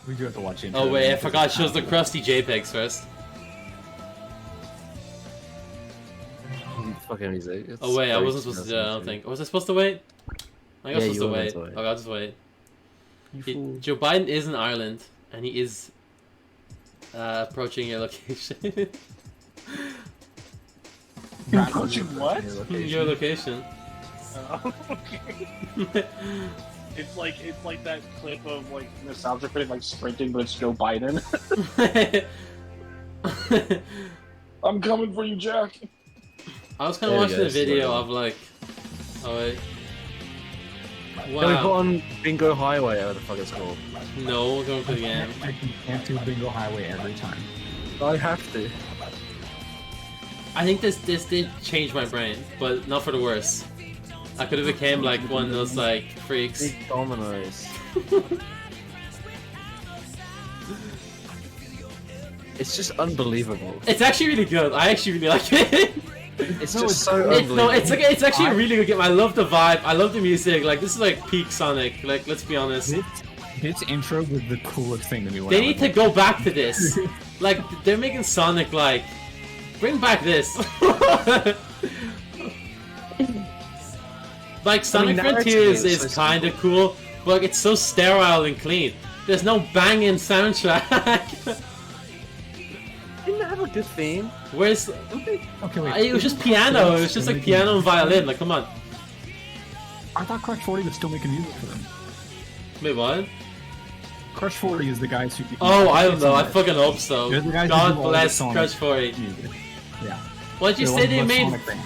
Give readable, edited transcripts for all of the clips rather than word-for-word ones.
We do have to watch it. Oh wait, I forgot. It shows the crusty JPEGs first. Fucking music. Oh wait, I wasn't supposed to do that. I don't think. Was I supposed to wait? I think I was supposed to wait. To wait. Okay, I'll just wait. You Joe Biden is in Ireland, and he is approaching your location. Approaching what? Your location. Okay. It's like that clip of like Nostalgia Critic like sprinting, but it's Joe Biden. I'm coming for you, Jack. I was kind of watching the video of like, oh wait, wow. Can we put on Bingo Highway, whatever the fuck it's called? No, we're going for the game. You can't do Bingo Highway every time. I have to. I think this did change my brain, but not for the worse. I could have became like one of those like freaks. Big dominoes. It's just unbelievable. It's actually really good. I actually really like it. It's just so unbelievable. No, it's actually a really good game. I love the vibe. I love the music. Like this is like peak Sonic. Like let's be honest. This intro was the coolest thing to me. They need to go back to this. Like they're making Sonic like, bring back this. Like Sonic Frontiers is kind of cool, but like, it's so sterile and clean. There's no banging soundtrack. Didn't it have a good theme? Where's? Okay, wait. It was just piano. It was just like piano and violin. Like, come on. I thought Crush 40 was still making music for them. Wait, what? Crush 40 is the guys who. Oh, I don't know. I fucking hope so. They're the guys who God do all bless the Sonic Crush 40. music. Yeah. What did you They're say one they of the made? Sonic band.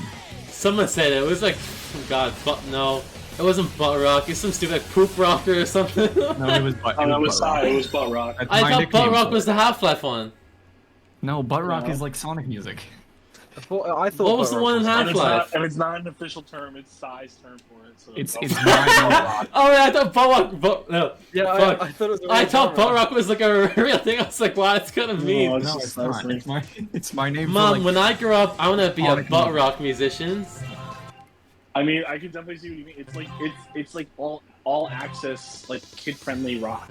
Someone said it. It was like, oh God, but no. It wasn't butt rock. It's some stupid like poop rocker or something. No, it was butt. Oh, that was Butt Rock. It was Butt Rock. That's I my thought nickname butt rock for was it. the Half-Life one. No, butt rock No. is like Sonic music. I thought What was the one in Half-Life? If it's not an official term, it's Psy's term for it. So It's Butt not. Oh yeah, I thought butt rock. No, Yeah, fuck. I thought it was. I thought butt rock was like a real thing. I was like, wow, it's kind of mean. No, No, it's not. It's my name. Mom, for, like, when I grow up, I want to be a Sonic butt music. rock musician. I mean, I can definitely see what you mean. It's like all access, like kid friendly rock.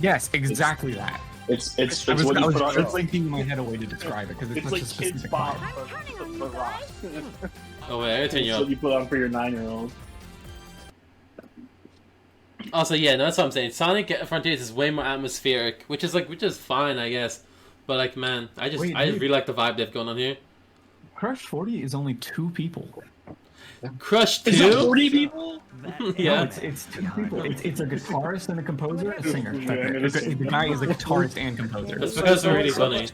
Yes, exactly that. It's I was, what I you was put on. just thinking in my head a way to describe it because it's It's such like a kids specific pop, vibe. but rock. Oh wait, I gotta turn It's you what up. you put on for your 9-year-old. Also, yeah, no, that's what I'm saying. Sonic Frontiers is way more atmospheric, which is fine, I guess. But like, man, I just really like the vibe they've going on here. Crush 40 is only 2 people. Crush Is it 2? 40 people? Yeah. No, it's 2 people. It's a guitarist and a composer and a singer. Yeah, The guy is a guitarist and composer. That's because we're really funny.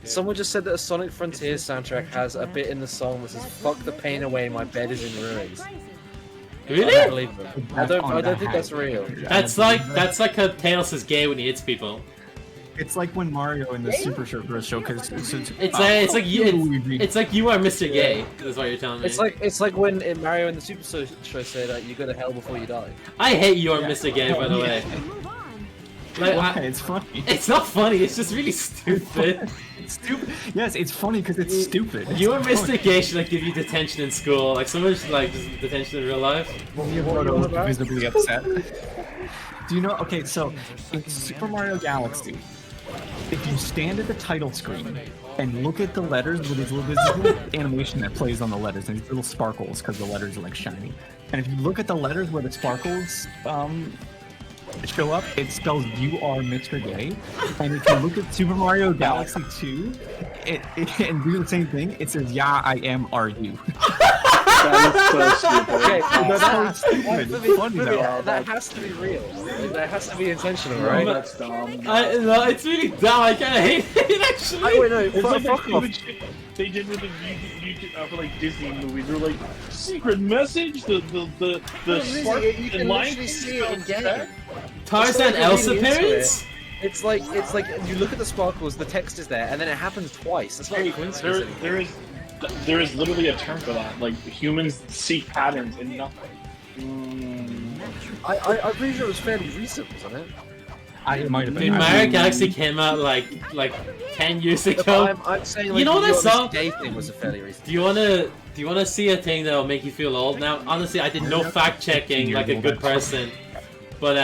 Someone just said that a Sonic Frontiers soundtrack has a bit in the song that says "Fuck the pain away, my bed is in ruins." I don't Really? believe them. I don't think that's real. That's like how Tails is gay when he hits people. It's like when Mario in the Super Show Bros show because It's like you are Mr. Gay. Is what you're telling me. It's like when in Mario in the Super Show said you go to hell before you die. I hate you are Mr. Gay, by the way. Like, Why? It's funny. it's not funny. It's just really stupid. It's stupid. Yes, it's funny because it's stupid. You and Mr. Gay should like give you detention in school. Like someone should like just detention in real life. Well, visibly upset. Do you know? Okay, so in Super Mario Galaxy, if you stand at the title screen and look at the letters with these little, there's this little animation that plays on the letters and these little sparkles because the letters are like shiny. And if you look at the letters where the sparkles show up, it spells "You are Mr. Gay." And if you look at Super Mario Galaxy 2, and do the same thing, it says "Yeah, I am. Are you?" That is so stupid. Okay, That's so stupid. It's funny though. that has to be real. Like, that has to be intentional, right? That's dumb. No, it's really dumb. I kind of hate it actually. Wait, no, It's like fuck the off. stupid shit they did with the YouTube for like Disney movies. They're like secret message. The spark You can and line literally see it in game. Tarzan Elsa appearance? It's like you look at the sparkles, the text is there, and then it happens twice. That's not a coincidence. There is literally a term for that. Like humans see patterns in nothing. I'm pretty sure it was fairly recent, wasn't it? It might have Dude, been. Mario Galaxy came out like 10 years ago. I'm saying like You know what I saw? Gay thing was a fairly recent. Do you wanna see a thing that'll make you feel old? Now, honestly, I did no fact checking like a good person, but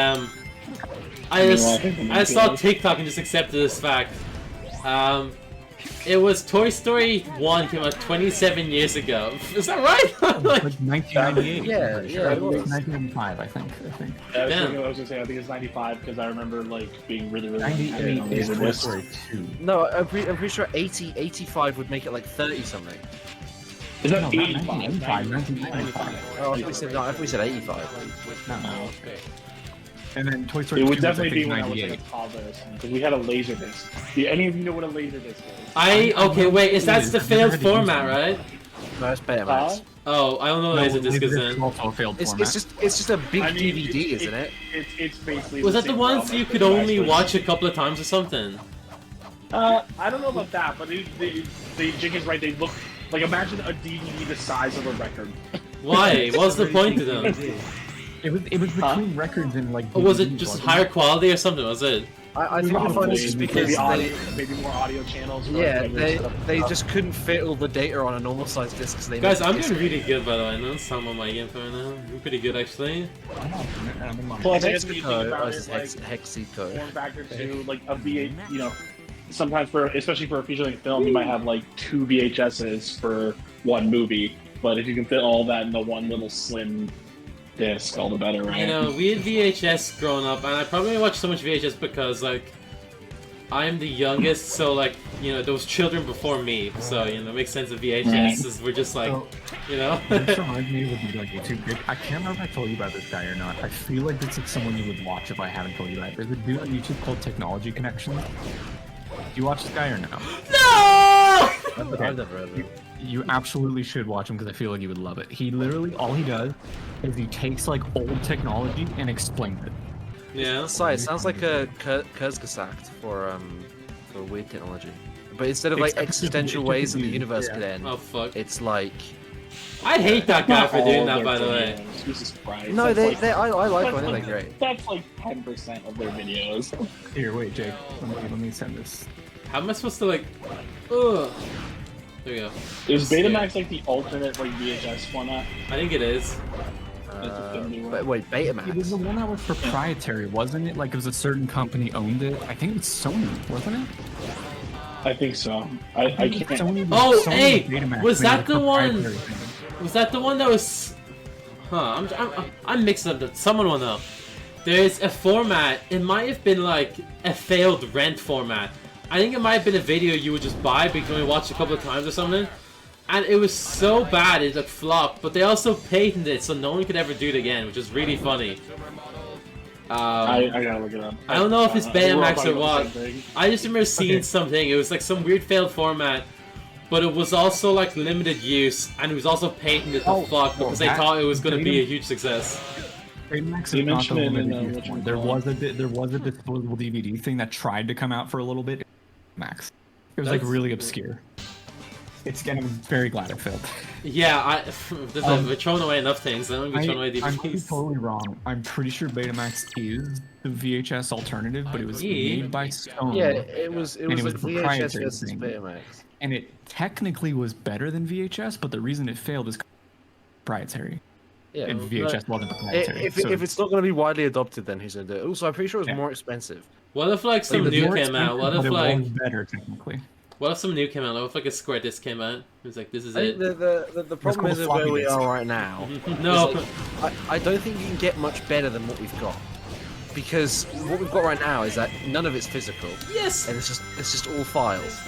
I saw TikTok and just accepted this fact. It was Toy Story 1 came out 27 years ago. Is that right? Like 1998. Yeah, It was was. 1995, I think. I was Damn. gonna say, I think it's 95 because I remember like being really 98 is Toy Story 2. No, I'm pretty sure 85 would make it like 30 something. Is that No, not 85? 1985, 1995. Oh, I thought we said 85. No. And then Toy Story It 2 would was, I definitely be think, when I was 98. like a toddler or something, because we had a laser disc. Do any of you know what a laser disc is? Okay, wait, is that the failed I've never had to use format, one. right? No, it's Betamax. Huh? Oh, I don't know what laser disc is Laserdisc then. also a failed It's format. just a big I mean, DVD, isn't it? It's basically. Was that the same ones problem you as could Betamax, only but- watch a couple of times or something? I don't know about that, but Jake is right. They look like, imagine a DVD the size of a record. Why? What's the point to them? It was between records and like. Or was it DVDs, just wasn't higher quality or something? Was it? I think the fun is just because maybe more audio channels. for, yeah, like, they stuff. they just couldn't fit all the data on a normal size disc. So they Guys, made I'm this- doing really good by the way. I know some of my gameplay right now. I'm pretty good actually. Plus, I guess when you think Mexico about it, versus like, Hexico. form factor too, like a V8, you know, sometimes especially for a feature-length film, you might have like 2 VHSs for one movie, but if you can fit all that in the one little slim disc, all the better, right? You know, we had VHS growing up, and I probably watched so much VHS because like I'm the youngest, so like you know, there was children before me, so you know, it makes sense that VHS we're just like, you know. This reminds me of like YouTube big. I can't remember if I told you about this guy or not. I feel like this is someone you would watch if I haven't told you about it. There's a dude on YouTube called Technology Connection. Do you watch this guy or no? No! I've never heard of it. You absolutely should watch him because I feel like you would love it. He literally, all he does is he takes like old technology and explains it. Yeah. Sorry, it sounds like a Kurzgesagt for weird technology. But instead of like It's- existential it's ways that the weird, universe yeah. could end, Oh fuck. it's like I hate that guy for doing that, All by the their way. videos, Jesus Christ. no, That's I like that's them. They're like- great. That's like 10% of their videos. Here, wait, Jake. Let me send this. How am I supposed to like? Ugh. There we go. Is Betamax like the alternate like VHS format? I think it is. But wait, It was Betamax. the one that was proprietary, wasn't it? Like it was a certain company owned it. I think it's Sony, wasn't it? I think so. I can't. Oh, Sony hey, Betamax was made that a the one- proprietary thing. Was that the one that was? Huh? I'm mixed up. Someone will know. There's a format. It might have been like a failed rent format. I think it might have been a video you would just buy because you only watched a couple of times or something. And it was so bad it like flopped. But they also patented it so no one could ever do it again, which is really funny. I gotta look it up. I don't know if it's We're all Betamax talking or about what. the same thing. I just remember seeing something. It was like some weird failed format, but it was also like limited use, and it was also patented the fuck because they that- thought it was going to be a huge success. Betamax They is not the mentioned it in, limited use what you one. There call was a disposable DVD thing that tried to come out for a little bit. Max. It was like That's- really obscure. I'm very glad it failed. Yeah, we're throwing away enough things. I don't be throwing away I could be DVDs. totally wrong. I'm pretty sure Betamax is the VHS alternative, but it was made by Sony. Yeah, it was And it was like a VHS proprietary versus thing. Betamax. And it technically was better than VHS, but the reason it failed is proprietary. Yeah, And VHS wasn't but proprietary. if so it's not going to be widely adopted, then who's going to do it? Also, I'm pretty sure it was Yeah. more expensive. What if like some it was new more came out? What expensive, if but it like was better technically? what if some new came out? What if like a square disc came out? It was like this is I think it. the problem called is a where floppy we disk. are right now. No. is, like, I don't think you can get much better than what we've got. Because what we've got right now is that none of it's physical, Yes. and it's just all files.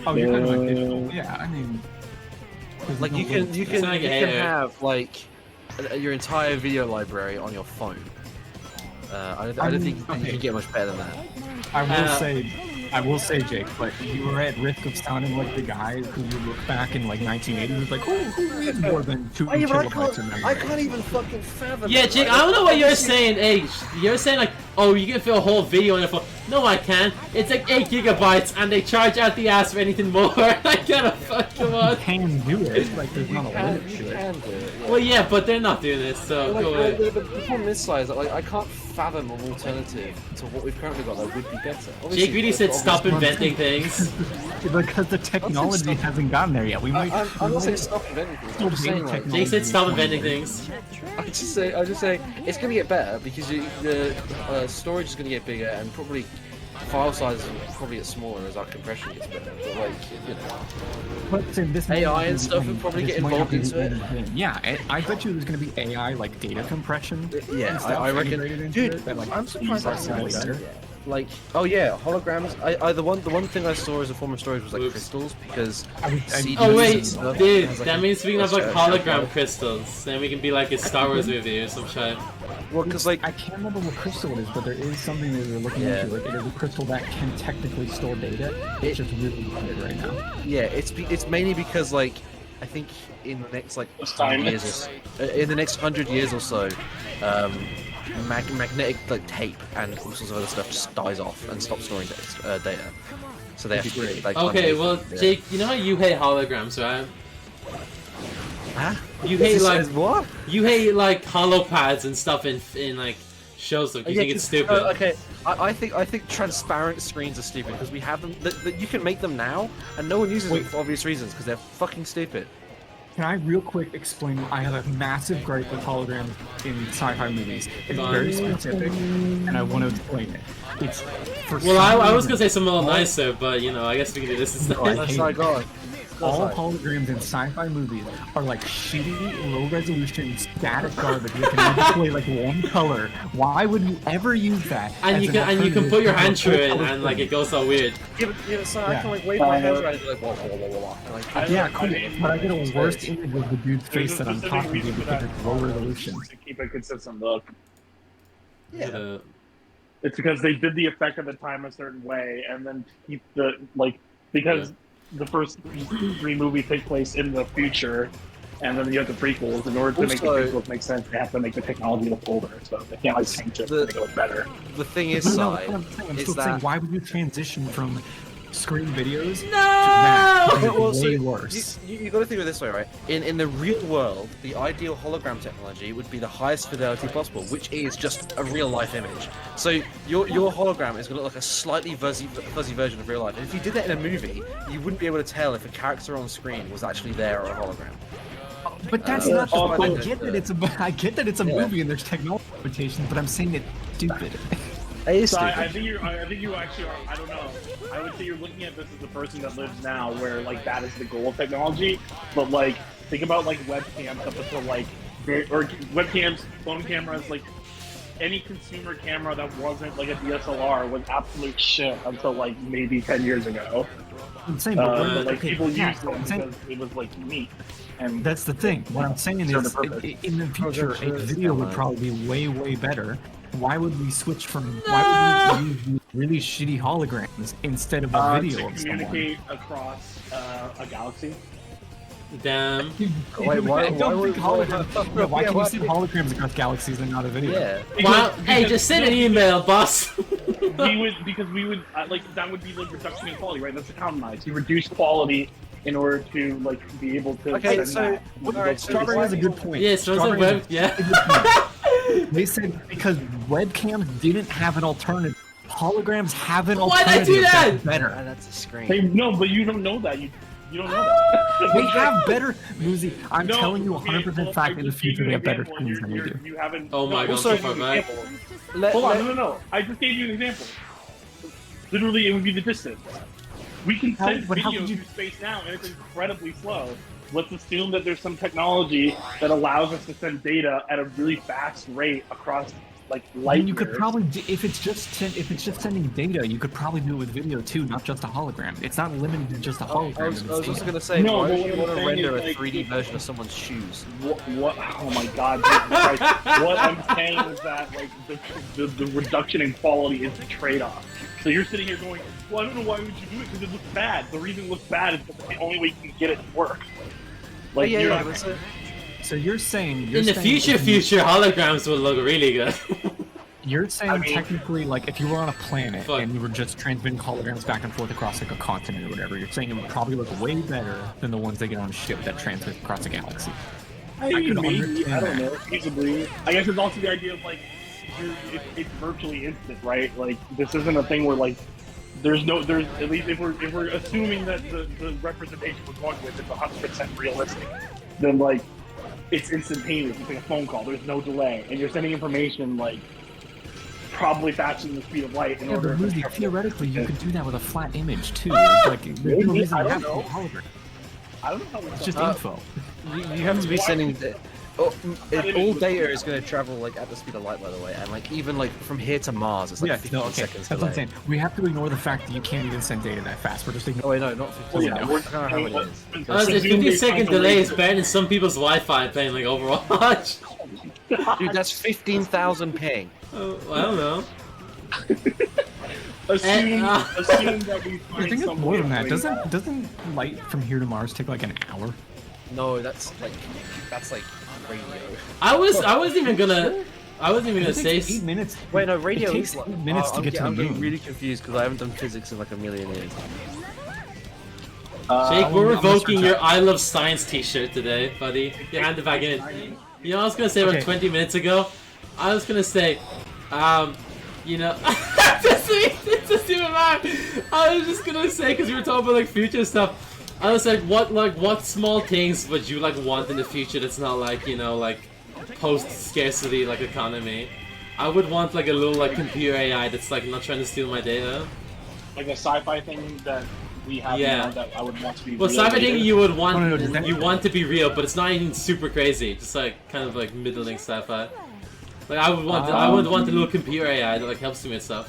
Oh, you're talking about digital? Yeah, I mean, there's Like no you can way- you can like you a can hair. have like your entire video library on your phone. I don't think you okay. can get much better than that. I will say, Jake, but you were at risk of sounding like the guys who you look back in like 1980s, it's like, who needs more than 2 kilobytes of memory? I can't even fucking fathom. Yeah, it, Jake, right? I don't know what you're saying. Hey, you're saying like, oh, you can fit a whole video on your phone. No, I can't. It's like 8 gigabytes, and they charge out the ass for anything more. I gotta fuck come You on. can do it, like there's not a Can, limit you to it. can do it. Yeah. Well, yeah, but they're not doing this, so Like, go away. the problem is, size. Like, I can't fathom an alternative to what we've currently got that would be better. Obviously, Jake really said there's stop obvious- inventing things. Because the technology hasn't gotten there yet. We might. I'm not saying stop inventing things. I'm just saying, like, Jake said stop inventing things. I just say it's gonna get better because storage is going to get bigger, and probably file sizes will probably get smaller as our compression gets better. But like, you know, But so this AI might and be- stuff will probably this get might not involved be into the it. end thing. Yeah, I bet you there's going to be AI like data compression. Yeah, and stuff I reckon. integrated into Dude, it that, like, I'm surprised that's speeds not up better. later. Like, oh yeah, holograms. The one thing I saw as a form of storage was like Oops. crystals because. I- CDs Oh and wait, stuff dude, has, like, that a- means we can have a like shelf hologram life. crystals, then we can be like a Star Wars movie or some shit. Well, because like I can't remember what crystal it is, but there is something that we're looking Yeah. into. Like, it is a crystal that can technically store data. It's just really limited right now. yeah, it's mainly because like I think in the next like Time. 100 years or in the next 100 years or so, magnetic like tape and all sorts of other stuff just dies off and stops storing data. So they have to create like. Okay, unmade- well, yeah. Jake, you know how you hate holograms, right? Huh? You hate This like says what? you hate like holopads and stuff in like shows. Stuff. You Yeah, think it's 'cause- stupid? okay, I think transparent screens are stupid because we have them. That you can make them now, and no one uses them for obvious reasons because they're fucking stupid. Can I real quick explain? I have a massive gripe with holograms in sci-fi movies. It's very specific, and I want to explain it. It's for Well, I was gonna some say something a little nicer, but you know, I guess we can do this instead. No, I That's hate not it. God. all holograms in sci-fi movies are like shitty, low-resolution, static garbage that can only display like one color. Why would you ever use that? And as you an can alternative put your to a hand through it, full-color and like screen? it goes all weird. Yeah, so I Yeah. can like wave my hands around and be like, wah, wah, wah, wah, wah. And, like, Yeah, I cool. mean, But I get a it's worse great. image of the dude's There's face a that I'm specific talking to reason for because that. it's low resolution. To keep a consistent look. Yeah. It's because they did the effect at the time a certain way, and then keep the like because the first 3 movies take place in the future, and then you have the prequels. In order to make the Also- prequels make sense, they have to make the technology look older, so they can't like change it to make it look better. The thing is, No, Si, I'm is still saying, that why would you transition from screen videos to No! that? Because it's well, so way worse. you got to think of it this way, right? In the real world, the ideal hologram technology would be the highest fidelity possible, which is just a real life image. So your hologram is going to look like a slightly fuzzy version of real life. And if you did that in a movie, you wouldn't be able to tell if a character on screen was actually there or a hologram. But that's Yeah, not the also- I get that it's a I get that it's a Yeah. movie and there's technology limitations, but I'm saying it's stupid. It is So stupid. I think you actually are. I don't know. I would say you're looking at this as the person that lives now, where like that is the goal of technology. But like, think about like webcams up until like, or webcams, phone cameras, like any consumer camera that wasn't like a DSLR was absolute shit until like maybe 10 years ago. I'm saying, But like okay, people yeah, used them I'm saying- because it was like unique. And That's the thing. What I'm saying Serve is, the purpose. in the future, sure, a it's video would fine. probably be way, way better. Why would we switch from? Why would we use these really shitty holograms instead of a video to of someone? communicate across a galaxy. Damn. Wait, why- I don't why think would- holograms. Yeah, why yeah, can why- you send holograms across galaxies and not a video? Yeah. Wow. Hey, just send an email, boss. we would like that would be like reduction in quality, right? That's the compromise. You reduce quality in order to like be able to. Okay, send so- that. alright, so Strawberry has a good point. Yeah, so it's a Strawberry web. has Yeah. a good point. They said because webcams didn't have an alternative. Holograms have an Why'd alternative. I do that? That's better. That's a screen. Hey, no, but you don't know that. You don't know that. They have better. Muzi, I'm No, telling you okay, 100% well, fact I in the just gave future you they an have better example, screens and than we do. You haven't. Oh my no, God, also so give far you an back. example. Hold on, no. I just gave you an example. Literally, it would be the distance. We can How- send but how video could you- through space now, and it's incredibly slow. Let's assume that there's some technology that allows us to send data at a really fast rate across like light And you could years. probably, if it's just sending data, you could probably do it with video too, not just a hologram. It's not limited to just a hologram. I was if it's also data. going to say, No, why but would what you I'm want to saying render is, a like, 3D version of someone's shoes? What? Oh my God! Jesus Christ. What I'm saying is that like the reduction in quality is the trade-off. So you're sitting here going, well, I don't know why would you do it because it looks bad. The reason it looks bad is because the only way you can get it to work. Like yeah, you're yeah, not- but so- So you're saying In the future, holograms will look really good. You're saying I mean- technically, like, if you were on a planet Fuck. and you were just transmitting holograms back and forth across like a continent or whatever, you're saying it would probably look way better than the ones they get on a ship that transmit across a galaxy. I mean, could maybe, understand I don't that. know, feasibly. I guess there's also the idea of like, it's virtually instant, right? Like, this isn't a thing where like, there's at least if we're assuming that the representation we're going with is 100% realistic, then like, it's instantaneous. It's like a phone call. There's no delay, and you're sending information like probably faster than the speed of light in Yeah, order. but Lucy, theoretically, you could do that with a flat image too. Like, there's no reason I to don't have know. a hologram. I don't know how It's it's just Uh, info. You have to be sending. All data is going to travel like at the speed of light, by the way, and like even like from here to Mars, it's like Yeah, 15 no, okay. seconds That's what I'm delay. saying. We have to ignore the fact that you can't even send data that fast. We're just Oh ignoring. wait, no, not 15. Well, yeah, I we're- don't know how many it is. Honestly, 50-second delay is better than some people's Wi-Fi playing like Overwatch. Dude, that's 15,000 ping. Oh, I don't know. Assume, assume that we I find think it's some more than way that. of Doesn't light from here to Mars take like an hour? No, that's like radio. I wasn't even gonna It say. takes 8 minutes. Wait, no, radio It takes is like 8 minutes to get to the I'm getting moon. really confused because I haven't done physics in like a million years. Jake, we're I'm gonna revoking switch your out. I Love Science t-shirt today, buddy. You hand it back in. You know what I was gonna say about Okay. 20 minutes ago? I was gonna say, you know, it's a stupid man. I was just gonna say, because we were talking about like future stuff, I was like, what small things would you like want in the future that's not like, you know, like post-scarcity like economy? I would want like a little like computer AI that's like not trying to steal my data. like a sci-fi thing that we have Yeah. now that I would want to be. Well, real cyber later. thing you would want, No, does that- you want to be real, but it's not even super crazy. Just like kind of like middling sci-fi. Like I would want, I would want a little computer AI that like helps me with stuff.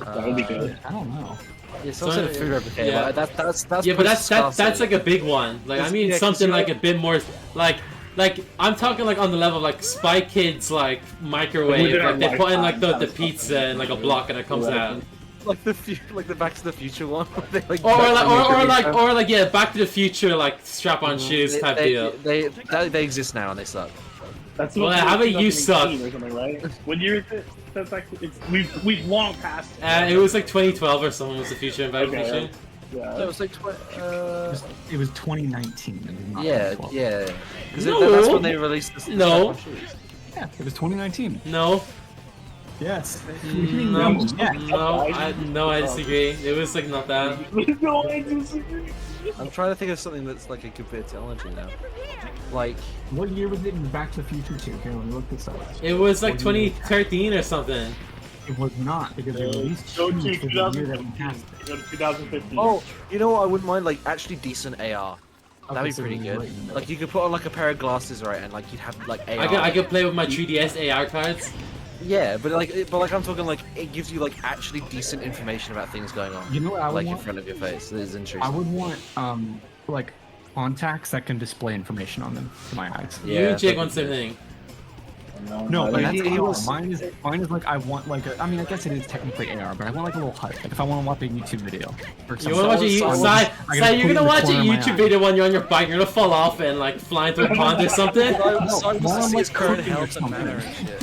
That would be good. I don't know. Yeah, some sort of food replicator. Yeah. But that's Yeah, but that's like a big one. Like I mean Yeah, 'cause something you're like a like- bit more like I'm talking like on the level of like Spy Kids like microwave. Within Like they our put in like lifetime, the that's pizza in like a block and it comes Right. out. like the Back to the Future one. They, like, Or like yeah, Back to the Future like strap-on shoes type deal. They exist now and they suck. That's Well, what how about you 2018 suck? or something, right? When you're that's like we've long passed. It was like 2012 or something was the future in Back to the Okay, Future. That Yeah. was like It was 2019. It was not yeah, 2012. yeah. Because No. that's when they released the No. strap-on shoes. Yeah, it was 2019. No, Yes. no, Yeah. no, I disagree. It was like not that. No, I disagree. I'm trying to think of something that's like a good bit of technology now. Like, What year was it in Back to the Future 2? Here, let me look this up. It was like 2013 or something. It was not, because they released Go 2 to for the year that we 2015. passed. Go to 2015. oh, you know what? I wouldn't mind like actually decent AR. That'd Okay, be so pretty you're good. right in that. Like you could put on like a pair of glasses, right, and like you'd have like AR. I could play with my 3DS AR cards. Yeah, but like I'm talking like it gives you like actually decent information about things going on. You know what I would Like in want? front of your face. It is I interesting. would want, like, contacts that can display information on them to my eyes. You Yeah, and Jake that'd want be good. something. No, but he- that's he AR. was- Mine is like I want like a. I mean, I guess it is technically AR, but I want like a little HUD. Like if I want to watch a YouTube video. Or You wanna watch a So- YouTube? I Si, gotta you're put it gonna in the watch a corner of my YouTube eye. video when you're on your bike. You're gonna fall off and like fly into a pond or something. So while wants I'm, to see like, his current cooking or health and something. manner and shit.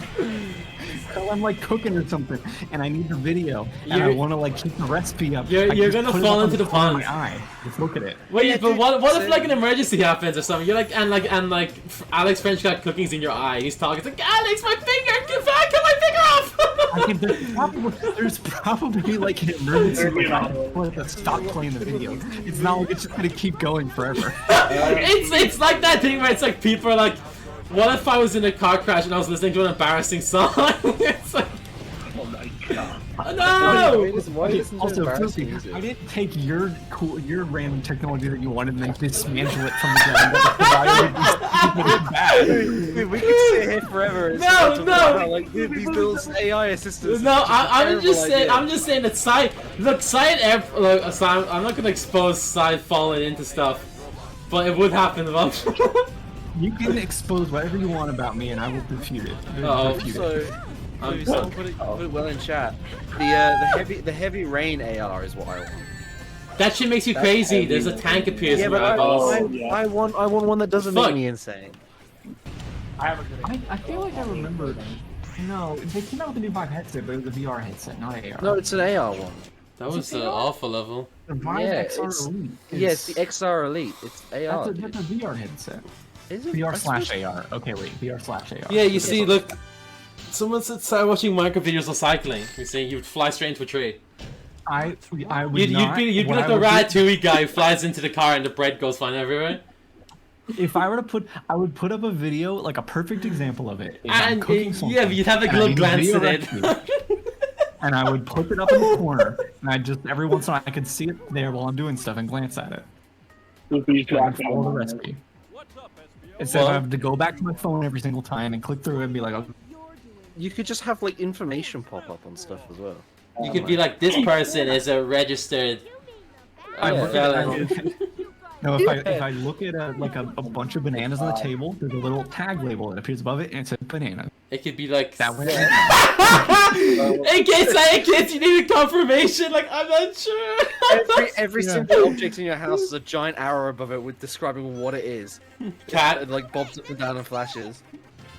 So I'm like cooking or something, and I need the video, and I You're- want to like keep the recipe up. You're- I can you're just gonna put it fall up on into the corner of pond. My eye. Just look at it. Wait, Yeah, but dude, what if same. like an emergency happens or something? You're like Alex French got cookies in your eye. He's talking. It's like Alex, my finger! Cut my finger off! I can, there's probably like an emergency button to stop playing the video. It's not like it's just gonna keep going forever. It's like that thing where it's like people are like, what if I was in a car crash and I was listening to an embarrassing song? It's like, Oh my god. no! Why is Also, Floofy, I didn't take your random technology that you wanted and then dismantle it from the ground up. Why would you keep it bad? Dude, we could sit here forever. And No, talk no. about how, like dude, these little AI assistants. No, are just a I'm terrible just saying. idea. I'm just saying that I'm not gonna expose side falling into stuff, but it would happen eventually. You can expose whatever you want about me, and I will refute it. Uh-oh. Refute it. So, I'm someone put it well in chat. The heavy rain AR is what I want. That shit makes you That's crazy. heavy. There's a tank appears Yeah, in but your eyeballs. Oh, yeah. I want one that doesn't Fuck. make me insane. I have a good I feel like I remember. No, they came out with a new Vive headset, but it was a VR headset, not AR. No, it's an AR one. That was the alpha level. the Vive Yeah, XR it's- Elite. Yeah, it's the XR Elite. It's AR. That's a VR headset. Is it? VR I slash suppose- AR. Okay, wait, VR slash AR. Yeah, you see, look. Someone said start watching micro videos of cycling. You're saying you'd fly straight into a tree. I would You'd not. be what like I the would do- Ratatouille guy who flies into the car and the bread goes flying everywhere. if I were to put, I would put up a video, like a perfect example of it. Is I'm And cooking something, yeah, but you'd have a and I little need a glance video at it. recipe, and I would put it up in the corner, and I just every once in a while I could see it there while I'm doing stuff and glance at it. Floofy's And I dropping follow the on it. recipe. Instead of having to go back to my phone every single time and click through it and be like, oh, You could just have like information pop up on stuff as well. You could be like, this person is a registered felon. No, if I look at a bunch of bananas on the table, there's a little tag label that appears above it, and it says banana. It could be like That way, in case you need a confirmation, like I'm not sure. Every single object in your house is a giant arrow above it with describing what it is. Cat. It like bobs up and down and flashes.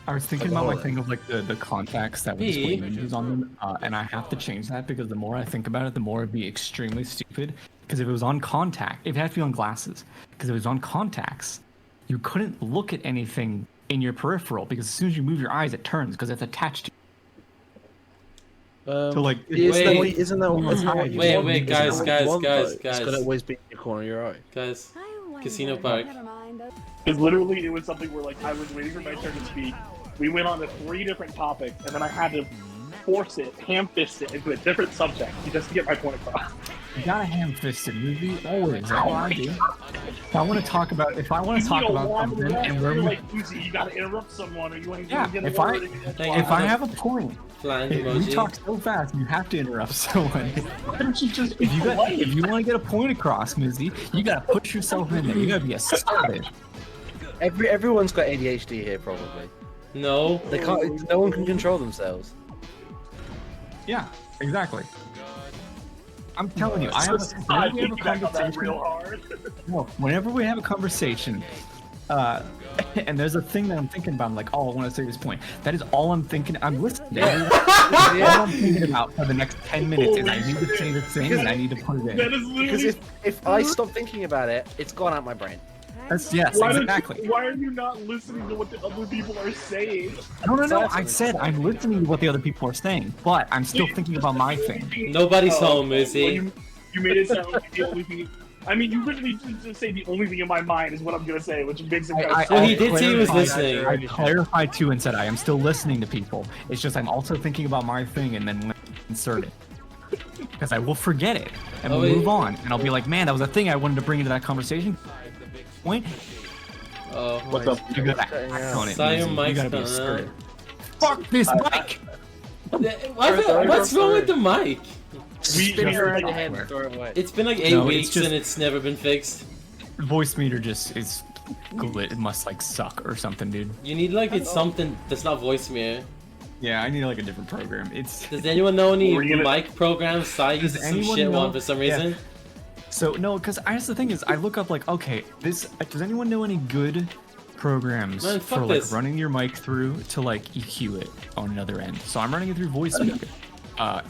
I was thinking about my thing of like the contacts that would Me? display images on them, and I have to change that because the more I think about it, the more it'd be extremely stupid. Because if it was on contact, it has to be on glasses. Because if it was on contacts, you couldn't look at anything in your peripheral because as soon as you move your eyes, it turns because it's attached to. So like, Isn't that what you Wait, want? wait, Isn't that guys, what guys, you want, guys, though? guys. It's gonna always be in the corner of your eye. Guys, Casino Park. Because literally, it was something where like I was waiting for my turn to speak. We went on to 3 different topics, and then I had to force it, ham-fist it into a different subject just to get my point across. you gotta ham-fisted movie always. That's what I do. If I want to talk about something, and you're we're like, Uzi, you gotta interrupt someone, or you want to yeah, get if a I word in. if I have a point. Flying We emoji. talk so fast, you have to interrupt someone. Why don't you just be If you polite? if you want to get a point across, Mizzy, you gotta put yourself in there. You gotta be a savage. Everyone's got ADHD here, probably. No. They can't. No one can control themselves. Yeah, exactly. I'm telling you, I have I whenever we have a think you back on that conversation. real hard. No, whenever we have a conversation, and there's a thing that I'm thinking about, I'm like, oh, I want to say this point. That is all I'm thinking. I'm listening. All I'm thinking about for the next 10 minutes is I need to say this thing and I need to put it That in. is Because literally. if I stop thinking about it, it's gone out my brain. That's yes, exactly. Why are you not listening to what the other people are saying? No. I said I'm listening to what the other people are saying, but I'm still thinking about my thing. Nobody's home, well, Uzi. you made it sound like the only thing. I mean, you literally just say the only thing in my mind is what I'm gonna say, which makes it. Well, he did say he was listening. I clarified too and said I am still listening to people. It's just I'm also thinking about my thing and then insert it. Because I will forget it and we'll move on. And I'll be like, man, that was a thing I wanted to bring into that conversation. Point. Oh. What the? You gotta act on it. Saw your Mizzy. mic You gotta be coming assertive. out. Fuck this mic! What's wrong with the mic? Spin it around your just- head and throw it away. It's been like 8 No, it's weeks just- and it's never been fixed. Voice meter just is it must like suck or something, dude. You need like it's something that's not voice mirror. Yeah, I need like a different program. It's Does anyone know any Were you gonna- mic programs? Sai uses some anyone shit know- one for some Yeah. reason. so no, because that's the thing is I look up like okay, this does anyone know any good programs Man, for fuck like this. running your mic through to like EQ it on another end? So I'm running it through voice meter.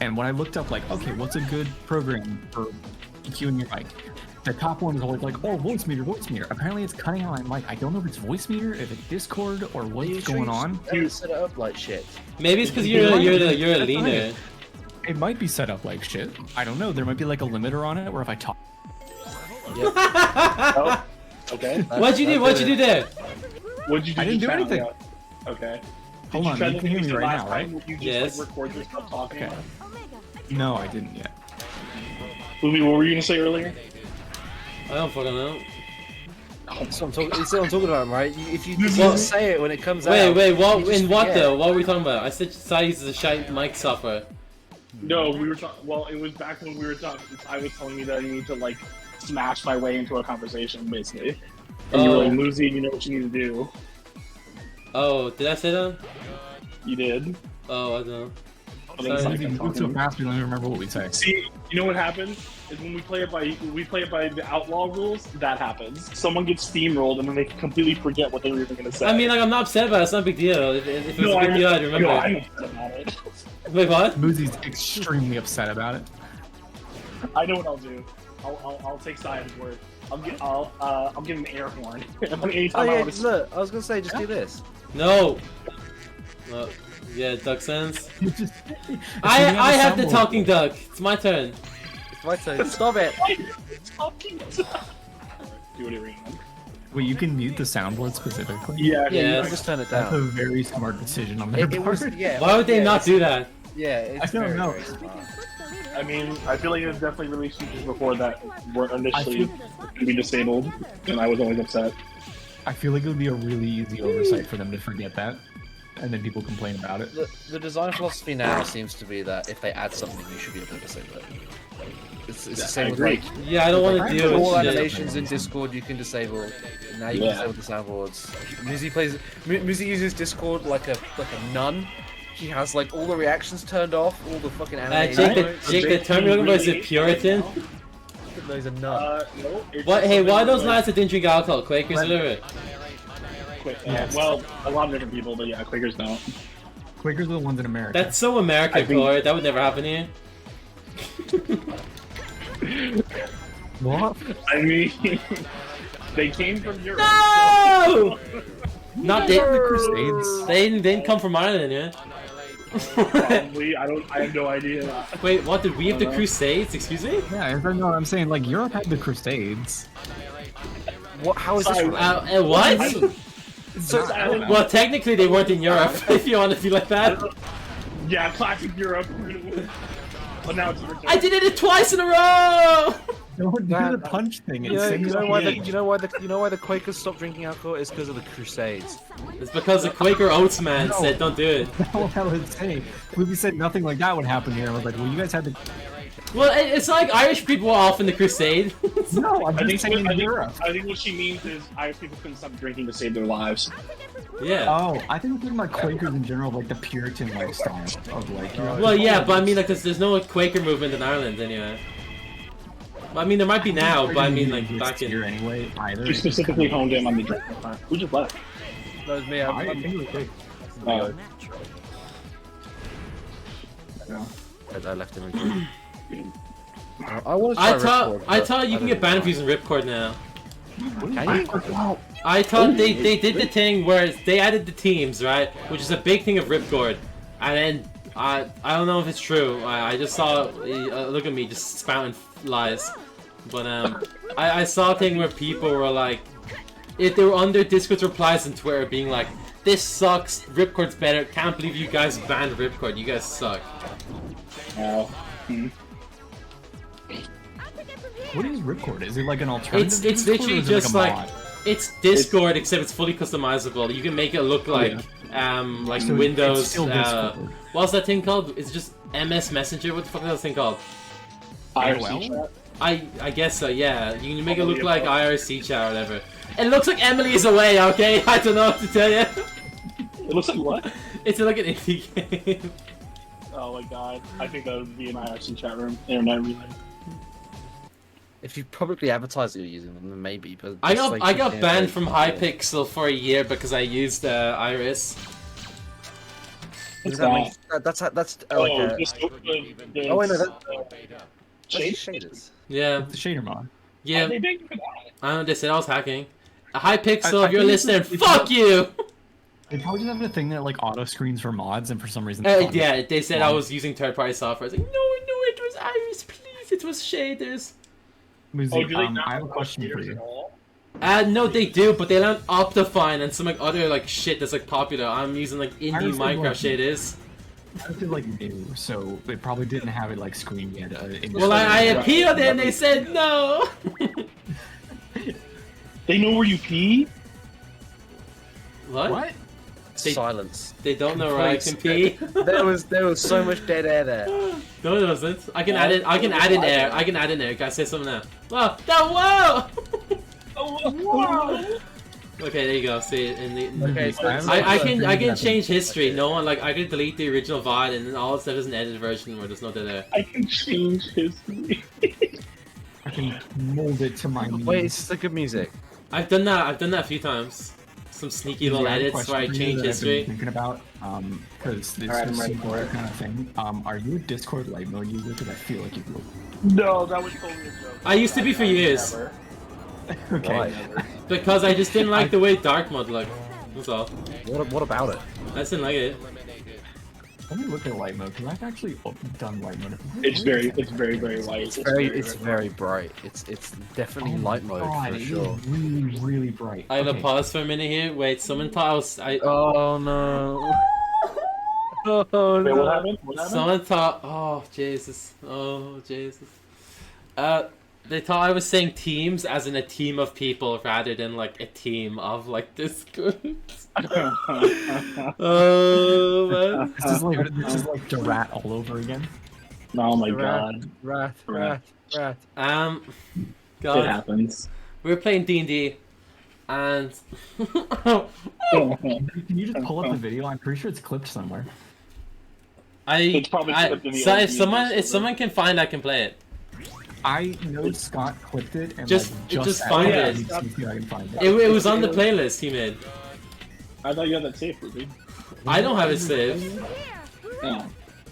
And when I looked up like okay, what's a good program for EQing your mic? The top one is always like, oh, voice meter, voice meter. Apparently it's cutting out my mic. I don't know if it's voice meter, if it's Discord, or what's going on. You set it up like shit. Maybe it's because you're a That's leaner. It might be set up like shit. I don't know. There might be like a limiter on it where if I talk. Oh, okay. What'd you do? What'd you do there? What'd you do? I didn't just do now? anything. Yeah. Okay. Hold Did on, try you the can hear thing me you right said now, last right? time where You just Yes. like record yourself talking. Okay. No, I didn't yet. Louis, what were you gonna say earlier? I don't fucking know. That's what I'm talking about, right? If you This just is- say it when it comes Wait, out. wait, what? you just In what forget. though? What were we talking about? I said Sai uses a shite mic software. No, we were talking. Well, it was back when we were talking. I was telling you that I need to like smash my way into a conversation, basically. And you were Oh. like, Lucy, you know what you need to do. Oh, did I say that? You did. Oh, I don't know. I think it's Sorry. like We I'm moved so talking. fast we don't even remember what we say. See, you know what happens is when we play it by the outlaw rules. That happens. Someone gets steamrolled and then they completely forget what they were even gonna say. I mean, like, I'm not upset about it. It's not a big deal. If it was no, a big deal, I'd no, remember I'm it. upset about it. Wait, what? Moozie's extremely upset about it. I know what I'll do. I'll take Simon's word. I'll get an air horn. Oh Anytime I yeah, want to. look, I was gonna say just do this. No. Yeah, duck sense. It's just- I have the soundboard. talking duck. It's my turn. It's my turn. Stop it. Talking. Do whatever you want. Wait, you can mute the soundboard specifically? Yeah, Yeah. I just turn it That's a down. very smart decision on their It part. was, yeah. Why would they yeah, not do that? Yeah, it's I don't very, know. very smart. I mean, I feel like there's definitely released features before that weren't initially going to be disabled, and I was always upset. I feel like it would be a really easy oversight for them to forget that, and then people complain about it. The design philosophy now seems to be that if they add something, you should be able to disable it. It's the same with agree. like Yeah, I don't want to deal all with shit. animations in Discord. You can disable. Now you can disable the soundboards. Muzi uses Discord like a nun. She has like all the reactions turned off, all the fucking animations. Jake, the term you're looking for is a Puritan? No, he's a nun. No, it's What? Hey, why are those like- lads that didn't drink alcohol? Quakers or whatever? Yes. Well, a lot of different people, but yeah, Quakers don't. Quakers are the ones in America. That's so American, I think- Corey. That would never happen here. What? I mean, they came from Europe. No! Not they. The Crusades. They didn't come from Ireland, yeah. Probably. I have no idea. Wait, what did we have the Crusades? Excuse me? Yeah, I don't know what I'm saying. Like, Europe had the Crusades. What? How is this? Sorry, related? What? So, I don't know. Well, technically they weren't in Europe, if you want to be like that. Yeah, classic Europe. But now it's your turn. I did it twice in a row! Don't do Man, the punch thing. It You sings know why the PH. you know why the Quakers stopped drinking alcohol? It's because of the Crusades. It's because the Quaker Oats man No. said don't do it. That's what I would say. Ruby said nothing like that would happen here. I was like, well, you guys had the. Well, it's like Irish people were off in the Crusade. No, I'm I think, just saying in Europe. I think what she means is Irish people couldn't stop drinking to save their lives. Yeah. Oh, I think we're talking about Quakers in general, like the Puritan lifestyle of like. You know, Well, yeah, but I mean, like, there's no Quaker movement in Ireland anyway. I mean, there might be now, but I mean, like, back here in. anyway. Either. She specifically honed in on the drinking part. Who just left? That was me. I think it was big. I left him. I want to try record, I but thought you can get don't banned know for using Ripcord now. why. Can you? I thought they did the thing where they added the teams, right? Which is a big thing of Ripcord. And then, I don't know if it's true. I just saw, look at me, just spouting lies. But, I saw a thing where people were like, if they were under Discord's replies on Twitter being like, this sucks, Ripcord's better, can't believe you guys banned Ripcord, you guys suck. Oh. What is Ripcord? Is it like an alternative? It's to Discord, or literally is it just a like, mod? it's Discord except it's fully customizable. You can make it look like, like So Windows, it's still Discord. what's that thing called? It's just MS Messenger, what the fuck is that thing called? IRC chat? I guess so, yeah. You can make it look like IRC chat or whatever. It looks like Emily is away, okay? I don't know what to tell you. It looks like what? It's like an indie game. Oh my god. I think that would be an IRC chat room. Internet relay. If you publicly advertise that you're using them, then maybe. But I just, got like, I got yeah, banned they- from Hypixel for a year because I used Iris. Does that make, that's like a. just Oh wait, no, that's Shade? shaders. Yeah, The shader mod. yeah. They banned you for that. I don't know, they said I was hacking. Hypixel, I if you're think it's- listening, it's fuck you! They probably just have a thing that like auto screens for mods, and for some reason. Yeah, they said I was using third-party software. I was like, no, it was Iris, please, it was shaders. Muzi, Oh, do they not I have a question for shaders you. at all? No, they do, but they learn Optifine and some like other like shit that's like popular. I'm using like indie Iris is Minecraft more- shaders. This is like new, so they probably didn't have it like screened yet. Well, I appealed it and they said no. They know where you pee? What? What? They- Silence. They don't know where I can pee. There was so much dead air there. No, it wasn't. I can add it. I can add in air. I can add in air. Can I say something now? Whoa! Whoa! Oh, Okay, there you go. See it in the. Okay, so I can change history. No one like I can delete the original VOD and then all the stuff is an edited version where there's no dead air. I can change history. I can mold it to my needs. Wait, it's just the good music. I've done that. I've done that a few times. Some sneaky little Yeah, I have a edits where I question for you change that I've been history. Thinking about, because this Alright, I'm is ready super for it. kind of thing. Are you a Discord light mode user? Because I feel like you would. No, that was totally a joke. I used to be for years. Never. Okay. Why? Because I just didn't like the way dark mode looked. That's all. What about it? I just didn't like it. Let me look at light mode because I've actually done light mode. It's very light. It's very bright. It's definitely light mode for it sure. is really, really bright. I'm gonna Okay. pause for a minute here. Wait, someone thought I was. Oh no. Oh Wait, no. what happened? What happened? Someone thought. Oh Jesus. Oh Jesus. They thought I was saying teams as in a team of people rather than like a team of like this group. Oh man. This is like the rat all over again. Oh my Rat, god. rat. It God, happens. we were playing D&D, and Can you just pull up the video? I'm pretty sure it's clipped somewhere. It's probably clipped in the so old if someone D&D someone can find, I can play it. I know Scott clipped it and Just- like, just added find it. it. I need to see if I can find it. It was on the playlist he made. I thought you had that safe, Ruby. I don't have it saved, Oh.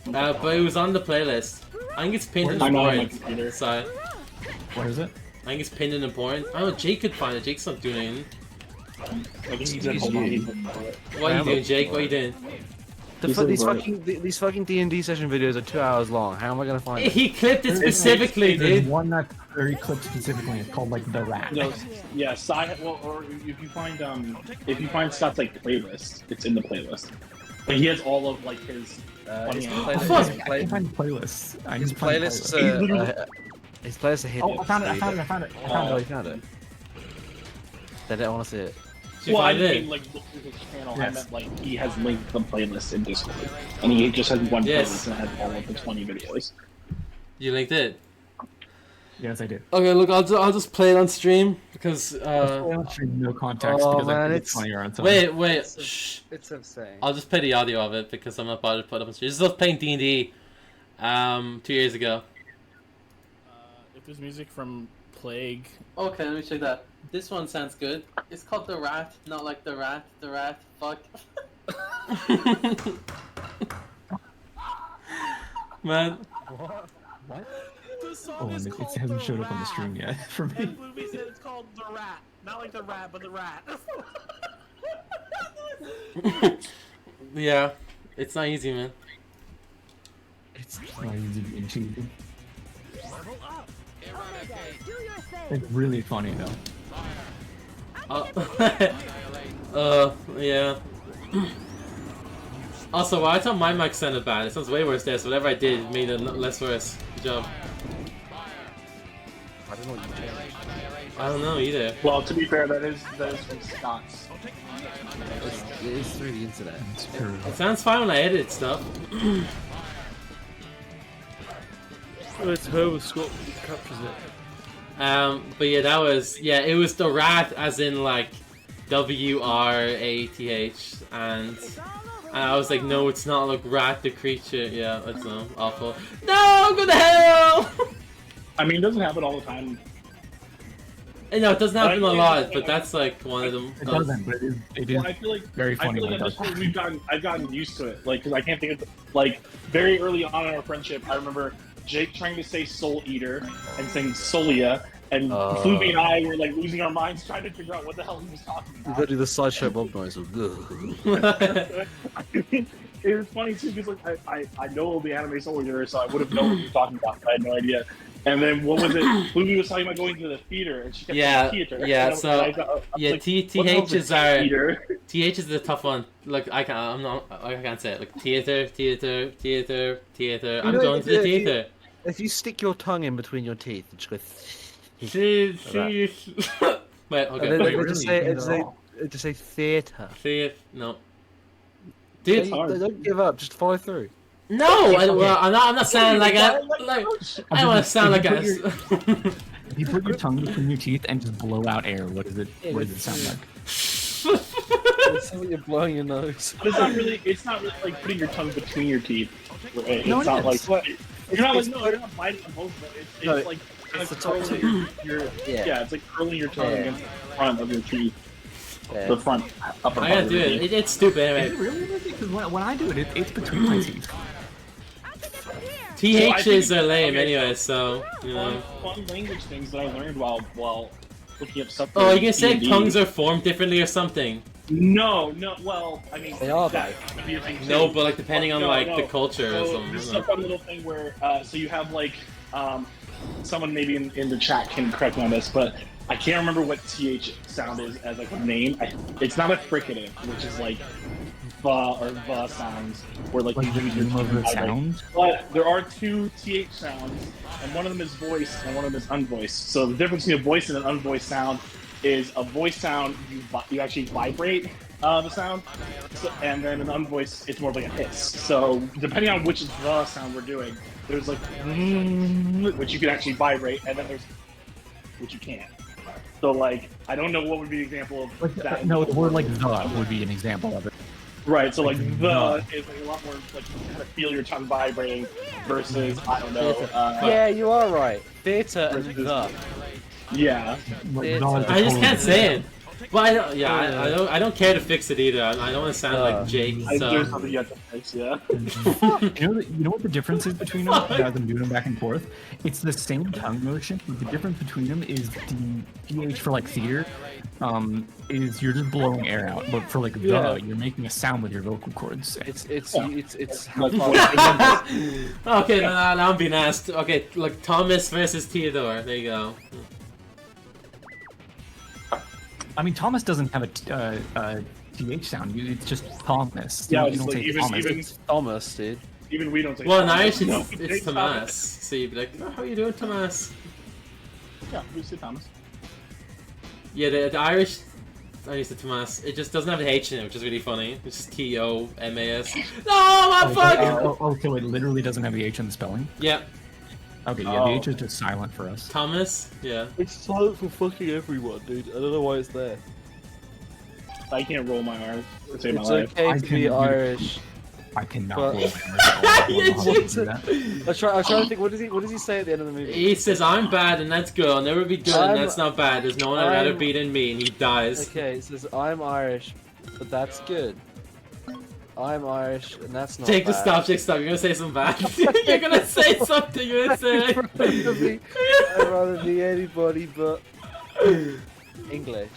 but it was on the playlist. I think it's pinned in I'm not on my important. computer. So What is it? I think it's pinned in important. Oh, Jake could find it. Jake's not doing anything. I think he said, hold on. He's looking for it. What are you doing, Jake? What are you doing? These fucking D&D session videos are 2 hours long. How am I gonna find it? He clipped it specifically, There's dude. one that's very clipped specifically. It's called like the rat. No, yeah, or if you find Scott's like playlist, it's in the playlist. But he has all of like his funny His animals. fuck. I can find the playlists. I His can find the playlists playlist. his playlists are hidden. Oh, I found it! I found it! I found it! I found Oh, it! you found it. Then I want to see it. Did you Well, I find didn't it? mean like look through his channel. I Yes. meant like he has linked the playlist in Discord, and he just has one Yes. playlist and it has all of the 20 videos. You linked it. Yes, I did. Okay, look, I'll just play it on stream because No context Oh, because I man, think it's- it's funnier on time. wait, shh. It's insane. I'll just play the audio of it because I'm not about to put it up on stream. This is us playing D&D 2 years ago. If there's music from Plague, Okay, let me check that. This one sounds good. It's called The Rat, not like The Rat. The Rat, fuck. Man. What? the song Oh, is and it called hasn't The showed up on the Rat. stream yet for me. And Floofy said it's called The Rat. Not like the rat, but the rat. Yeah, it's not easy, man. It's Not easy being cheesy. Level up. It's really funny though. Yeah. Also, why I thought my mic sounded bad. It sounds way worse there, so whatever I did made it less worse. Good job. I don't know what you changed. I don't know either. Well, to be fair, that is from Scott's. It is through the internet. It's true. It sounds fine when I edit stuff. It's her Scott captures it. But yeah, it was the rat as in like WRATH and I was like, no, it's not like rat the creature. Yeah, that's awful. No, go to hell! I mean, it doesn't happen all the time. No, it doesn't happen a lot, but that's like one of them. It doesn't, but it is Well, I feel like very funny when it does. I've gotten used to it. Like, because I can't think of like very early on in our friendship, I remember Jake trying to say Soul Eater and saying Solia, and Floofy and I were like losing our minds trying to figure out what the hell he was talking You about. gotta do the sideshow Bob noise of It was funny too because like I know the anime Soul Eater, so I would have known what you were talking about. But I had no idea. And then what was it? Floofy was talking about going to the theater, and she kept Yeah, saying theater. yeah, And I- so- and I was yeah, like, what the hell is a THs are theater? TH is the tough one. Like I can't say it. Like theater. I'm know, going to the if you- theater. If you stick your tongue in between your teeth, and just go. Wait, And okay. then Wait, it really? just say theater. Theater. No. Dude, Don't give up. Just follow through. no. I'm not sounding like I don't want to sound like a. If you put your tongue between your teeth and just blow out air, what does it sound like? It sounds like you're blowing your nose. But it's not really like putting your tongue between your teeth. Right? No, It's it not is. like you're not like you're not biting on both of them. It's No, like it's the like top curling two. your Yeah. it's like curling your tongue Yeah. against the front of your teeth. Yeah. The front upper I part gotta of do your it. teeth. It's stupid Is it anyway. really? Because when I do it, it's between my teeth. THs are lame anyway, so you know. Fun language things that I learned while looking up stuff. Oh, for you can say D&D. tongues are formed differently or something. No, no. Well, I mean, They are, that would be a thing too. No, but like depending on No, like no. the culture or So something. this is isn't a it? fun little thing where, so you have like, someone maybe in the chat can correct me on this, but I can't remember what th sound is as like a name. It's not a fricative, which is like or the sounds, where like you use your name of tongue the to vibrate. sound? But there are two th sounds, and one of them is voiced and one of them is unvoiced. So the difference between a voiced and an unvoiced sound is a voice sound you actually vibrate the sound, and then an unvoiced it's more of like a hiss. So depending on which is the sound we're doing, there's like which you can actually vibrate, and then there's which you can't. So like I don't know what would be an example of Like, that. no, the word like the would be an example of it. Right, so like the the. is like a lot more like you kind of feel your tongue vibrating versus I don't know. Yeah, you are right. Theatre and the. Yeah. Like, It's, the is I just totally can't say different. it. But I don't, yeah, I don't care to fix it either. I don't want to sound like Jake. There's So. something yet to fix. Yeah. You know what the difference is between them? Rather than doing them back and forth, it's the same tongue motion. But the difference between them is the ph for like theater, is you're just blowing air out. But for like Yeah. the, you're making a sound with your vocal cords. It's how Okay, now I'm being asked. Okay, like Thomas versus Theodore. There you go. I mean, Thomas doesn't have a th sound. It's just Thomas. Yeah, you it's don't like say even Thomas. even Thomas, dude. even we don't say. Well, in Thomas. Irish No, it's say Thomas. So you'd be like, oh, how are you doing, Thomas? Yeah, we say Thomas. Yeah, the Irish. I used to Thomas. It just doesn't have the H in it, which is really funny. It's just Tomas. No, I'm fucking. Okay, it literally doesn't have the H in the spelling. Yeah, Okay, yeah, the H is just silent for us. Thomas. Yeah. It's silent for fucking everyone, dude. I don't know why it's there. I can't roll my R's or say my It's life. okay I to can be do- Irish. I cannot But- roll my R's at all. I don't know how to do that. I'm trying to think. What does he say at the end of the movie? He says, I'm bad and that's good. I'll never be good and I'm- that's not bad. There's no one I'd rather I'm- be than me, and he dies. Okay, it says I'm Irish, but that's good. I'm Irish, and that's not Jake, bad. just stop, Jake, stop. You're gonna say something bad. You're gonna say something. You're gonna say. I'd rather be anybody but English.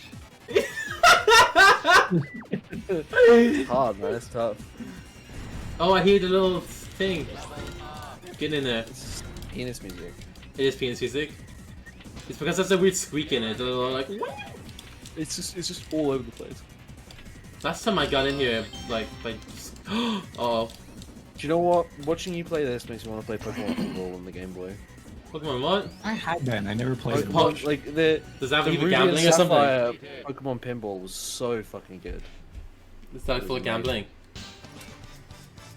It's hard, man. It's tough. Oh, I hear the little thing. Get in there. It's penis music. It is penis music. It's because there's a weird squeak in it. A little like. It's just all over the place. Last time I got in here, like. Oh, Do you know what? Watching you play this makes me want to play Pokemon Pinball on the Game Boy. Pokemon what? I had that and I never played it. Pokemon, like the Does that have to do with Ruby and gambling or something? Sapphire Pokemon Pinball was so fucking good. It's like full of gambling.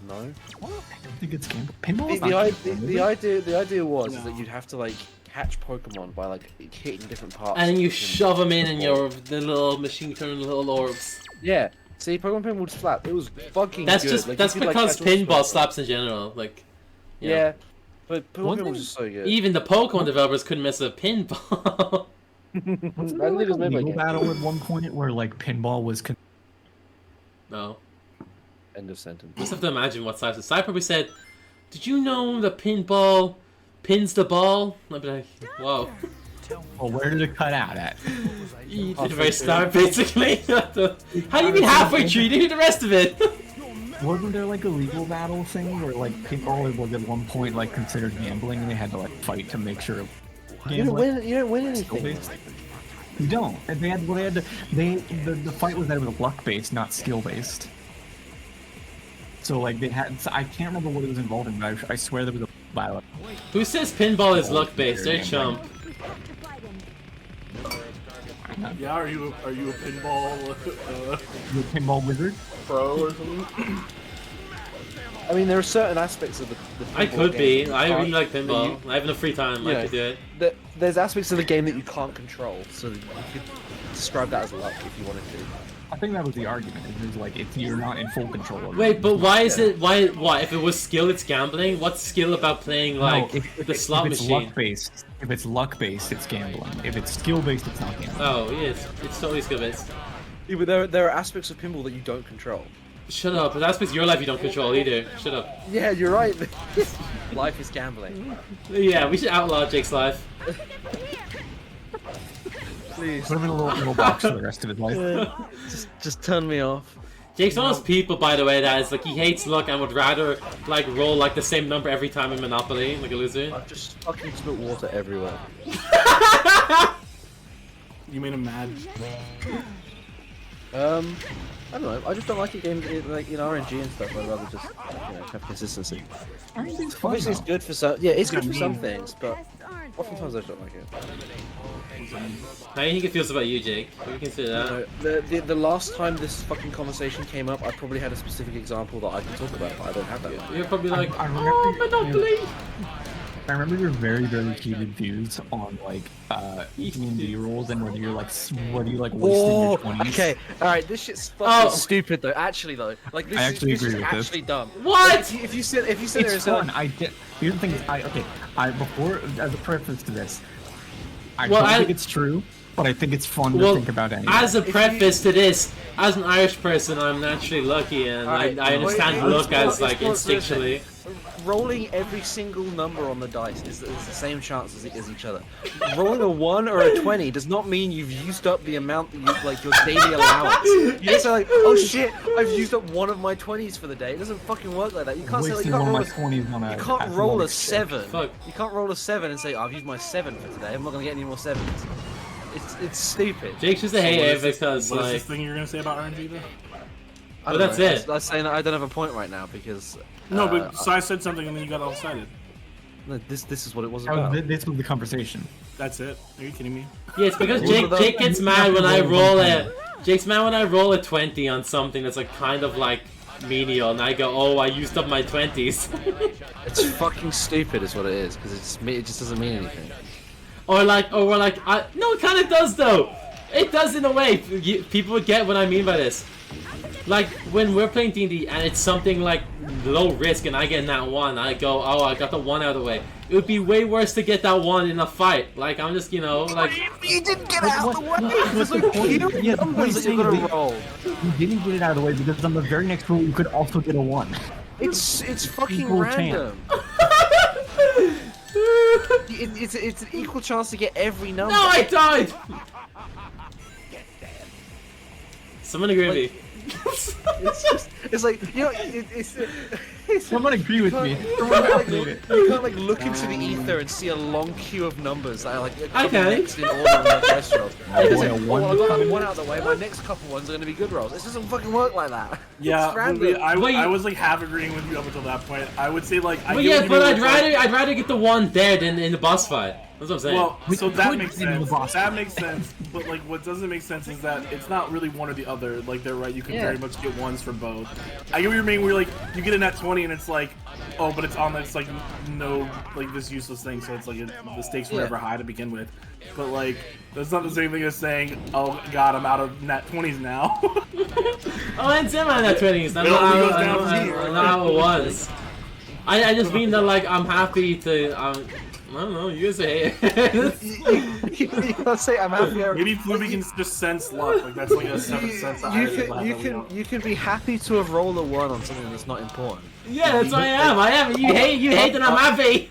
No. I don't think it's game. Pinball The, is the, not i- game, the, is the it? idea the idea was No. that you'd have to like catch Pokemon by like hitting different parts. And then you of the shove them in and pinball. the little machine turning little orbs. Yeah. See, Pokemon Pinball was flat. It was fucking That's good. just Like, that's you could, like, because catch all pinball sorts. slaps in general. Like, you know. Yeah. But Pokemon One Pinball thing- was just so good. Even the Pokemon developers couldn't mess with pinball. Wasn't I there think like it was a made by legal Game battle at one point where like pinball was No. End of sentence. Just have to imagine what Cypher. Cypher probably said, "Did you know the pinball pins the ball?" I'd be like, "Whoa." well, where did it cut out at? You did the very start, basically. How do you mean halfway through? You didn't do the rest of it. Wasn't there like a legal battle thing where like pinball was at one point like considered gambling and they had to like fight to make sure You don't win Skill anything. based? You don't. And they had, well, the fight was that it was luck based, not skill based. So like they had, so I can't remember what it was involved in, but I swear there was a battle. Who says pinball is luck based? They're chump. Yeah, are you a pinball? The pinball wizard. Pro or something. I mean, there are certain aspects of the I pinball could game be. that you I can't- really like that pinball. I have enough free time. I Yeah. could do it. There's aspects of the game that you can't control, so that you could describe that as luck if you wanted to. I think that was the argument. It was like if you're not in full control of it. Wait, but why is it? Why? What? If it was skill, it's gambling. What's skill about playing like the slot if it's machine? luck based, if it's luck based, it's gambling. If it's skill based, it's not gambling. Oh, yes, it's totally skill based. Yeah, but there are aspects of pinball that you don't control. Shut up. But that's because your life you don't control either. Shut up. Yeah, you're right. Life is gambling. Yeah, we should outlaw Jake's life. Please. Put him in a little box for the rest of his life. Just turn me off. Jake's one of those people, by the way, that is like he hates luck and would rather like roll like the same number every time in Monopoly, like a loser. I've just fucking spilled water everywhere. You made him mad. I don't know. I just don't like it games like in RNG and stuff. I'd rather just have consistency. Everything's fun. Obviously, it's good for some. Yeah, it's good for some things, but oftentimes I just don't like it. How do you think it feels about you, Jake? What do you consider that? The last time this fucking conversation came up, I probably had a specific example that I can talk about, but I don't have that one. You're probably like, I remember, oh, Monopoly! I remember your very, very heated views on like D&D rules and whether you're like wasting your 20s. Okay, alright, this shit's fucking stupid though. Actually though, like this I actually is agree with this. actually dumb. What? Like, if you sit there and It's say, fun. Here's the thing. Before as a preface to this, I don't think it's true, but I think it's fun to think about anyway. As a preface to this, as an Irish person, I'm naturally lucky, and I understand luck as like instinctually. rolling every single number on the dice is the same chance as each other. Rolling a 1 or a 20 does not mean you've used up the amount that you like your daily allowance. You just say like, oh shit, I've used up one of my 20s for the day. It doesn't fucking work like that. You can't say like, you can't roll a 7. Fuck. You can't roll a 7 and say, oh, I've used my 7 for today. I'm not gonna get any more 7s. It's stupid. Jake's just a hater because What is like. this thing you're gonna say about RNG though? Well, that's it. I was saying that I don't have a point right now because. No, but so I said something and then you got all excited. No, this is what it was about. This was the conversation. That's it. Are you kidding me? Yeah, it's because Jake gets mad when I roll a. Jake's mad when I roll a 20 on something that's like kind of like menial, and I go, oh, I used up my 20s. It's fucking stupid, is what it is, because it just doesn't mean anything. No, it kind of does though. It does in a way. People would get what I mean by this. Like when we're playing D&D and it's something like low risk and I get that 1, I go, oh, I got the 1 out of the way. It would be way worse to get that 1 in a fight. Like I'm just, like. You didn't get out of the way. What's the point? Yeah, the point Numbers is that you're gonna roll. you didn't get it out of the way because on the very next roll you could also get a 1. It's fucking Equal random. It's an equal chance to get every number. No, I died. Someone agree with me. It's like it's Someone agree with me. you can't like look into the ether and see a long queue of numbers that are like Okay. next in order on the dice rolls. Oh, It's boy, like, a oh, I got one- one out of the way. My next couple ones are gonna be good rolls. It doesn't fucking work like that. Yeah, It's random. I was like half agreeing with you up until that point. I would say like. But yeah, but I'd rather get the 1 there than in the boss fight. That's what I'm saying. Well, so that could makes get in the sense. boss That fight. makes sense. But like, what doesn't make sense is that it's not really one or the other. Like they're right. You can very much get 1s for both. I get what you mean. Where like you get a nat 20 and it's like, oh, but it's on. It's like no, like this useless thing. So it's like the stakes were never high to begin with. But like, that's not the same thing as saying, oh god, I'm out of nat 20s now. Oh, I didn't say my nat 20s. I It know only goes how down from here. I know how it was. I just mean that like I'm happy to. I don't know. You guys are haters. You can't say I'm happy. Maybe Floofy can just sense luck. Like that's like a 7th sense. You can be happy to have rolled a 1 on something that's not important. Yeah, that's what I am. I am. You hate that I'm happy.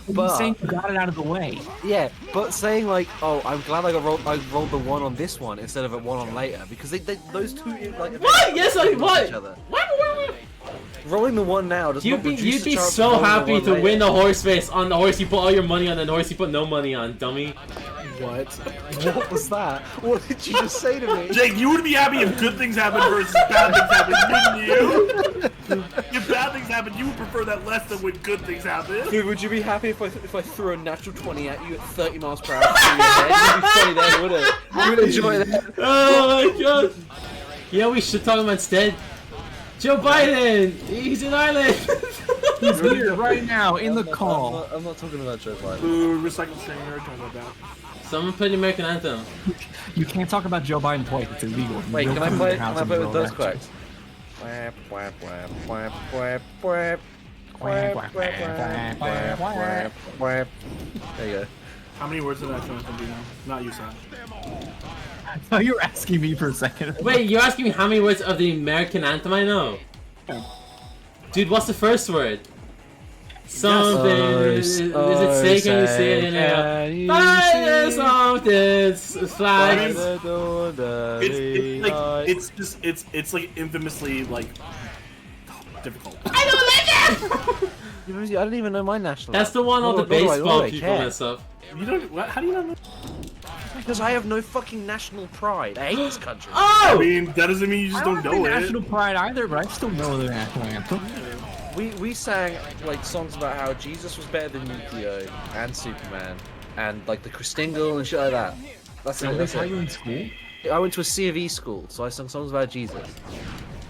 But saying you got it out of the way. Yeah, but saying like, oh, I'm glad I rolled the 1 on this one instead of a 1 on later because those two like. What? Yes, I each what? other. What? Rolling the 1 now does not reduce You'd the be chance so of rolling happy the to 1 win later. the horse race on the horse you put all your money on and the horse you put no money on, dummy. What? What was that? What did you just say to me? Jake, you would be happy if good things happen versus bad things happen, wouldn't you? If bad things happen, you would prefer that less than when good things happen. Dude, would you be happy if I threw a natural 20 at you at 30 miles per hour through your head? You'd be funny then, wouldn't it? You would enjoy that. Oh my god. Yeah, we should talk about instead. Joe Biden! He's in Ireland! He's here right now in the call. I'm not talking about Joe Biden. Ooh, recycled string, we already talked about that. Someone play the American anthem. You can't talk about Joe Biden twice. It's illegal. Wait, You can I go play? to the Can house I and play with roll those that quacks? There you go. How many words did that show be now? Not you, Sam. Oh, you were asking me for a second. Wait, you're asking me how many words of the American anthem I know? Dude, what's the first word? Something is it say? Can you see it? Fire something flags. It's like infamously like difficult. I don't like it. I don't even know my national. That's the one all the Nor do I baseball people care. mess up. You don't. What? How do you not know? Because I have no fucking national pride. I hate this country. I Oh! mean, that doesn't mean you just don't know it. national pride either, but I still know the national anthem. We sang like songs about how Jesus was better than Yu-Gi-Oh! And Superman and like the Christingle and shit like that. That's it. That's How you it. in school? I went to a C of E school, so I sang songs about Jesus.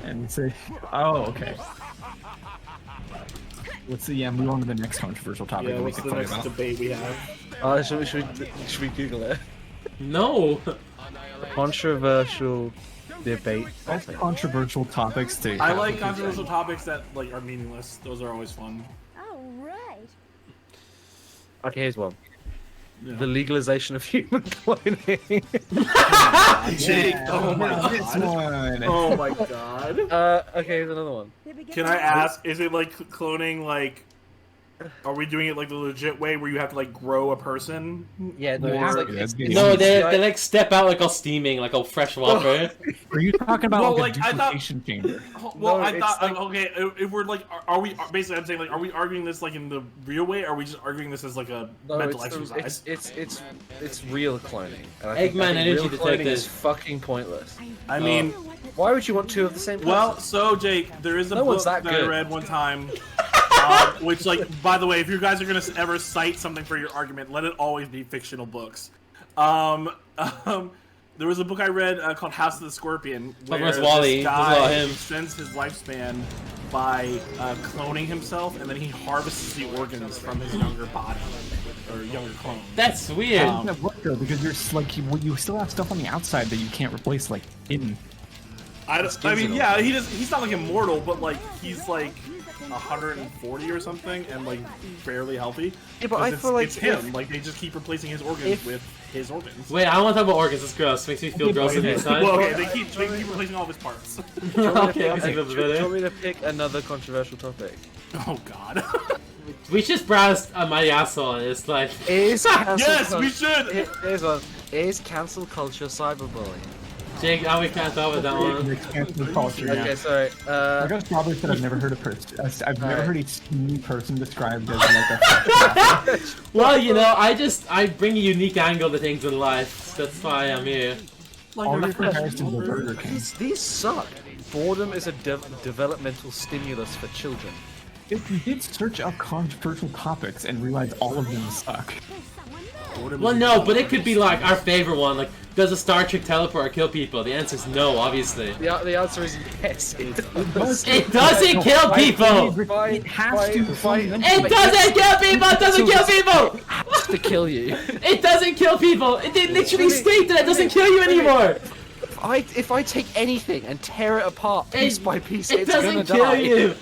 And say, oh, okay. Let's see. Yeah, move on to the next controversial topic Yeah, that we what's can the talk next about. debate we have? Should we Google it? No. Controversial debate. That's controversial topics to. I have like with controversial each topics that like are meaningless. Those are always fun. All right. Okay, here's one. Yeah. The legalization of human cloning. Jake, other. oh my Yeah, this god. one. Oh my god. Okay, here's another one. Can I ask, is it like cloning like are we doing it like the legit way where you have to like grow a person? Yeah, no, Yeah, it's like that's good. No, they like step out like all steaming, like all fresh water. Are you talking about Well, like a like, I thought- duplication chamber? Well, No, I it's thought like- okay, if we're like are we basically I'm saying like are we arguing this like in the real way or are we just arguing this as like a No, mental it's exercise? it's real cloning. And I think Eggman energy real cloning detected. is fucking pointless. I mean, Why would you want two of the same person? well, so Jake, there is a No book one's that I good. read one time, which, like, by the way, if you guys are gonna ever cite something for your argument, let it always be fictional books. There was a book I read called House of the Scorpion, where where's this Wally? This is all guy him. extends his lifespan by cloning himself, and then he harvests the organs from his younger body or younger clone. That's weird. How does that work though? Because there's like you still have stuff on the outside that you can't replace, like hidden. I mean, yeah, he's not like immortal, but like he's like 140 or something, and like barely healthy. Yeah, but I Because feel like it's him. Like they just keep replacing his organs with his organs. Wait, I don't want to talk about organs. It's gross. Makes me feel gross inside. Well, okay, they keep replacing all of his parts. Okay, I think that's Do you want better. me to pick another controversial topic? Oh God. We just browsed my asshole, and it's like, Is cancel Yes, we should. Here's one. Is cancel culture cyberbullying? Jake, now we can't talk about that one. Cancel culture, yeah. Okay, sorry. I guess probably said I've never heard a person. I've never heard a skinny person described as like a. Well, you know, I bring a unique angle to things in life. That's why I'm here. All your comparisons are Burger King. These suck. Boredom is a developmental stimulus for children. If you did search up controversial topics and realize all of them suck. Well, no, but it could be like our favorite one. Like, does a Star Trek teleporter kill people? The answer is no, obviously. The answer is yes. It does. It doesn't kill people. It has to. It doesn't kill people. It doesn't kill people. to kill you. It doesn't kill people. They literally state that it doesn't kill you anymore. If I take anything and tear it apart piece by piece, It it's gonna doesn't kill die. you.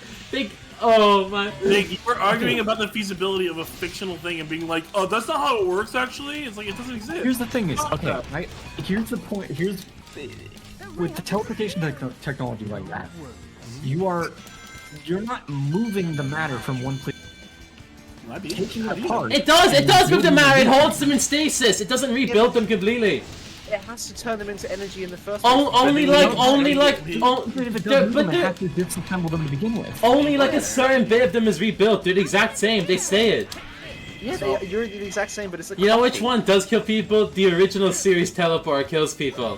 Oh my. Like, you were arguing about the feasibility of a fictional thing and being like, oh, that's not how it works. Actually, it's like it doesn't exist. Here's the thing: is okay. Right? Here's the point. Here's with the teleportation technology like that, you're not moving the matter from one place. Might be. Taking How it do you know? apart. It does move the matter. It holds them in stasis. It doesn't rebuild them completely. It has to turn them into energy in the first Only But If it doesn't move them, it has to disassemble them to begin with. only like a certain bit of them is rebuilt. They're the exact same. They say it. Yeah, you're the exact same, but it's a You know which copy. one does kill people? The original series teleporter kills people.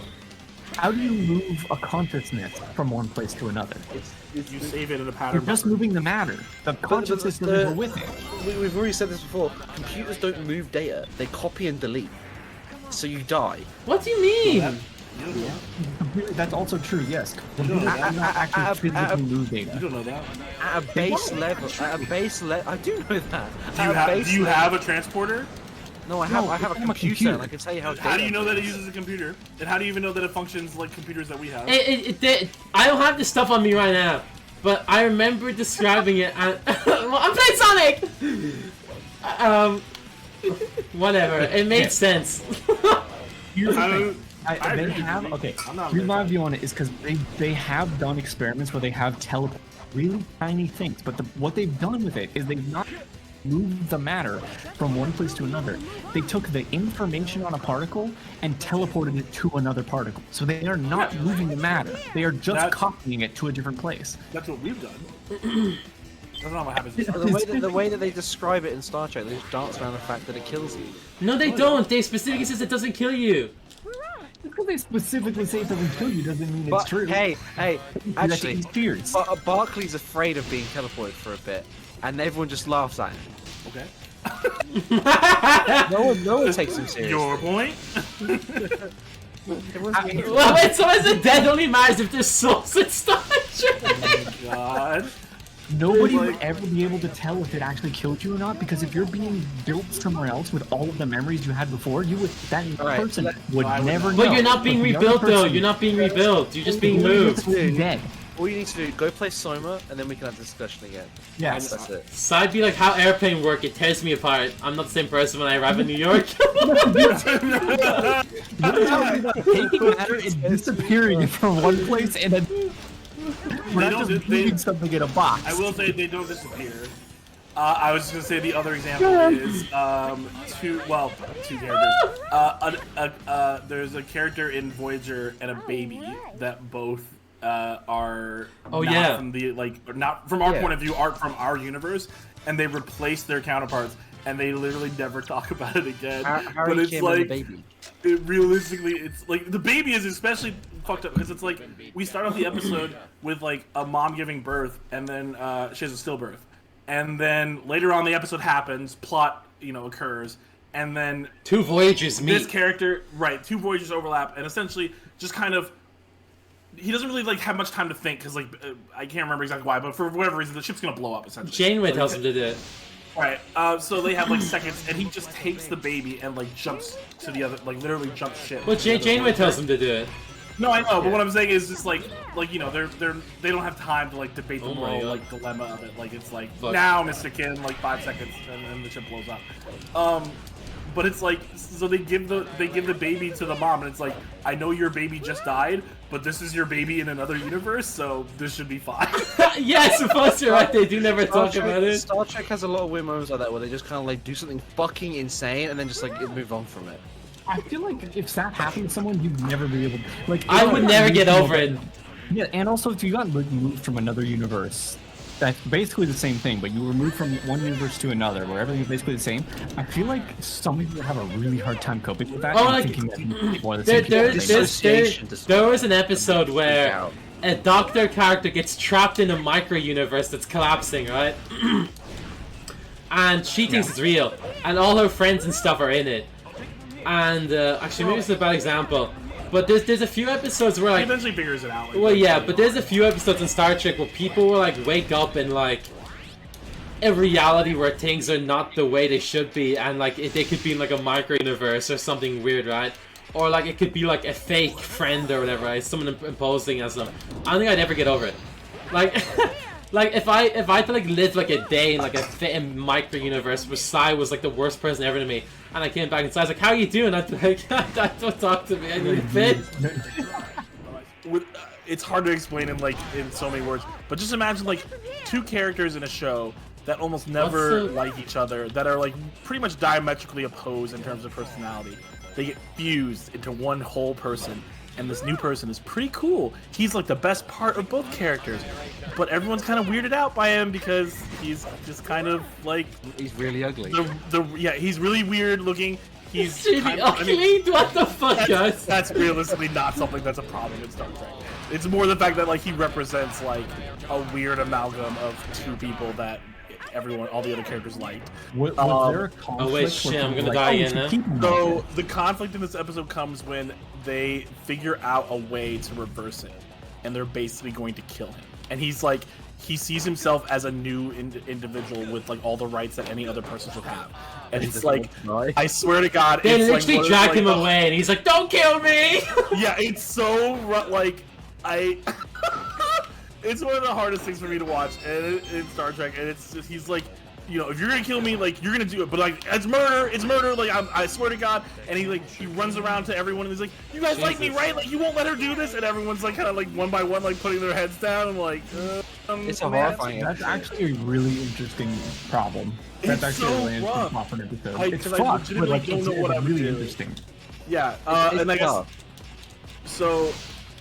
How do you move a consciousness from one place to another? You save it in a You're pattern. just moving the matter. The consciousness doesn't go with it. We've already said this before. Computers don't move data; they copy and delete. So you die. What do you mean? That's also true. Yes. don't know that. I'm not actually physically move You data. don't know that. At a base level, I do know that. Do you have a transporter? No, I No, have a I'm a computer, computer. and I can tell you how. How do you know that it uses a computer? And how do you even know that it functions like computers that we have? I don't have this stuff on me right now, but I remember describing it. And, well, I'm playing Sonic. Whatever. It made sense. Here's the I thing. don't- I They agree have with you. okay. I'm not Here's my against view on it is because they have done experiments where they have really tiny things. But what they've done with it is they've not moved the matter from one place to another. They took the information on a particle and teleported it to another particle. So they are not moving the matter. They are just copying it to a different place. That's what we've done. That's not what happens. The way that they describe it in Star Trek, they just dance around the fact that it kills you. No, they don't. They specifically says it doesn't kill you. Because they specifically say it doesn't kill you doesn't mean But it's true. hey, actually, fears. Barclay's afraid of being teleported for a bit, and everyone just laughs at him. Okay. No one takes him seriously. Your point? Well, wait, so is it dead only matters if there's souls in Star Trek? Oh my god. Nobody would ever be able to tell if it actually killed you or not, because if you're being built somewhere else with all of the memories you had before, that person would never know. But you're not being But the rebuilt other though. person- You're not being rebuilt. You're just being moved. Dead. All you need to do, go play Soma, and then we can have a discussion again. Yes. That's it. So I'd be like, how airplane work? It tears me apart. I'm not the same person when I arrive in New York. Taking matter and disappearing from one place and then we're not just moving something in a box. I will say they don't disappear. I was just gonna say the other example is two characters. There's a character in Voyager and a baby that both are not from the not from our point of view, aren't from our universe, and they replace their counterparts, and they literally never talk about it again. But it's like baby. Realistically, it's like the baby is especially fucked up because it's like we start off the episode with like a mom giving birth, and then she has a stillbirth, and then later on the episode happens, plot occurs, and then Two Voyagers meet. This character, right? Two Voyagers overlap, and essentially just kind of. He doesn't really have much time to think because I can't remember exactly why, but for whatever reason the ship's gonna blow up essentially. Janeway tells him to do it. Right. So they have seconds, and he just takes the baby and jumps to the other, literally jumps ship. Well, Janeway tells him to do it. No, I know, but what I'm saying is just they don't have time to debate the moral dilemma of it. It's now, Mr. Kim, 5 seconds, and then the ship blows up. But it's so they give the baby to the mom, and it's I know your baby just died, but this is your baby in another universe, so this should be fine. Yeah, I suppose you're right. They do never talk about it. Star Trek has a lot of weird moments like that where they just kind of do something fucking insane and then just move on from it. I feel like if that happened to someone, you'd never be able to. I would never get over it. Yeah, and also if you got moved from another universe, that's basically the same thing, but you were moved from one universe to another, where everything's basically the same. I feel like some people have a really hard time coping with that. Oh, thinking that people are the same. There was an episode where a doctor character gets trapped in a micro universe that's collapsing, right? And she thinks it's real, and all her friends and stuff are in it. And actually, maybe it's a bad example. But there's a few episodes where he eventually figures it out. Well, yeah, but there's a few episodes in Star Trek where people will wake up in a reality where things are not the way they should be, and they could be in a micro universe or something weird, right? Or it could be a fake friend or whatever, right? Someone imposing as them. I don't think I'd ever get over it. If I had to live a day in a micro universe where Sai was the worst person ever to me, and I came back and Sai's how you doing? I'd be don't talk to me, I need a fit. It's hard to explain in so many words, but just imagine two characters in a show that almost never like each other, that are pretty much diametrically opposed in terms of personality. They get fused into one whole person. And this new person is pretty cool. He's the best part of both characters, but everyone's kind of weirded out by him because he's just kind of he's really ugly. He's really weird looking. He's really ugly. What the fuck, guys? That's realistically not something that's a problem in Star Trek. It's more the fact that he represents a weird amalgam of two people that all the other characters liked. Was there a conflict? Oh wait, shit! I'm gonna die again now. So the conflict in this episode comes when they figure out a way to reverse it, and they're basically going to kill him. And he's he sees himself as a new individual with all the rights that any other person should have. And it's I swear to God, they it's literally drag him away, and he's "Don't kill me!" Yeah, it's so it's one of the hardest things for me to watch in Star Trek, and it's just he's you know, if you're gonna kill me, like, you're gonna do it. But like, it's murder. Like, I swear to God. And he runs around to everyone and he's like, you guys like me, right? Like, you won't let her do this. And everyone's like, kind of like one by one, like putting their heads down. I'm like, It's a horrifying. That's actually a really interesting problem. That's actually so a really interesting rough. plot for an episode. I- It's 'cause I fucked, but legitimately like don't it's know what I would really do. interesting. yeah. It's And I guess tough. so.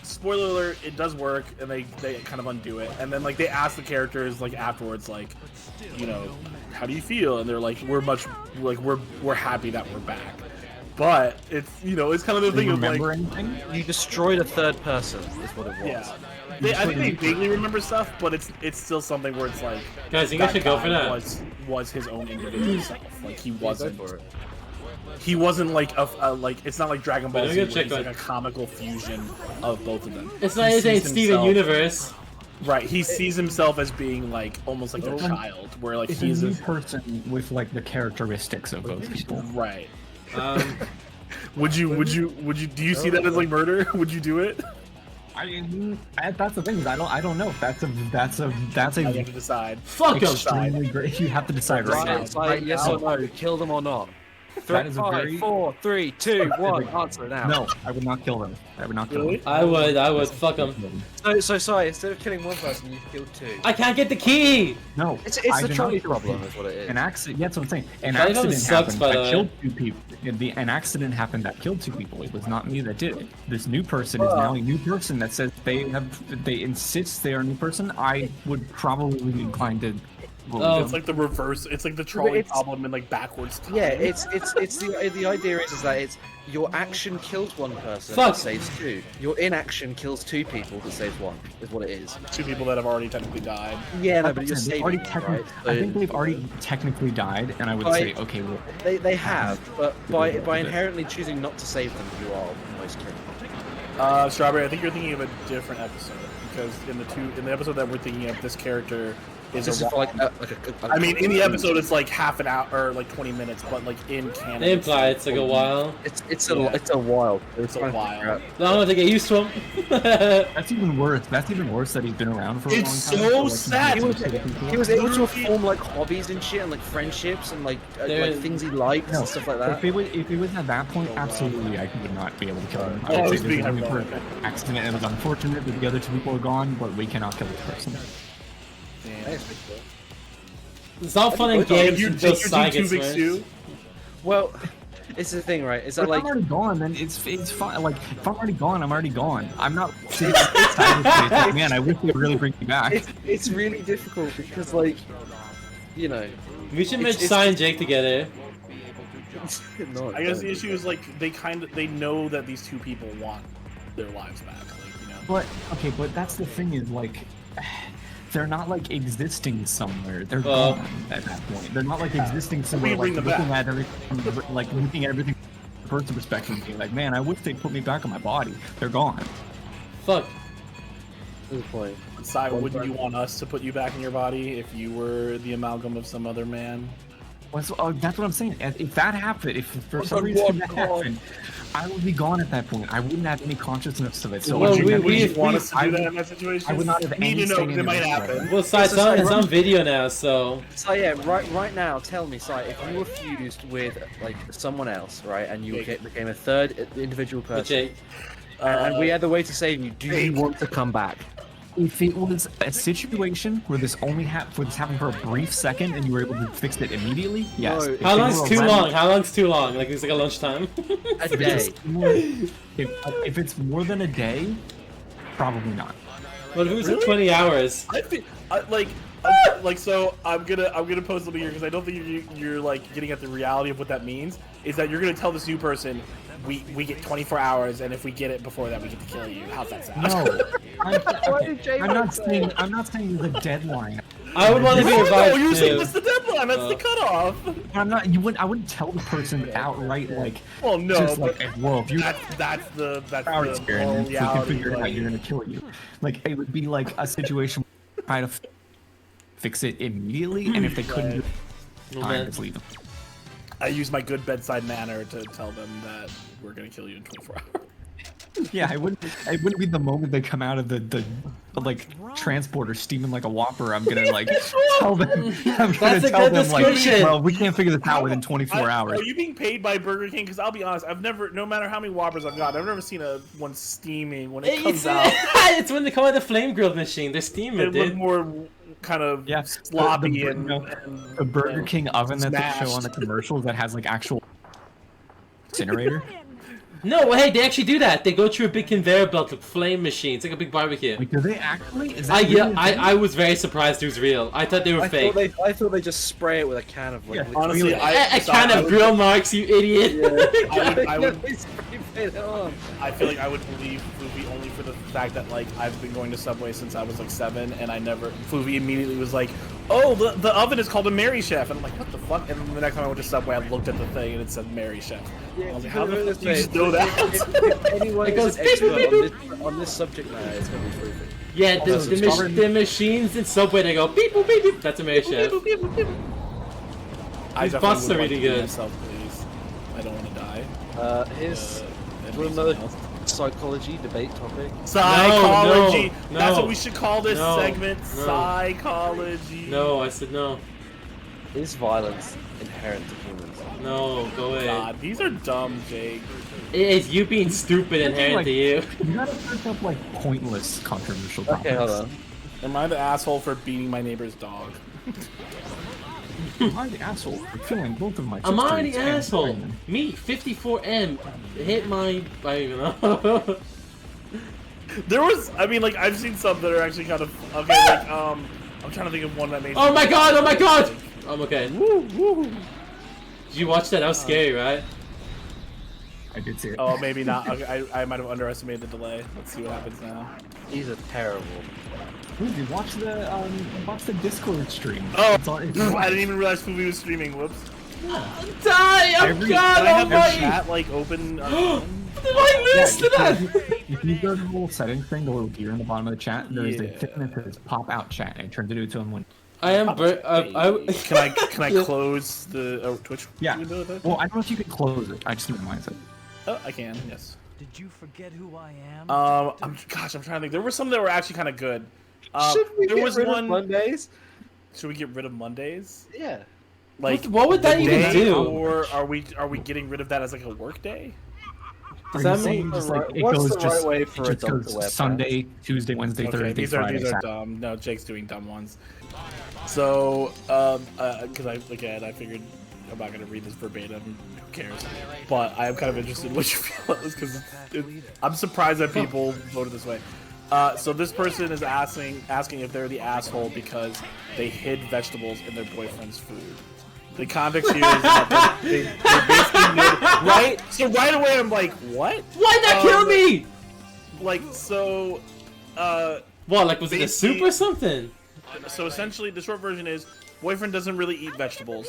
Spoiler alert, it does work, and they kind of undo it, and then like they ask the characters like afterwards, like, you know, how do you feel? And they're like, we're happy that we're back, but it's, you know, it's kind of the Do you thing of like, remember anything? You destroyed a third person. Is what it was. yeah, I think they vaguely remember stuff, but it's still something where it's like, Guys, you guys should go for guy that. was his own individual self, like he wasn't. for it. He wasn't like a like, it's not like Dragon Ball But Z, I'm where gonna he's check, like a comical fusion of both of them. It's not He anything sees Steven himself- Universe. Right, he sees himself as being like almost like their child, where like It's he's a new person with like the characteristics of both people. right. Um, Would you do you see that as like murder? Would you do it? That's the thing. Is I don't know. That's a You have to decide. fuck him. extremely great. You have to decide right now. It's like Right yes now. or no, kill them or not. That is a 5, very- 4, 3, 2, 1. Answer it now. No, I would not kill them. I would not kill Really? them. I would. Fuck him. So sorry. Instead of killing one person, you killed 2. I can't get the key. No, It's I the did trolley not kill problem, them. is what it is. An accident. Yeah, that's what I'm saying. An Trolley problem accident sucks, happened by the that way. killed 2 people. An accident happened that killed 2 people. It was not me that did it. This new person is now a new person that says they insist they are a new person. I would probably be inclined to. Oh. It's like the reverse. It's like the trolley it's- problem in like backwards time. Yeah, it's the idea is that it's your action kills one person Fuck. that saves 2. Your inaction kills 2 people that saves 1. Is what it is. 2 people that have already technically died. Yeah, no, Like I but you're said, they've saving already them, techni- right? I think they've already technically died, and I would say, okay, well, They have, but by inherently choosing not to save them, you are almost killing. Strawberry, I think you're thinking of a different episode, because in the episode that we're thinking of, this character is This a is for like I mean, in the episode, it's like half an hour or like 20 minutes, but like in canon, They imply it's like a while. It's Yeah. a while. It's a while. No, I'm gonna get used to him. that's even worse. That's even worse that he's been around for a It's long time. so like, sad. He was able to form like hobbies and shit, and like friendships and like things he likes No, and stuff like that. if it was at that point, absolutely, I would not be able to kill him. I Oh, would it's say being this is only hyperbolic. for accident. It was unfortunate that the other 2 people are gone, but we cannot kill this person. It's all fun and If games you until take your Sai two gets big smashed. stew, Well, it's the thing, right? Is But that if like I'm already gone, then it's fine. Like if I'm already gone, I'm already gone. I'm not sitting like, man, I wish they would really bring me back. it's really difficult because like you know. We should match It's- Sai and Jake together. No, I guess the issue is like they know that these 2 people want their lives back, like, you know. But okay, but that's the thing is like they're not like existing somewhere. They're gone at that point. They're not like existing somewhere, bring like them looking back. at everything, like looking at everything from a person's perspective and being like, man, I wish they put me back on my body. They're gone. Fuck. Good point. Sai, wouldn't you want us to put you back in your body if you were the amalgam of some other man? That's what I'm saying. If that happened, if for some Oh, reason God. that happened, I would be gone at that point. I wouldn't have any consciousness of it. So Well, would you we- want us to I do that would- in that situation? I would not have We need any to know say because in it might it. happen. Well, Sai, it's on video now, so So yeah, right now, tell me, Sai, if you were fused with like someone else, right, and you became a third individual with person, Jake. and we had the way to save you, do you Jake. want to come back? If it was a situation where this only happened for a brief second and you were able to fix it immediately, yes. No. If How it long's were too around- long? How long's too long? Like it's like a lunchtime. A If day. it's more- if it's more than a day, probably not. What if it was Really? 20 hours? I feel like so. I'm gonna post something here because I don't think you're like getting at the reality of what that means. Is that you're gonna tell this new person, we get 24 hours, and if we get it before that, we get to kill you. How's that sound? No, did I'm not saying there's a deadline. I would want to be Oh, revived you're saying too. that's the deadline. That's the cutoff. I'm not. I wouldn't tell the person outright like. Well, no, just but like, well, if you that's the our moral experience, we can reality. figure it out. Like, You're gonna kill you. Like it would be like a situation where try to fix it immediately, and if they couldn't do it, time just leave them. I use my good bedside manner to tell them that we're gonna kill you in 24 hours. Yeah, it wouldn't be the moment they come out of the like transporter steaming like a Whopper. I'm gonna like tell them. I'm gonna That's a tell good them like, description. well, we can't figure this out within 24 hours. Are you being paid by Burger King? Because I'll be honest, I've never, no matter how many Whoppers I've got, I've never seen one steaming when it comes out. It's when they come out of the flame grilled machine. They're steaming, It look dude. more kind of sloppy and the Burger King oven that they show smashed. on the commercials that has like actual incinerator. No, hey, they actually do that. They go through a big conveyor belt of flame machine. It's like a big barbecue. Like, do they actually? Is that Yeah, really I was very surprised it was real. I thought they were fake. I thought they just spray it with a can of like. Yeah, liquid. honestly, A can of grill marks, you idiot. I would They spray paint it on. I feel like I would believe Floofy only for the fact that like I've been going to Subway since I was like 7, and I never. Floofy immediately was like, "Oh, the oven is called a Mary Chef," and I'm like, "What the fuck?" And then the next time I went to Subway, I looked at the thing and it said Mary Chef. I was like, "How the fuck do you just know that?" If anyone It is goes an expert on this subject matter, it's gonna be Floofy. Yeah, Also, the machines in Subway, they go beep boop beep beep. That's a Mary Chef. I These definitely busts would are like really to do good. myself, please. I don't want to die. Here's That'd for be another something else. psychology debate topic. Psychology. no, That's no, what we should call this no, segment. no. Psychology. No, I said no. Is violence inherent to humans? No, go away. God, these are dumb, Jake. It is you being stupid inherent like- to you. You gotta search up like pointless controversial topics. Okay, hold on. Am I the asshole for beating my neighbor's dog? Am I the asshole for killing both of my sisters? Am I the and asshole? Simon? Me, 54M, hit my. I don't even know. There was, I mean, like I've seen some that are actually kind of okay. Like I'm trying to think of one that made. Oh my god! Oh my god! I'm okay. Woo, woo. Did you watch that? That was scary, right? I did see it. Oh, maybe not. Okay, I might have underestimated the delay. Let's see what happens now. These are terrible. Dude, you watch the Discord stream. Oh, It's on- I didn't even realize Floofy was streaming. Whoops. Die! Oh Every- god! Can I have Oh your my! chat like open? Did I lose to that? If you go to the little settings thing, the little gear in the bottom of the chat, there's a Yeah. thing that says pop out chat, and it turns it into someone. I am. Can I close the Twitch? Yeah. window with it? Well, I don't know if you can close it. I just minimize it. Oh, I can. Yes. Did you forget who I am? I'm trying to think. There were some that were actually kind of good. Should we there get was rid one. of Mondays? Should we get rid of Mondays? Yeah. Like What would that the even day, do? Or are we getting rid of that as like a work day? Are that you saying mean- just like it What's goes the just right way for it just adults to wear goes Sunday, Tuesday, Wednesday, Okay, Thursday, these Friday, are Saturday. dumb. No, Jake's doing dumb ones. So, because I figured I'm not gonna read this verbatim. Who cares? But I am kind of interested in what you feel because I'm surprised that people voted this way. So this person is asking if they're the asshole because they hid vegetables in their boyfriend's food. The context here is that they basically knew, right? So right away I'm like, what? Why'd that kill me? Like so. What? Like was it a soup Basically- or something? So essentially, the short version is boyfriend doesn't really eat vegetables.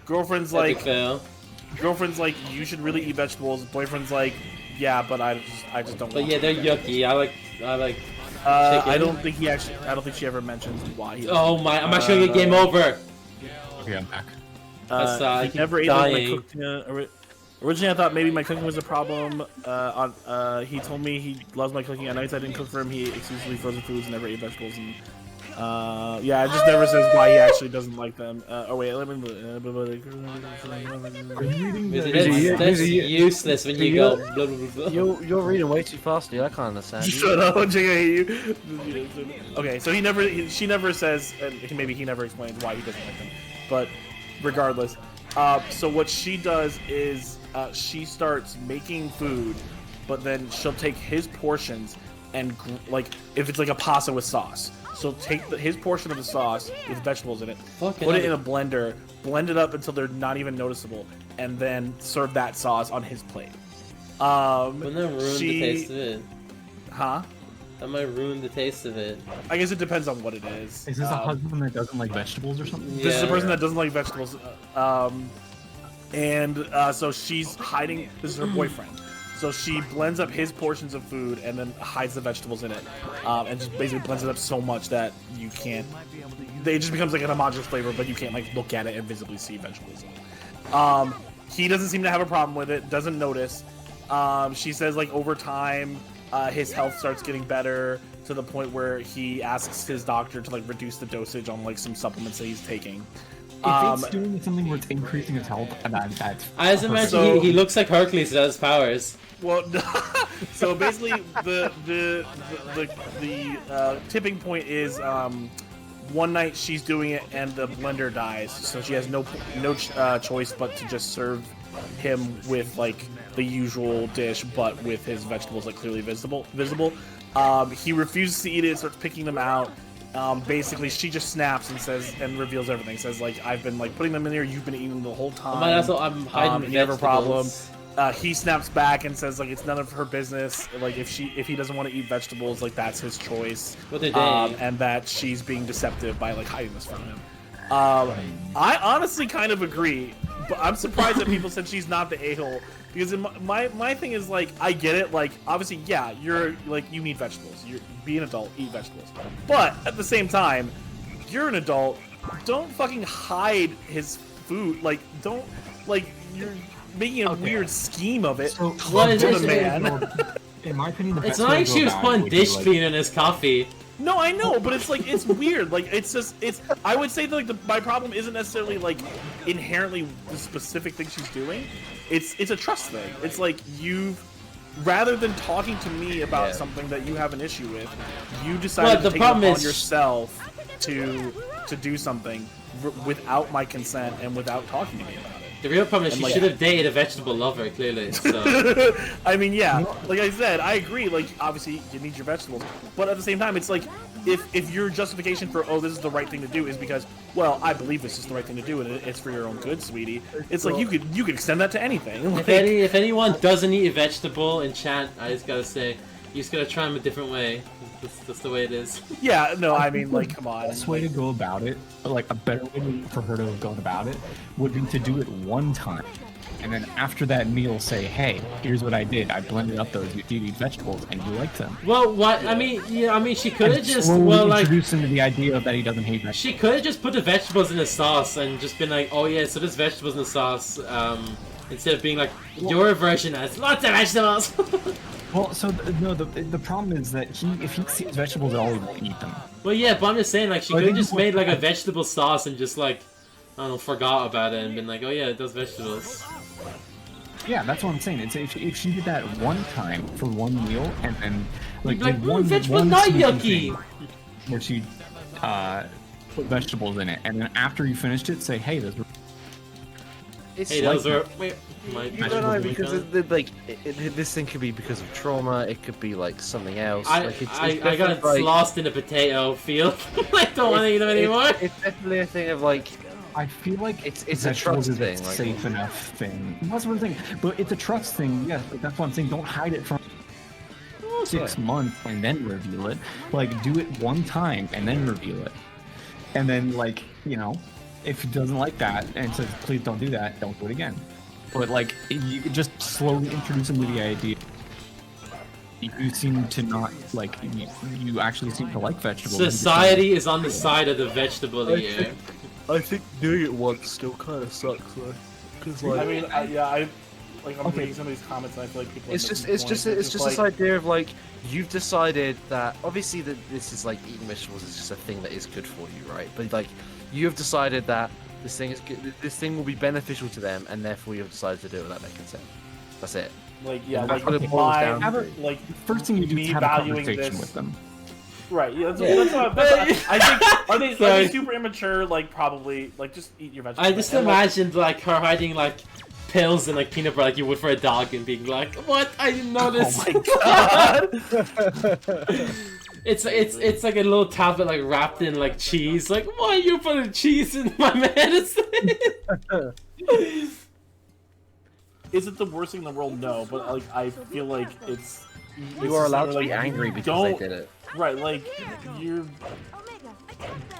Girlfriend's Epic like, fail. you should really eat vegetables. Boyfriend's like, yeah, but I just don't. But want yeah, to they're eat vegetables. yucky. I like. I chicken. don't think she ever mentions why. He Oh my! I'm actually gonna get game over. Okay, I'm back. I he never ate dying. my cooking. Originally, I thought maybe my cooking was a problem. He told me he loves my cooking. At nights I didn't cook for him. He exclusively frozen foods and never ate vegetables. And yeah, it just never says why he actually doesn't like them. Oh wait, let me. Are you reading the? That's useless when you go. Blah, blah, blah, blah. You're reading way too fast, dude. I can't understand. Shut up, Jake, I hate you. Okay, so she never says, and maybe he never explains why he doesn't like them. But regardless, so what she does is she starts making food, but then she'll take his portions and like if it's like a pasta with sauce, she'll take his portion of the sauce with vegetables in it, Fucking put it hell. in a blender, blend it up until they're not even noticeable, and then serve that sauce on his plate. Wouldn't that ruin the taste of it? Huh? That might ruin the taste of it. I guess it depends on what it is. Is this a husband that doesn't like vegetables or something? This is a Yeah. person that doesn't like vegetables, so she's hiding. This is her boyfriend, so she blends up his portions of food and then hides the vegetables in it, and just basically blends it up so much that you can't. It just becomes like an homogeneous flavor, but you can't like look at it and visibly see vegetables in it. He doesn't seem to have a problem with it. Doesn't notice. She says like over time, his health starts getting better to the point where he asks his doctor to like reduce the dosage on like some supplements that he's taking. If it's doing something where it's increasing his health, that's. I just imagine So- he looks like Hercules without his powers. Well, so basically, the tipping point is one night she's doing it and the blender dies, so she has no choice but to just serve him with like the usual dish, but with his vegetables like clearly visible. He refuses to eat it, starts picking them out. Basically, she just snaps and says and reveals everything. Says like, "I've been like putting them in here. You've been eating them the whole time. I'm hiding you have a problem." vegetables. He snaps back and says like it's none of her business. Like if he doesn't want to eat vegetables, like that's his choice. What did they? And that she's being deceptive by like hiding this from him. I honestly kind of agree, but I'm surprised that people said she's not the a-hole because in my thing is like I get it. Like obviously, yeah, you're like you need vegetables. You be an adult, eat vegetables. But at the same time, you're an adult. Don't fucking hide his food. Like don't like you're making a weird scheme of it. So, What is to it? the man. In my opinion, the It's best not way like to she go was about it putting would be, dish like- clean in his coffee. No, I know, but it's like it's weird. Like it's just it's. I would say that like my problem isn't necessarily like inherently the specific thing she's doing. It's a trust thing. It's like rather than talking to me about something that you have an issue with, you decided Well, to the take it problem upon is- yourself to do something without my consent and without talking to me about it. The real problem is And, she like- should have dated a vegetable lover, clearly. So. I mean, yeah, like I said, I agree. Like, obviously, you need your vegetables, but at the same time, it's like if your justification for this is the right thing to do is because, well, I believe this is the right thing to do and it's for your own good, sweetie. It's like you could extend that to anything. Like, If anyone doesn't eat a vegetable in chat, I just gotta say, you just gotta try them a different way. That's the way it is. yeah, no, I mean, like, come on. The best way to go about it, like a better way for her to have gone about it, would be to do it one time, and then after that meal, say, "Hey, here's what I did. I blended up those UTV vegetables, and you like them." Well, what I mean, she could have And just slowly introduce him to the idea that he doesn't hate vegetables. she could have just put the vegetables in the sauce and just been like, oh yeah, so there's vegetables in the sauce. Instead of being like, your version has lots of vegetables. Well, so the problem is that if he sees vegetables at all, he won't eat them. Well, yeah, but I'm just saying, like, she I could have think just made like a vegetable sauce and just like, I don't know, forgot about it and been like, oh yeah, it does vegetables. Yeah, that's what I'm saying. It's if she did that one time for one meal, and then like Like, did one vegetable one not sneaky yucky. thing where she put vegetables in it, and then after you finished it, say, "Hey, those were." It's Hey, like, those are wait, my you don't vegetables know are because gone. this thing could be because of trauma. It could be like something else. I like, it's got definitely, like, lost in a potato field. I don't want to eat them anymore. It's definitely a thing of like I feel like it's a vegetables trust is a thing. Like, safe enough thing. That's what I'm saying. But it's a trust thing. Yes, but that's what I'm saying. Don't hide it from 6 months and then reveal it. Like, do it one time and then reveal it. And then, like, if he doesn't like that and says, "Please don't do that," don't do it again. But like, you could just slowly introduce him to the idea. You seem to not like. You actually seem to like vegetables. Society is on the side of the vegetable here. I think doing it once still kind of sucks though, because I mean, I'm reading some of these comments and I feel like people. it's just this idea of like you've decided that obviously that this is like eating vegetables is just a thing that is good for you, right? But like you have decided that this thing is good, this thing will be beneficial to them, and therefore you have decided to do it without their consent. That's it. Like, yeah, That's like what it boils down my, to. like First thing you do me is have a valuing conversation this- with them. Right, yeah, that's what I think. Are they Sorry. super immature? Like, probably, like, just eat your vegetables. I just And, like, imagined like her hiding like pills and like peanut butter like you would for a dog and being like, "What? I didn't know this." Oh my god! It's like a little tablet like wrapped in like cheese. Like, why are you putting cheese in my medicine? Is it the worst thing in the world? No, but like, I feel like it's. You are allowed to like, be angry because don't- they did it. Right, like you're.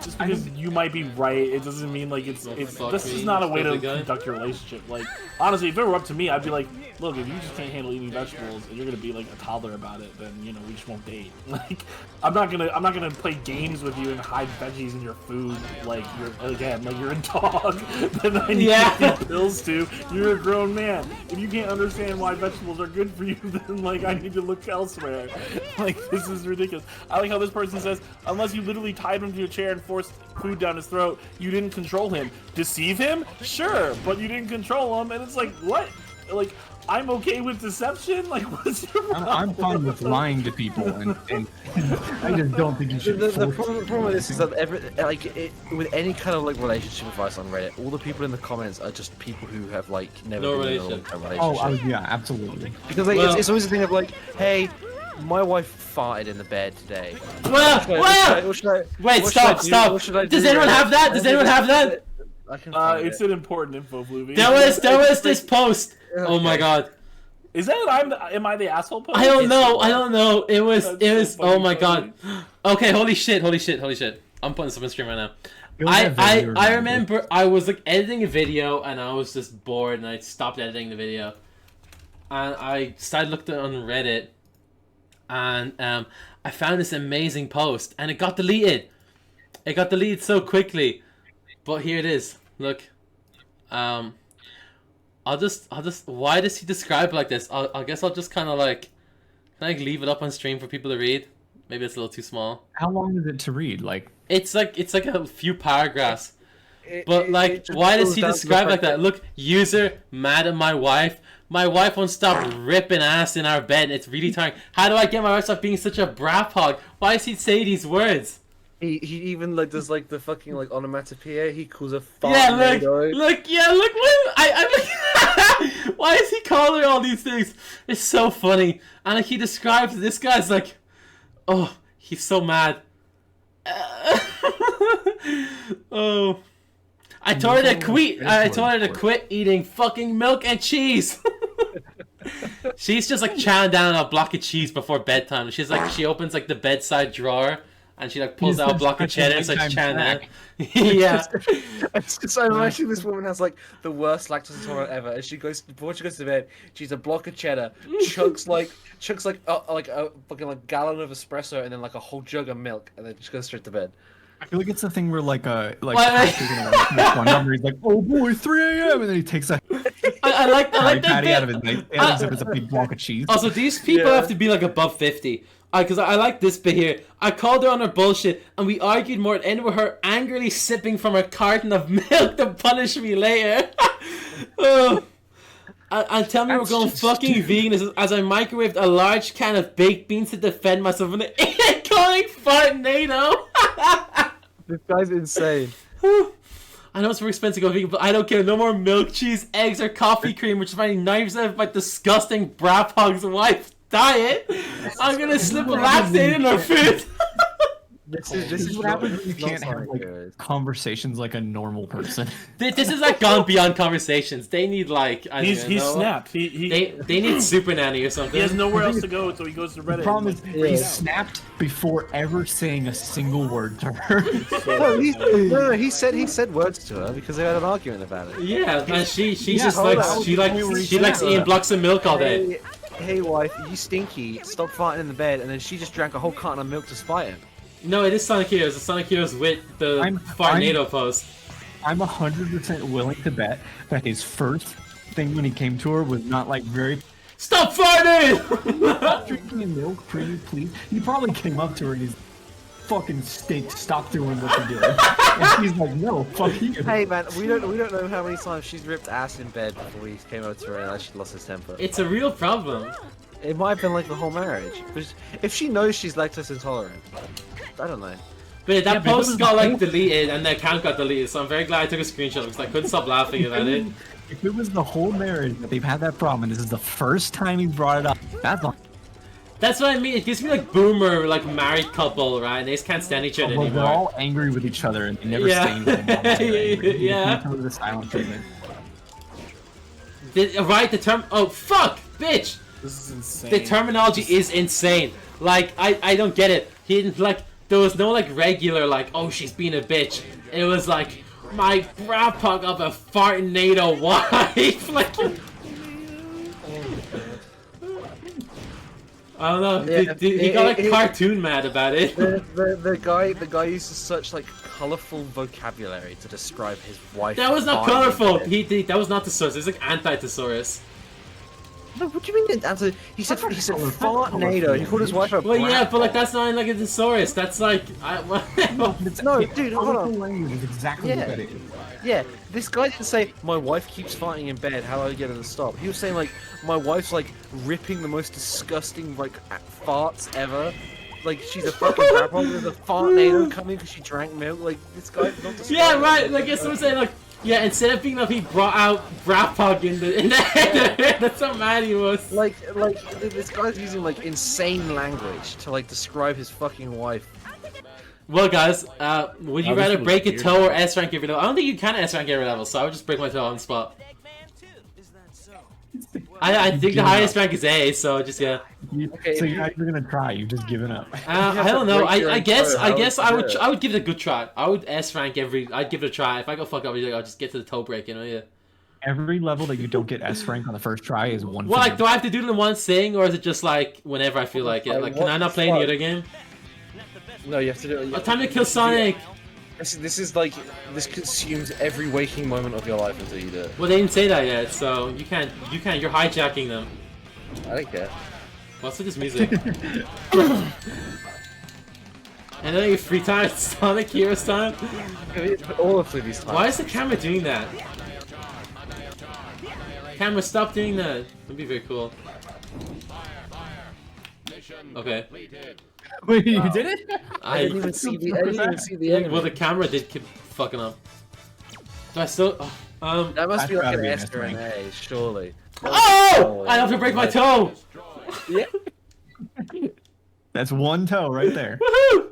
just because you might be right, it doesn't mean like it's fuck this me, is not a way to stupid guy. conduct your relationship. Like honestly, if it were up to me, I'd be like, look, if you just can't handle eating vegetables and you're gonna be like a toddler about it, then you know we just won't date. Like I'm not gonna play games with you and hide veggies in your food. Like you're a dog. Then I need to give pills to. You're a grown man. If you can't understand why vegetables are good for you, then like I need to look elsewhere. Like this is ridiculous. I like how this person says, unless you literally tied him to a chair and forced food down his throat, you didn't control him. Deceive him? Sure, but you didn't control him, and it's like, what? Like, I'm okay with deception? Like, what's your problem? I'm fine with lying to people, and I just don't think you should. The problem with this is that with any kind of like relationship advice on Reddit, all the people in the comments are just people who have like never No been in a relation. relationship. Oh, yeah, absolutely. Because like, Well- it's always a thing of like, hey, my wife farted in the bed today. Well, wait, stop. Does anyone have that? Does anyone have that? I can find It's it. an important info, Floofy. There was this post. Oh my god. Is that am I the asshole? Post? I don't know. It was. That's so Oh my funny. god. Okay, holy shit. I'm putting some on stream right now. You'll never I remember I was like editing a video and I was just bored and I stopped editing the video. And I started looking on Reddit and I found this amazing post and it got deleted. It got deleted so quickly. But here it is. Look. I'll just why does he describe it like this? I guess I'll just kind of like leave it up on stream for people to read. Maybe it's a little too small. How long is it to read? Like it's like a few paragraphs. But like, why does he describe it like that? Look, user mad at my wife. My wife won't stop ripping ass in our bed. It's really tiring. How do I get my wife to stop being such a brat hog? Why does he say these words? He even like does like the fucking like onomatopoeia. He calls a fart. Yeah, look. Why is he calling her all these things? It's so funny. And like, he describes this guy's like, oh, he's so mad. Oh, I told her to quit. I told her to quit eating fucking milk and cheese. She's just like chowing down on a block of cheese before bedtime. She's like, she opens like the bedside drawer. And she like pulls out a block of cheddar and starts chowing down. Yeah. So I'm imagining this woman has like the worst lactose intolerant ever. And she goes before she goes to bed, she's a block of cheddar, chugs like a fucking like gallon of espresso, and then like a whole jug of milk, and then just goes straight to bed. I feel like it's the thing where Patrick's gonna make one number. He's like, "Oh boy, 3 a.m." and then he takes a I like that patty bit. out of his night, as if it's a big block of cheese. Also, these people have to be like above 50. Because I like this bit here. I called her on her bullshit, and we argued more at the end with her angrily sipping from a carton of milk to punish me later. Oh. And tell me we're going fucking vegan as I microwaved a large can of baked beans to defend myself from the incoming fartnado. This guy's insane. I know it's more expensive to go vegan, but I don't care. No more milk, cheese, eggs, or coffee cream, which is finding knives out of my disgusting brat hog's wife's diet. I'm gonna slip a laxative in her food. This is what happens when you can't have like conversations like a normal person. This is like gone beyond conversations. They need like He's snapped. They need Super Nanny or something. He has nowhere else to go, so he goes to Reddit. The problem is he snapped before ever saying a single word to her. He said words to her because they had an argument about it. Yeah, and she likes eating blocks of milk all day. Hey wife, you stinky, stop farting in the bed, and then she just drank a whole carton of milk to spite him. No, it is Sonic Heroes. It's Sonic Heroes with the Farnado post. I'm 100% willing to bet that his first thing when he came to her was not like very... Stop farting! Stop drinking milk, pretty please. He probably came up to her and he's fucking stop doing what you're doing. And she's like, no, fuck you. Hey man, we don't know how many times she's ripped ass in bed before he came over to her and actually lost his temper. It's a real problem. It might have been like the whole marriage. But if she knows she's lactose intolerant, I don't know. But that post got like deleted and the account got deleted, so I'm very glad I took a screenshot because I couldn't stop laughing about it. If it was the whole marriage that they've had that problem and this is the first time he brought it up, That's what I mean. It gives me like boomer, like married couple, right? And they just can't stand each other anymore. They're all angry with each other and they never stay in the Yeah. The silent treatment. Right, the term. Oh, fuck! Bitch! This is insane. The terminology is insane. Like, I don't get it. He didn't, like, there was no like regular like, oh she's being a bitch. It was like my grandpa of a fartnado wife. Like, I don't know. Yeah, he got like cartoon mad about it. The guy uses such like colorful vocabulary to describe his wife. That was not farting colorful. in bed. That was not thesaurus. It was like anti-thesaurus. No, what do you mean? He said fartnado. He called his wife a. Well, yeah, brat but like ball. that's not like a thesaurus. That's like No, dude, hold on. Language is exactly what that is. Yeah, this guy didn't say my wife keeps farting in bed. How do I get her to stop? He was saying like my wife's like ripping the most disgusting like farts ever. Like she's a fucking grandpa with a fartnado coming because she drank milk. Like this guy's not. yeah, right. Like that's what I'm saying. Like yeah, instead of being like he brought out brat pug in the head. That's how mad he was. Like this guy's using like insane language to like describe his fucking wife. Well, guys, would you Oh, this rather was break a weird. toe or S rank every level? I don't think you can S rank every level, so I would just break my toe on the spot. I think the highest rank is A, so just yeah. Okay, So if you're not even gonna try. You've just given up. I have to don't know. break your I guess entire I house, yeah. would give it a good try. I would S rank every. I'd give it a try. If I go fuck up, I'll just get to the toe break. You know, yeah. Every level that you don't get S rank on the first try is one. Well, for like, do I have to do it in one sitting, or is it just like whenever I feel like it? Like, can I not play any other game? No, you have to do it. Oh, time to kill Sonic. This is like this consumes every waking moment of your life until you do it. Well, they didn't say that yet, so you can't. You're hijacking them. I don't care. What's with this music? And then your free time, Sonic Heroes time. All of these times. Why is the camera doing that? Camera, stop doing that. That'd be very cool. Okay. Wait, you did it? I didn't even see the enemy. Well, the camera did keep fucking up. Do I still? That must I'd be like rather an be S S or an rank. A, surely. Oh! I have to break my toe. Yeah. That's one toe right there. Woohoo!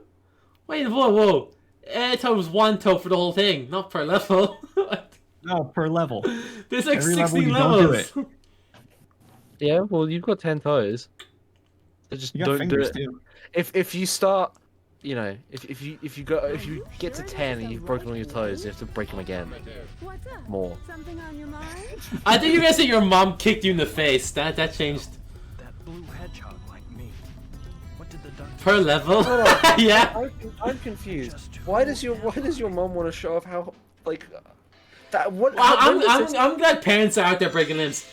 Wait, whoa. I thought it was one toe for the whole thing, not per level. No, per level. There's like Every level 16 you don't do levels. Yeah, well, you've got 10 toes. So just You got don't fingers do it. too. If you start, you know, if you get to 10 and you've broken all your toes, you have to break them again. What's up? More. Something on your mind? I think you're gonna say your mom kicked you in the face. That changed That blue hedgehog like me. What did the duck per level. Hold on. Yeah. I'm confused. Why does your mom want to show off how like that? What? I'm glad parents are out there breaking limbs.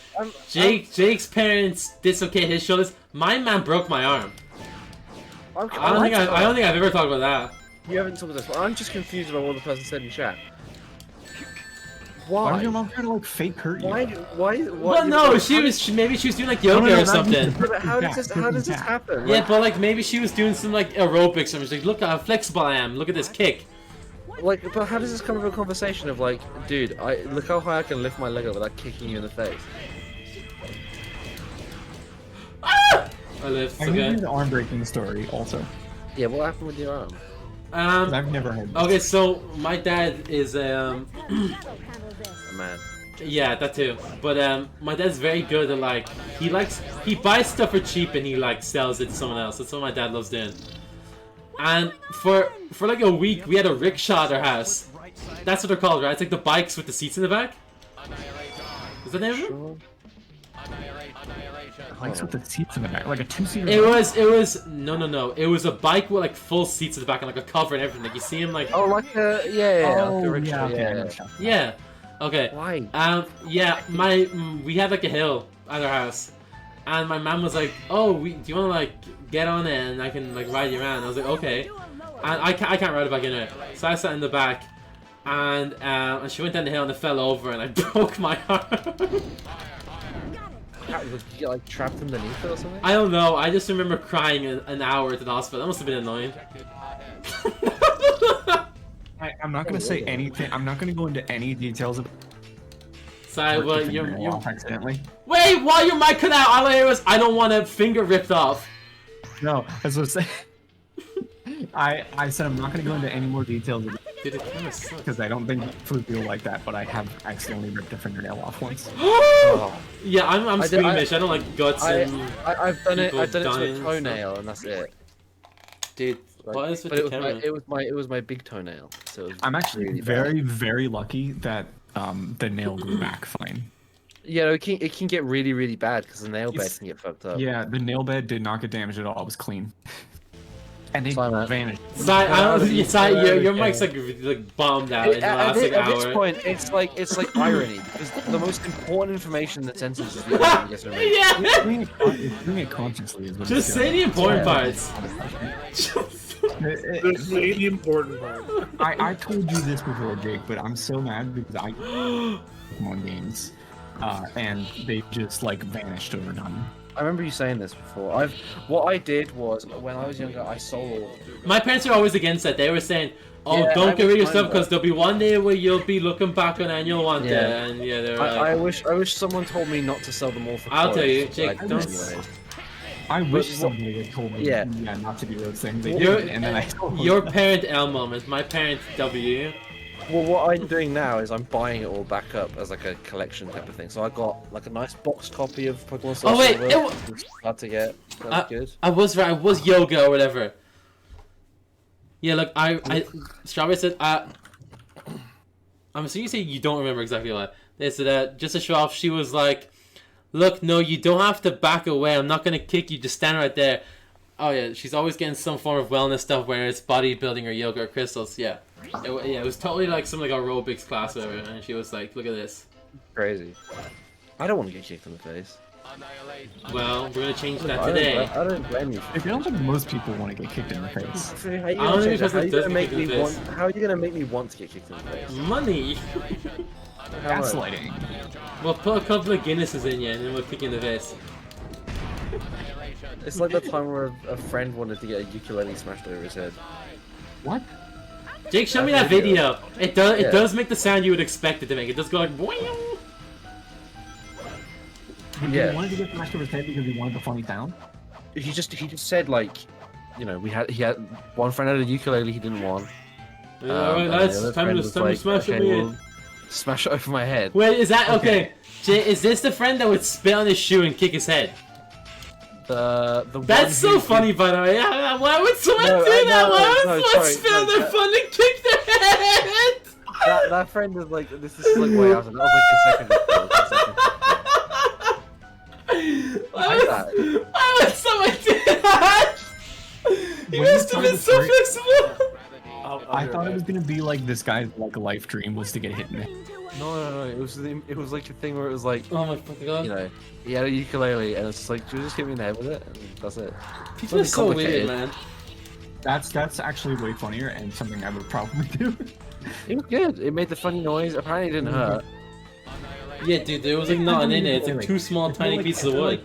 Jake's parents dislocate his shoulders. My man broke my arm. I don't think I've ever talked about that. You haven't talked about this, but I'm just confused about what the person said in chat. Why Why? did your mom try to like fake hurt you? Why? Well, no, maybe she was doing like yoga or something. But how does this happen? Yeah, but like maybe she was doing some like aerobics and was like, look how flexible I am. Look at this kick. But how does this come to a conversation of like, dude, look how high I can lift my leg up without kicking you in the face. Ah! I lived. I knew Okay. the arm breaking story also. Yeah, what happened with your arm? 'Cause I've never heard this. Okay, so my dad is Handle this. Man. yeah, that too. But my dad's very good at like he buys stuff for cheap and he like sells it to someone else. That's what my dad loves doing. And for like a week we had a rickshaw at our house. That's what they're called, right? It's like the bikes with the seats in the back. Is that the name of it? Bikes with the seats in the back, like a two-seater. It was no. It was a bike with like full seats in the back and like a cover and everything. Like you see him like Oh, like yeah, Oh, like a rickshaw, okay, I know what you're talking yeah. Okay. Why? Yeah, we had like a hill at our house, and my mom was like, "Oh, do you want to like get on it and I can like ride you around?" I was like, "Okay," and I can't ride a bike anyway, so I sat in the back, and she went down the hill and it fell over and I broke my arm. Was you like trapped underneath it or something? I don't know. I just remember crying an hour to the hospital. That must have been annoying. I'm not gonna say anything. I'm not gonna go into any details of. Sorry, but you're you're off accidentally. wait. While your mic cut out, all I heard was, "I don't want a finger ripped off." No, that's what I'm saying. I said I'm not gonna go into any more details of it Dude, the camera sucks. because I don't think Floofy will like that. But I have accidentally ripped a fingernail off once. Yeah, I'm I did- squeamish. I don't like guts and I've done it. people I've done it to dying a and toenail, and that's it. dude. What is with But the it was my camera? it was my big toenail. So it was I'm actually really bad. very, very lucky that the nail grew back fine. Yeah, it can get really bad because the nail bed It's- can get fucked up. Yeah, the nail bed did not get damaged at all. It was clean. And it Sorry, man. vanished. Your mic's like bombed out in the last like At this hour. point, it's like irony because the most important information in the sentence is the only thing that gets removed. Yeah. It's doing it consciously. Is what Just it's say the doing. important parts. Just say the important part. I told you this before, Jake, but I'm so mad because I Pokemon games, and they just like vanished overnight. I remember you saying this before. What I did was when I was younger, I soloed. My parents are always against that. They were saying, "Oh, Yeah, don't I get rid of your was stuff fine because there'll be one day where you'll be looking back on it and you'll want it." Yeah. And yeah, they're like, I wish someone told me not to sell them all for. I'll tell you, toys, Jake, but I don't- did anyways. I wish But- somebody had told me, Yeah. not to do those things. They You're- did, and then I your parent L moment, my parent W. Well, what I'm doing now is I'm buying it all back up as like a collection type of thing. So I got like a nice boxed copy of Pokemon Soul Oh, wait, Silver, it wa- which is hard to get. That's good. I was right. I was yoga or whatever. Yeah, look, I Strawberry said, I'm assuming you say you don't remember exactly what. They said that just to show off, she was like, "Look, no, you don't have to back away. I'm not gonna kick you. Just stand right there." Oh yeah, she's always getting some form of wellness stuff, whether it's bodybuilding or yoga or crystals. Yeah, it was totally like some like aerobics class or whatever, and she was like, "Look at this." Crazy. I don't want to get kicked in the face. Well, we're gonna change that I today. don't blame you. I don't think most people want to get kicked in the face. How are you I don't gonna, think change that? How are it you does gonna get make kicked in me the want? face. How are you gonna make me want to get kicked in the face? Money. How much? Gaslighting. We'll put a couple of Guinnesses in you, and then we'll kick you in the face. It's like the time where a friend wanted to get a ukulele smashed over his head. What? Jake, show me That that video. It does. Yeah. It does make the sound you would expect it to make. It does go like boing. Yeah. He wanted to get smashed over his head because he wanted the funny sound. He just said like, you know, he had one friend had a ukulele he didn't want. Alright, And the lads, other time friend to was smash like, it okay, me. well, smash it over my head. Wait, is that okay? Jay, is this the friend that would spit on his shoe and kick his head? The one That's so who- funny, by the way. Yeah, why would someone No, do that? no, Why would no, someone sorry, spit on no, their fun and kick their head? That friend is like this is like way out. That was like his second. Why that. would someone do that? He When you must have told been the so story- flexible. I thought it was gonna be like this guy's like life dream was to get hit in the head. No. It was like a thing where it was like, Oh my fucking god. you know, he had a ukulele and it's just like, just hit me in the head with it, and that's it. People are so weird, complicated. man. That's actually way funnier and something I would probably do. It was good. It made the funny noise. Apparently, it didn't hurt. Yeah, dude, there was like nothing in it. It's like two small, If they're tiny like- pieces if of they're wood.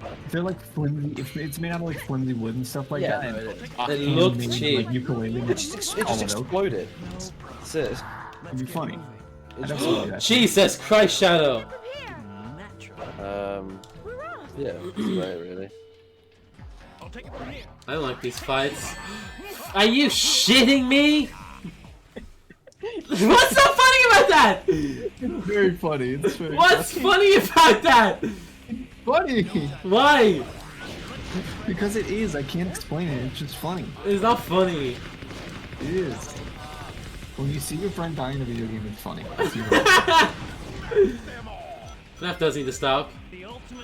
like- They're like flimsy. It's made out of like flimsy wood and stuff like that. no, and it is. It looked handmade, cheap. Like, ukulele. It just hollow out. exploded. That's it. It'd be funny. It I'd just- actually do that. Jesus Christ, Shadow. Yeah, that's about it, really. I don't like these fights. Are you shitting me? What's so funny about that? It's very funny. It's very What's funny about that? funny. Why? Because it is. I can't explain it. It's just funny. It's not funny. It is. When you see your friend die in a video game, it's funny. It's your- That does need to stop.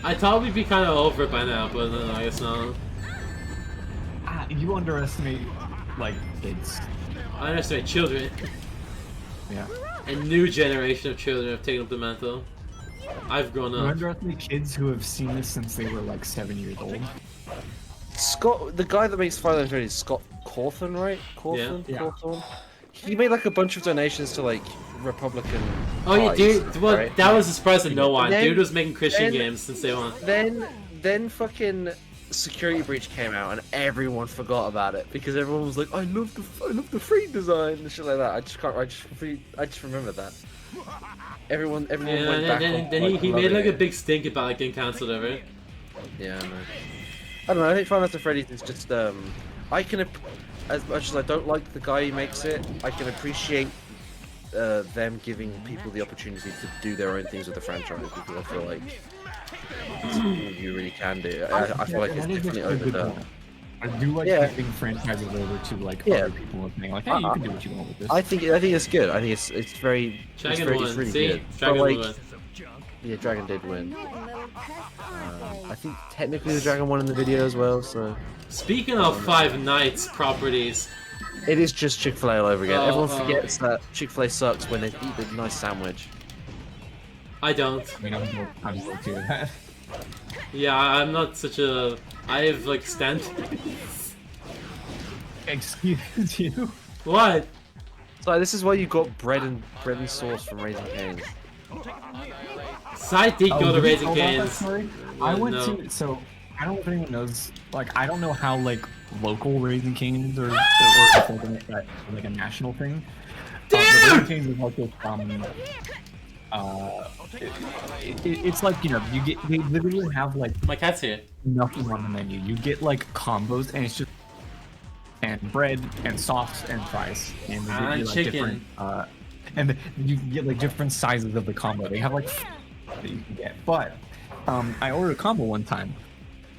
I thought we'd be kind of over it by now, but I guess not. You underestimate like kids. I understand children. Yeah. A new generation of children have taken up the mantle. I've grown You up. underestimate kids who have seen this since they were like 7 years old. Scott, the guy that makes Fire Emblem Ready is Scott Cawthon, right? Cawthon? Yeah. Cawthon? He made like a bunch of donations to like Republican. Oh yeah, parties, dude. Well, right? that was a surprise to no one. Then- Dude was making Christian then- games since day one. Then fucking Security Breach came out and everyone forgot about it because everyone was like, I love the free design and shit like that. I just remember that. Everyone Yeah, went back. on, then like, he made loving like a it. big stink about like getting cancelled over it. Yeah, I know. I don't know. I think Final Fantasy Freddy's is just I can as much as I don't like the guy who makes it, I can appreciate them giving people the opportunity to do their own things with the franchise because I feel like it's something you really can do. I feel like it's That is definitely actually a good overdone. point. I do like Yeah. giving franchises over to like Yeah. other people and saying like, hey, you can do what you want with this. I think it's good. I think it's very Dragon it's won. really See? good. Dragon but like, won. yeah, Dragon did win. Annoying little pest, aren't they? I think technically the Dragon won in the video as well. So Speaking of Five Nights properties, it is just Chick-fil-A all over again. Oh, Everyone oh. forgets that Chick-fil-A sucks when they eat a nice sandwich. I don't. I mean, I'm guilty of that. Yeah, I'm not such a. I have like stand. Excuse you. What? So this is why you got bread and sauce from Raising Cane's. So I did go to did you Raising know about that Cane's. story? I went No. to I don't know if anyone knows. Like, I don't know how like local Raising Cane's or something like that, like a national thing. The Raising Cane's is also from. It's like, you know, they literally have like My cat's here. nothing on the menu. You get like combos, and it's just and bread and sauce and fries, and they give you like chicken. different and you can get like different sizes of the combo. They have like that you can get, but I ordered a combo one time,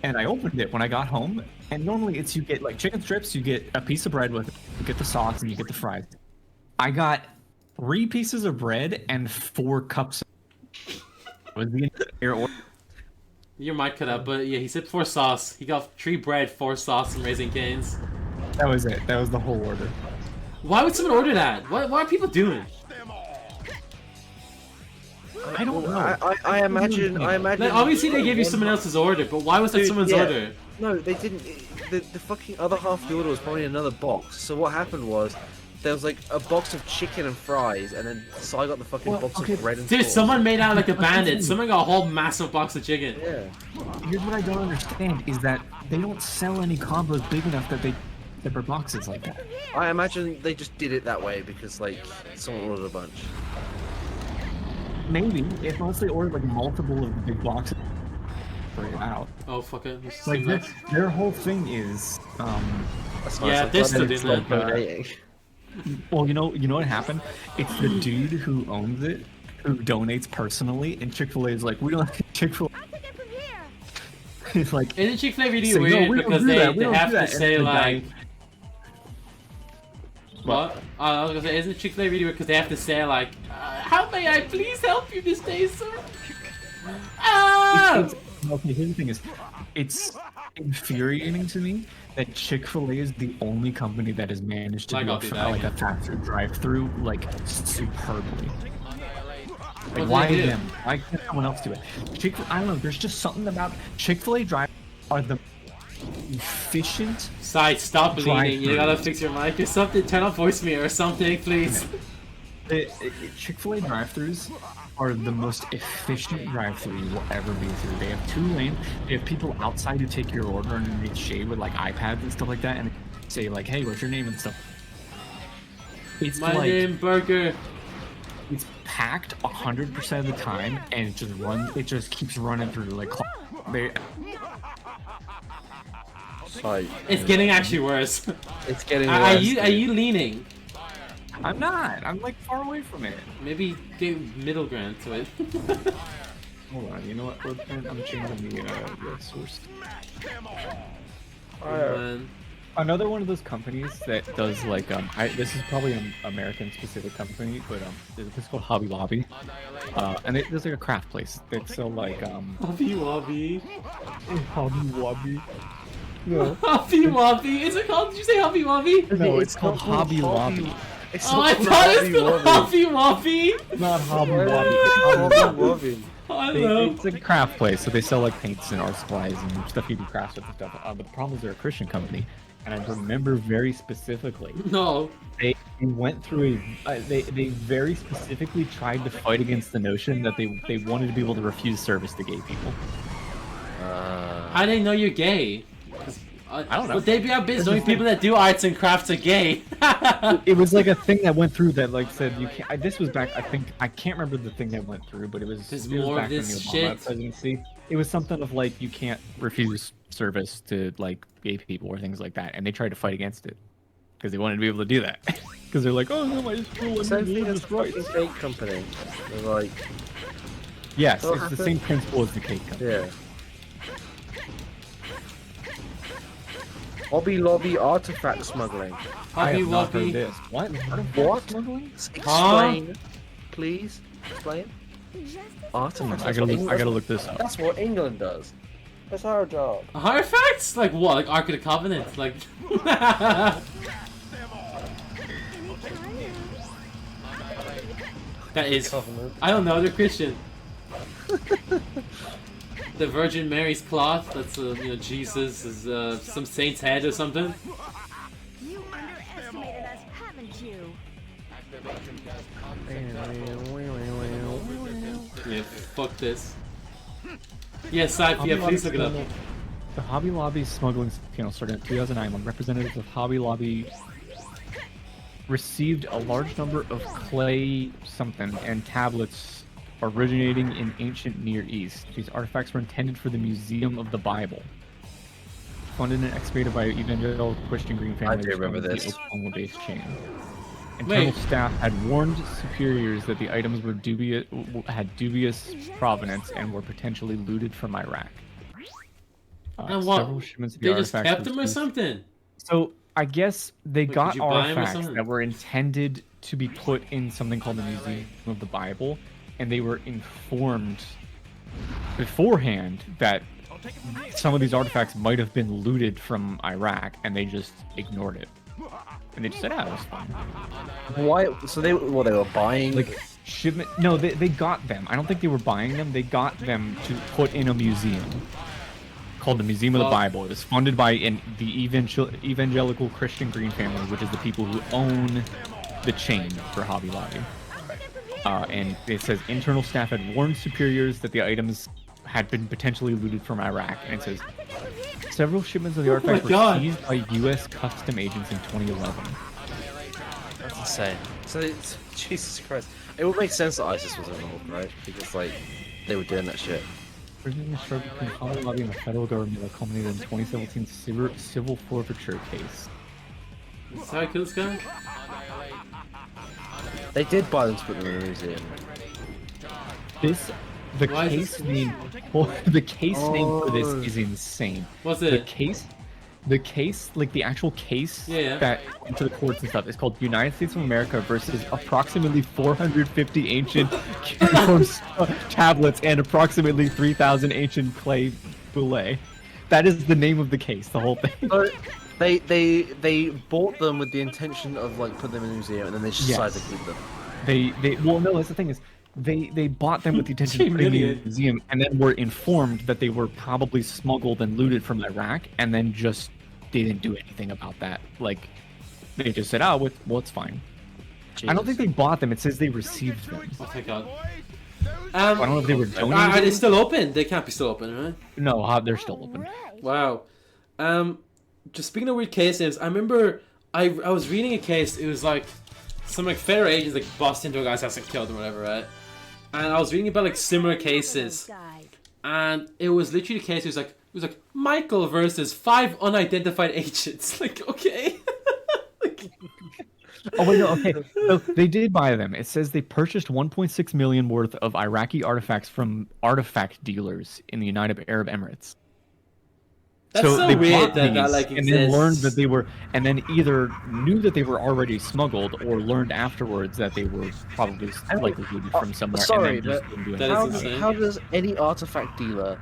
and I opened it when I got home, and normally it's you get like chicken strips, you get a piece of bread with it, you get the sauce, and you get the fries. I got 3 pieces of bread and 4 cups. Was the entire order. Your mic cut out, but yeah, he said 4 sauce. He got 3 bread, 4 sauce, and Raising Cane's. That was it. That was the whole order. Why would someone order that? What are people doing? I don't know. I imagine. Like, obviously they gave you someone else's order, but why was that Dude, someone's yeah. order? No, they didn't. The fucking other half of the order was probably in another box. So what happened was there was like a box of chicken and fries, and then Si got the fucking box of bread and Dude, sauce. someone made out like a bandit. Someone got a whole massive box of chicken. Yeah. Here's what I don't understand is that they don't sell any combos big enough that they separate boxes like that. I imagine they just did it that way because like someone ordered a bunch. Maybe if unless they ordered like multiple of the big boxes, figure it out. Oh fuck it. Let's just Like do that. their whole thing is, That's Yeah, I'm they're glad still they doing stopped that. donating. well, you know what happened? It's the dude who owns it who donates personally, and Chick-fil-A is like, we don't have Chick-fil-A. I'll take it from here. It's like, Isn't Chick-fil-A really say, no, weird we don't because do they, that, we they don't have do that. to And say the like guy- what? I was gonna say, isn't Chick-fil-A really weird because they have to say like, how may I please help you this day, sir? Ah! Okay, here's the thing is, it's infuriating to me that Chick-fil-A is the only company that has managed to Like, do I'll a, do that like a again. fast food drive-through like superbly. What Like, do why they do? them? Why can't someone else do it? I don't know. There's just something about Chick-fil-A drive are the efficient. Side, stop bleeding. You Drive-thru. gotta fix your mic or something. Turn off voicemail or something, please. Chick-fil-A drive-thrus are the most efficient drive-thru you will ever be through. They have 2 lanes. They have people outside who take your order and they shade with like iPads and stuff like that, and say like, "Hey, what's your name?" and stuff. It's My like name, Burger. it's packed 100% of the time, and it just keeps running through like. They, Like, It's getting actually worse. it's getting Are worse. you leaning? I'm not. I'm like far away from it. Maybe get middle ground to it. Hold on. You know what? I'm changing the source. Man. Another one of those companies that does like this is probably an American specific company, but there's a place called Hobby Lobby, and there's like a craft place that sell like Hobby Wobby. Hobby Lobby. No, Hobby Wobby. Is it called? Did you say Hobby Wobby? no, it's called Hobby Lobby. It's Oh, I not thought it was called Hobby Hobby Wobby. Not Hobby Wobby. Lobby. It's Hobby Lobby. Hobby. I know. It's like a craft place, so they sell like paints and art supplies and stuff you can craft with and stuff. But the problem is they're a Christian company, and I remember very specifically No. they went through they very specifically tried to fight against the notion that they wanted to be able to refuse service to gay people. How do they know you're gay? I don't know. Would they be out business knowing people that do arts and crafts are gay? It was like a thing that went through that like said you can't. This was back. I can't remember the thing that went through, but it was. There's it was more back of this when the Obama shit. presidency. It was something of like you can't refuse service to like gay people or things like that, and they tried to fight against it because they wanted to be able to do that because they're like, oh no, my school Same and thing as religious the rights. fucking cake company. They're like, Yes, What it's the happened? same principle as the cake company. yeah. Hobby Lobby artifact smuggling. I Hobby have not heard Wobby. this. What? What? Smuggling? Explain, please. Explain. Artifacts. I gotta look this up. That's what England does. That's our job. Artifacts? Like what? Like Ark of the Covenant? Like. That is. I don't know. They're Christian. The Virgin Mary's cloth. That's Jesus is some saint's head or something. You underestimated us, haven't you? Yeah, fuck this. Yes, yeah, please look it up. The Hobby Lobby smuggling scandal started in 2009 when representatives of Hobby Lobby received a large number of clay something and tablets originating in ancient Near East. These artifacts were intended for the Museum of the Bible. Funded and excavated by evangelical Christian Green family. I do remember the this. Oklahoma-based chain. Internal staff had warned superiors that the items were had dubious provenance and were potentially looted from Iraq. And what? Several shipments of the They just artifacts kept were them or seized. something? So I guess they Wait, got could you buy 'em or artifacts something? that were intended to be put in something called the Museum of the Bible, and they were informed beforehand that some of these artifacts might have been looted from Iraq, and they just ignored it. And they just said, "Ah, that's fine." Why? So they were buying Like shipment? No, they got them. I don't think they were buying them. They got them to put in a museum called the Museum of the Bible. It was funded by the evangelical Christian Green family, which is the people who own the chain for Hobby Lobby. And it says internal staff had warned superiors that the items had been potentially looted from Iraq. And it says several shipments of the artifacts were seized by U.S. custom agents in 2011. That's insane. So it's Jesus Christ. It would make sense that ISIS was involved, right? Because like they were doing that shit. Originally struggled between Hobby Lobby and the federal government that culminated in 2017 civil forfeiture case. Is that how I kill this guy? They did buy them to put them in a museum. The Why is case this- name, well, the case name for this is insane. What's The it? case, like the actual case Yeah. that went to the courts and stuff, is called United States of America versus approximately 450 ancient cuneiform tablets and approximately 3,000 ancient clay bullae. That is the name of the case, the whole thing. So they bought them with the intention of like putting them in a museum, and then they just decided to keep them. Well, no, that's the thing is, they bought them with the intention of You're an putting them in idiot. a museum, and then were informed that they were probably smuggled and looted from Iraq, and then just didn't do anything about that. Like, they just said, "Oh, well, it's fine." I don't think they bought them. It says they received them. Oh thank God. I don't know if they were Are they donated. still open? They can't be still open, right? No, they're still open. Wow. Just speaking of weird case names, I remember I was reading a case. It was like some like federal agents like bust into a guy's house and killed him, or whatever, right? And I was reading about like similar cases, and it was literally the case. It was like Michael versus 5 unidentified agents. Like, okay. Like, Oh wait, no, okay. So they did buy them. It says they purchased 1.6 million worth of Iraqi artifacts from artifact dealers in the United Arab Emirates. That's so they weird bought that that these like and then learned exists. that they were, and then either knew that they were already smuggled or learned afterwards that they were probably likely looted from somewhere. Sorry, and then just didn't do that anything is about it. insane. How does any artifact dealer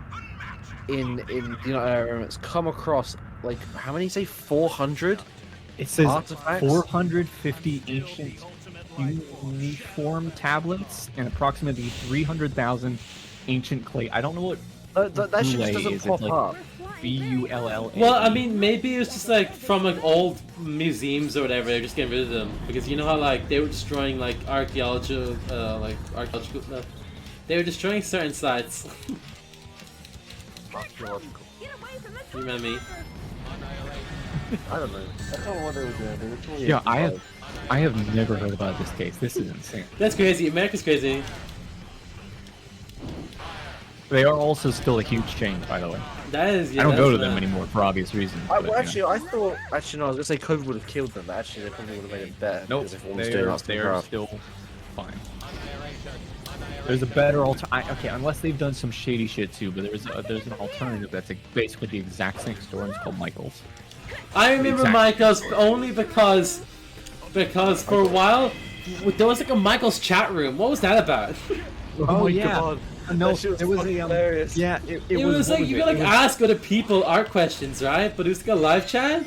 in the United Arab Emirates come across like how many? Say 400. It says artifacts? 450 ancient cuneiform tablets and approximately 300,000 ancient clay. I don't know what That shit bullae just doesn't is. pop It's like up. B-U-L-L-A. Well, I mean, maybe it was just like from like old museums or whatever. They're just getting rid of them because you know how like they were destroying like archaeological, they were destroying certain sites. Archaeological. You remember me? I don't know. I don't know what they were doing. They were totally Yeah, I have never heard about this case. This is insane. That's crazy. America's crazy. They are also still a huge chain, by the way. That is. Yeah, I don't go to that's them mad. anymore for obvious reasons. Well, but, you know. actually, I thought. Actually, no. I was gonna say COVID would have killed them, but actually, they probably would have made it better. Nope, because everyone was doing arts and they are crafts. still fine. There's a better okay, unless they've done some shady shit too, but there's an alternative that's basically the exact same store, and it's called Michael's. I remember Exactly. Michael's only because for a while there was like a Michael's chat room. What was that about? Oh, my yeah. God. No, That shit was there was fucking a hilarious. yeah. It was what like you it? could like It was- ask other people art questions, right? But it was like a live chat.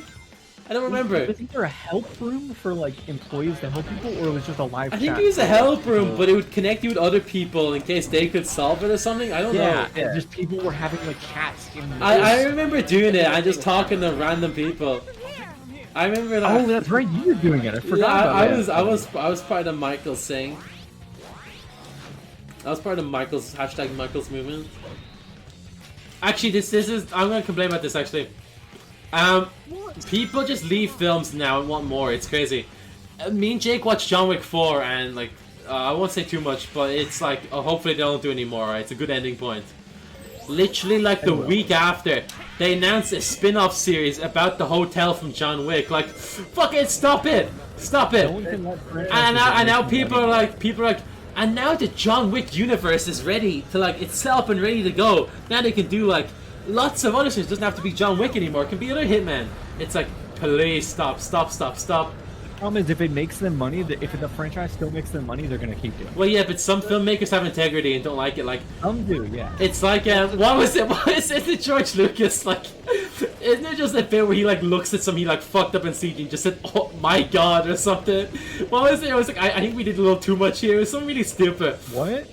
I don't remember. Was there a help room for like employees to help people, or it was just a live? I think chat it was a for, help room, people? but it would connect you with other people in case they could solve it or something. I don't Yeah, know. and just people were having like chats in. I remember doing it. I just talking to random people. I remember that. Oh, that's right. You were doing it. I forgot Yeah, about I that. was part of Michael's thing. I was part of Michael's #Michael's movement. Actually, this is I'm gonna complain about this actually. People just leave films now and want more. It's crazy. Me and Jake watched John Wick 4 and like I won't say too much, but it's like hopefully they don't do any more. Right? It's a good ending point. Literally like the week after, they announced a spin-off series about the hotel from John Wick. Like, fuck it, stop it, stop it. No one can let franchises And now make people are like, and now the John Wick universe is ready to like it's set up and ready to go. Now they can do like lots of other things. It doesn't have to be John Wick anymore. It can be other Hitman. It's like, please stop. Problem is, if it makes them money, if the franchise still makes them money, they're gonna keep doing it. Well, yeah, but some filmmakers have integrity and don't like it. Like, Some do, yeah. it's like, what was it? What is it? Is George Lucas like? Isn't there just a bit where he like looks at something he like fucked up in CG and just said, "Oh my god" or something? What was it? It was like I think we did a little too much here. It was something really stupid. What?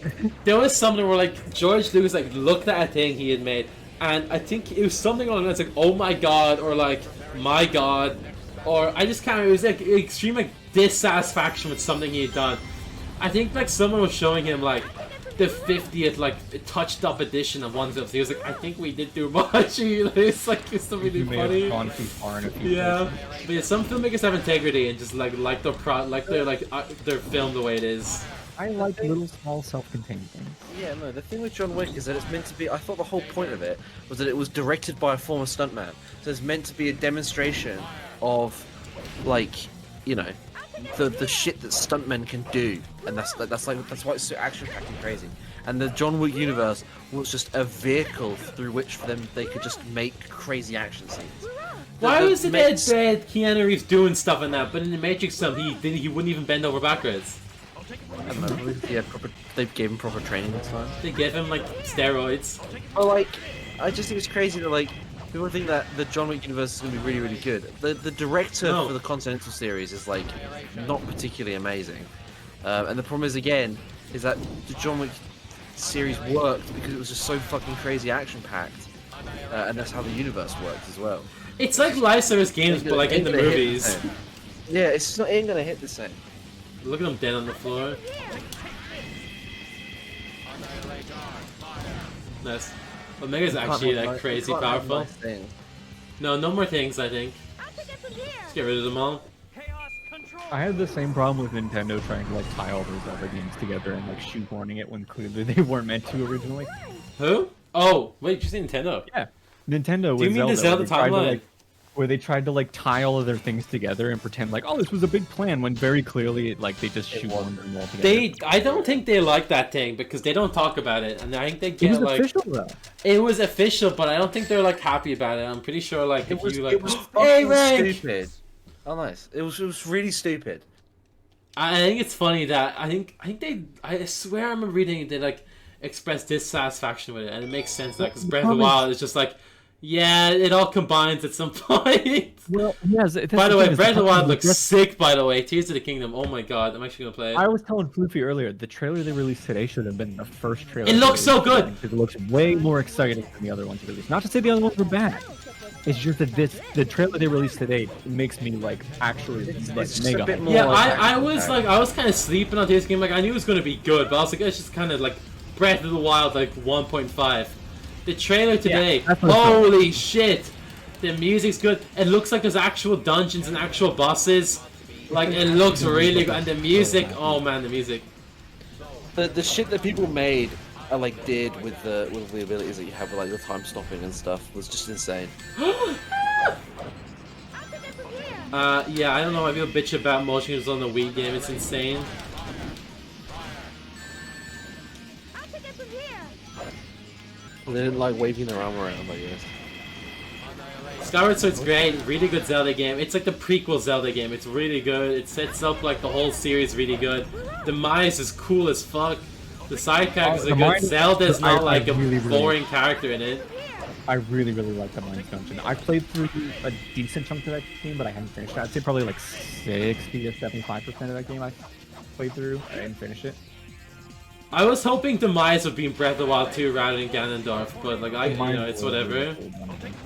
There was something where like George Lucas like looked at a thing he had made, and I think it was something along the lines like, "Oh my god," or like, "My god," or I just kind of it was like extreme like dissatisfaction with something he had done. I think like someone was showing him like the 50th like touched up edition of one of those. He was like, I think we did too much. It's like it's so really You may have funny. gone too far in a few Yeah, places. but yeah, some filmmakers have integrity and just like their film the way it is. I like little, small, self-contained things. Yeah, no, the thing with John Wick is that it's meant to be. I thought the whole point of it was that it was directed by a former stuntman. So it's meant to be a demonstration of, like, you know, the shit that stuntmen can do, and that's why it's so action-packed and crazy. And the John Wick universe was just a vehicle through which for them they could just make crazy action scenes. Why was it Matrix- that Keanu Reeves doing stuff in that, but in the Matrix film he wouldn't even bend over backwards? I don't know. They gave him proper training this time. They gave him like steroids. But like, I just think it's crazy that like people think that the John Wick universe is going to be really, really good. The director No. for the Continental series is like not particularly amazing, and the problem is again is that the John Wick series worked because it was just so fucking crazy action packed, and that's how the universe works as well. It's like live service games, but like in the Ain't gonna hit movies. same. Yeah, it's not ain't gonna hit the same. Look at him dead on the floor. Nice. Omega's actually like crazy powerful. Nice thing. No more things. I think. Let's get rid of them all. I had the same problem with Nintendo trying to like tie all those other games together and like shoehorning it when clearly they weren't meant to originally. Who? Oh, wait, did you say Nintendo? Yeah, Nintendo. Do you with mean the Zelda where they tried to, timeline? like, where they tried to like tie all of their things together and pretend like, oh, this was a big plan, when very clearly like they just shoehorned them all together. I don't think they like that thing because they don't talk about it, and I think they It get was like official though. it was official, but I don't think they're like happy about it. I'm pretty sure like It if was you like, it was hey fucking Rank! stupid. Oh nice. It was really stupid. I think it's funny that I swear I remember reading they like expressed dissatisfaction with it, and it makes sense that because Breath of the Wild is just like, yeah, it all combines at some point. Well, yes. By the way, Breath of the Wild looks sick. By the way, Tears of the Kingdom. Oh my god, I'm actually gonna play it. I was telling Floofy earlier, the trailer they released today should have been the first trailer. It looks so good! Because it looks way more exciting than the other ones released. Not to say the other ones were bad. It's just that the trailer they released today makes me like actually like just mega a bit hyped. more Yeah, like I was like I was kind of sleeping on Tears of the Kingdom. Like I knew it was gonna be good, but I was like it's just kind of like Breath of the Wild like 1.5. The trailer today, that's what it's holy shit! The music's good. It looks like there's actual dungeons and actual bosses. Like it looks really good, and the music. Oh man, the music. The shit that people made like did with the abilities that you have with like the time stopping and stuff was just insane. Yeah, I don't know. I feel bitch about motion controls on the Wii game. It's insane. They didn't like waving their arm around, I guess. Skyward Sword's great, really good Zelda game. It's like the prequel Zelda game. It's really good. It sets up like the whole series really good. Demise is cool as fuck. The side characters are good. Zelda's not like a boring character in it. I really like the Mines Dungeon. I played through a decent chunk of that game, but I haven't finished it. I'd say probably like 60 to 75% of that game I played through. I didn't finish it. I was hoping Demise would be in Breath of the Wild 2 rather than Ganondorf, but like it's whatever.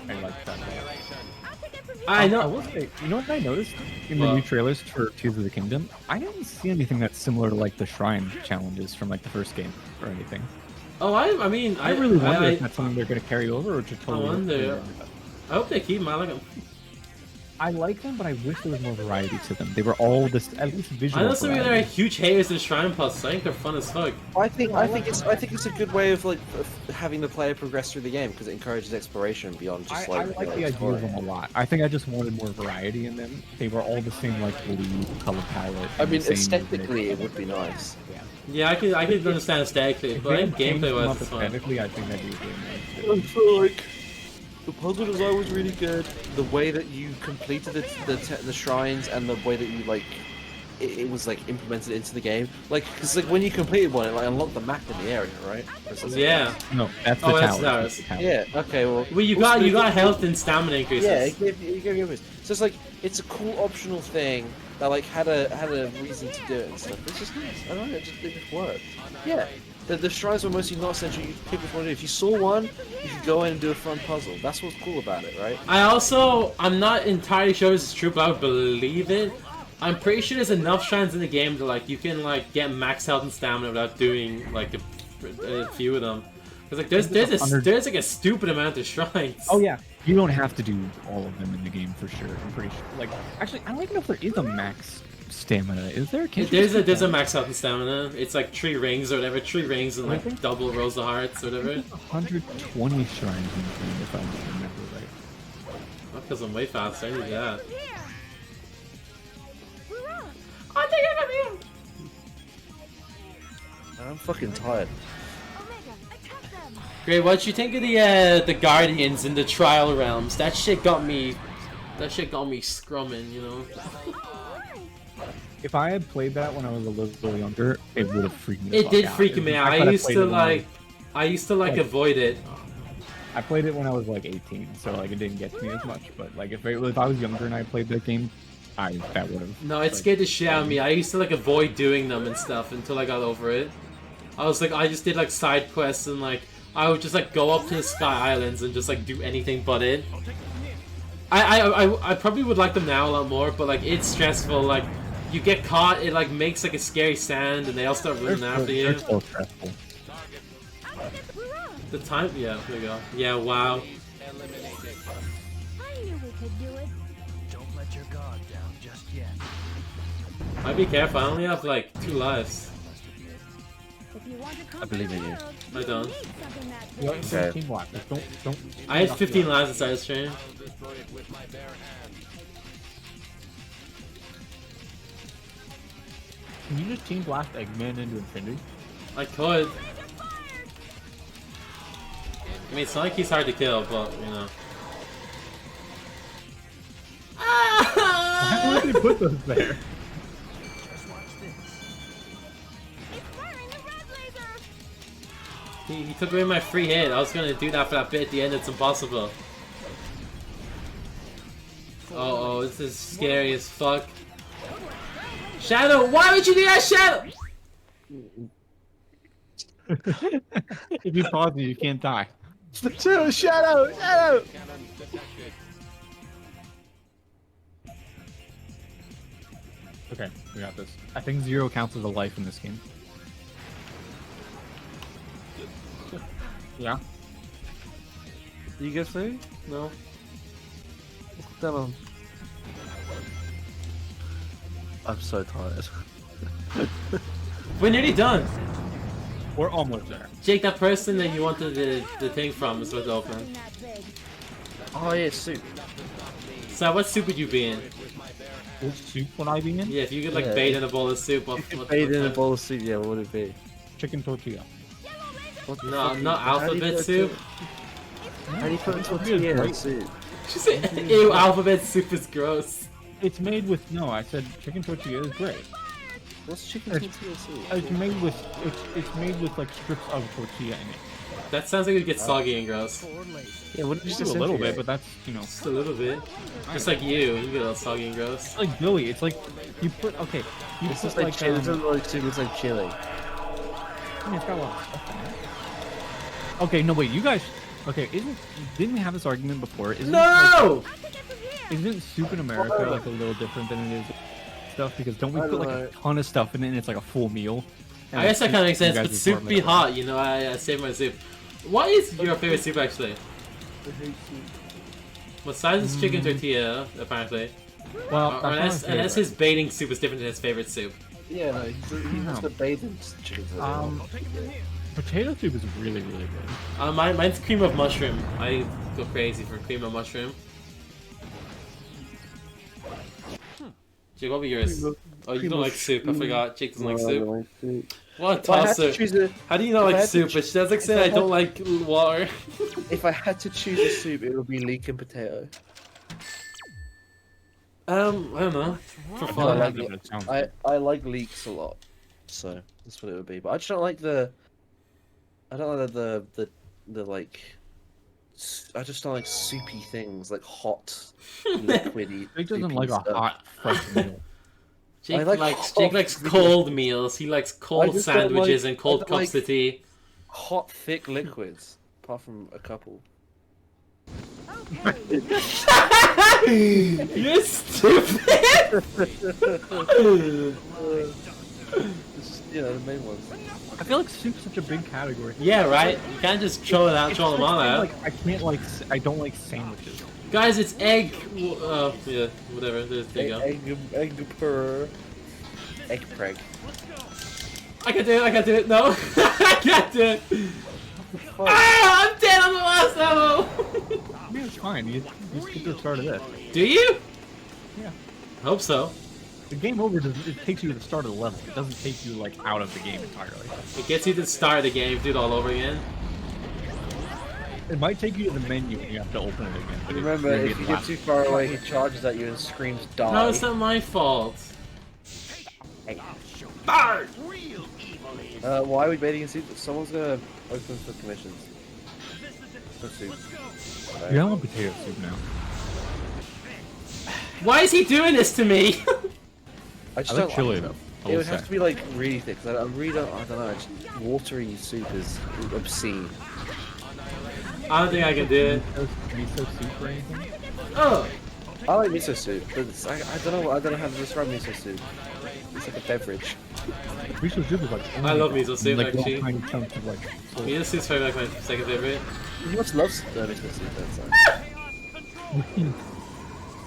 I like that. I know. I will say, you know what I noticed in the new trailers for Tears of the Kingdom? I didn't see anything that's similar to like the shrine challenges from like the first game or anything. Oh, I mean, I really wonder if that's something they're going to carry over or just totally. I wonder. I hope they keep them. I like them. I like them, but I wish there was more variety to them. They were all this, at least visual. I know some of them are huge haters of shrine puzzles. I think they're fun as fuck. I think it's a good way of like having the player progress through the game because it encourages exploration beyond just like. I like the idea of them a lot. I think I just wanted more variety in them. They were all the same like blue color palette. I mean, aesthetically, it would be nice. Yeah, I could understand aesthetically, but I think gameplay-wise, it's fun. Aesthetically, I think that'd be a I feel like the puzzle design was really good. The way that you completed the shrines and the way that you like it was like implemented into the game. Like, because like when you completed one, it like unlocked the map in the area, right? Yeah. No, that's the tower. That's the tower. Yeah. Okay. Well, you got health and stamina increases. Yeah, you gave it. So it's like it's a cool optional thing that like had a reason to do it and stuff. It's just nice. I don't know. It just worked. Yeah. The shrines were mostly not essential. You could pick which one to do. If you saw one, you could go in and do a fun puzzle. That's what's cool about it, right? I'm not entirely sure this is true, but I would believe it. I'm pretty sure there's enough shrines in the game to like you can like get max health and stamina without doing like a few of them. Cause like there's like a stupid amount of shrines. Oh yeah, you don't have to do all of them in the game for sure. I'm pretty sure. Like actually, I don't even know if there is a max stamina. Is there? There's a max health and stamina. It's like 3 rings or whatever. 3 rings and like double rows of hearts or whatever. 120 shrines in the game if I remember right. Not because I'm way faster. I need that. I'm fucking tired. Great, what'd you think of the Guardians in the Trial Realms? That shit got me scrumming, you know? If I had played that when I was a little younger, it would have freaked me out. It did freak me out. I used to like avoid it. I played it when I was like 18, so like it didn't get to me as much, but like if I was younger and I played that game, that would have. No, it scared the shit out of me. I used to like avoid doing them and stuff until I got over it. I just did like side quests and like I would just like go up to the Sky Islands and just like do anything but it. I probably would like them now a lot more, but like it's stressful. Like you get caught, it like makes like a scary sound, and they all start running after you. It's so stressful. The time, yeah, there you go. Yeah, wow. I knew we could do it. Don't let your guard down just yet. I'd be careful. I only have like 2 lives. If you want to I believe in you. I don't. Okay. Don't. I had 15 lives inside the stream. Can you just team blast Eggman into infinity? I could. I mean, it's not like he's hard to kill, but you know. Why would they put those there? He took away my free hit. I was gonna do that for that bit at the end. It's impossible. Oh, this is scary as fuck. Shadow, why would you do that, Shadow? If you pause me, you can't die. Shadow! Okay, we got this. I think 0 counts as a life in this game. Yeah? Do you get through? No. Come on. I'm so tired. We're nearly done. We're almost there. Jake, that person that you wanted the thing from is what's open. Oh yeah, soup. So what soup would you be in? What soup would I be in? Yeah, if you could like bathe in a bowl of soup. Bathe in a bowl of soup, yeah, what would it be? Chicken tortilla. No, not alphabet soup. How do you put a tortilla in soup? She said, ew, alphabet soup is gross. It's made with no. I said chicken tortilla is great. What's chicken tortilla soup? It's made with it's made with like strips of tortilla in it. That sounds like it gets soggy and gross. Yeah, what did you Just just a little bit, but that's Just a little bit. Just like you get a little soggy and gross. it's like Billy. It's like you put okay. You It's put just like chili. It doesn't like soup. It's like chili. I mean, it's got a lot of stuff in it. Okay, no wait. You guys. Okay, didn't we have this argument before? No! Isn't soup in America like a little different than it is stuff? Because don't we I put don't like know. a ton of stuff in it and it's like a full meal? And I guess that kind of makes sense, you but guys soup report be like- hot, you know, I save my soup. What is your favorite soup, actually? Besides his chicken tortilla, apparently. Well, Or that's unless his baiting soup is different than his favorite soup. Yeah, no, he has to bathe in chicken tortilla. Potato soup is really really good. Mine's cream of mushroom. I go crazy for cream of mushroom. Jake, what be yours? Oh, you don't like soup. I forgot. Jake doesn't like soup. What a If I had to tosser. choose a, How do you not if I like had to soup? choo- But that's like if saying I I had- don't like water. if I had to choose a soup, it would be leek and potato. I don't know. For I fun. like That sounds I like leeks a lot, so that's what it would be. But I just don't like the. I don't like the like. I just don't like soupy things like hot, liquidy. Jake doesn't soupy like a stuff. hot fresh meal. Jake like likes hot cold meals. He likes cold just don't sandwiches like- and cold I don't cups like- of tea. Hot, thick liquids, apart from a couple. You're stupid. Just, you know, the main ones. I feel like soup's such a big category. Yeah, right. You can't just throw it out, throw them all out. Like I can't like I don't like sandwiches. Guys, it's egg. Yeah, whatever. There you go. Egg preg. I can do it. I can do it. No, I can't do it. Ah, I'm dead on the last level. I mean, it's fine. You just get to the start of this. Do you? Yeah. Hope so. The game over. It takes you to the start of the level. It doesn't take you like out of the game entirely. It gets you to the start of the game. Do it all over again. It might take you to the menu and you have to open it again. But Remember, it's if you get too far away, he charges at you and screams "die." No, it's not my fault. Why are we baiting in soup? Someone's gonna open for commissions. For soup. Yeah, I want potato soup now. Why is he doing this to me? I just I don't like chili though. I It will would have say. to be like really thick. 'Cause I really don't. I don't know. Just watery soup is obscene. I don't think I can do it. Miso soup or anything? Oh, I like miso soup, but it's, I don't know. I don't know how to describe miso soup. It's like a beverage. Miso soup is like. I love miso soup, like actually. little tiny chunks of like. miso soup's probably like my second favorite. You must love miso soup. That's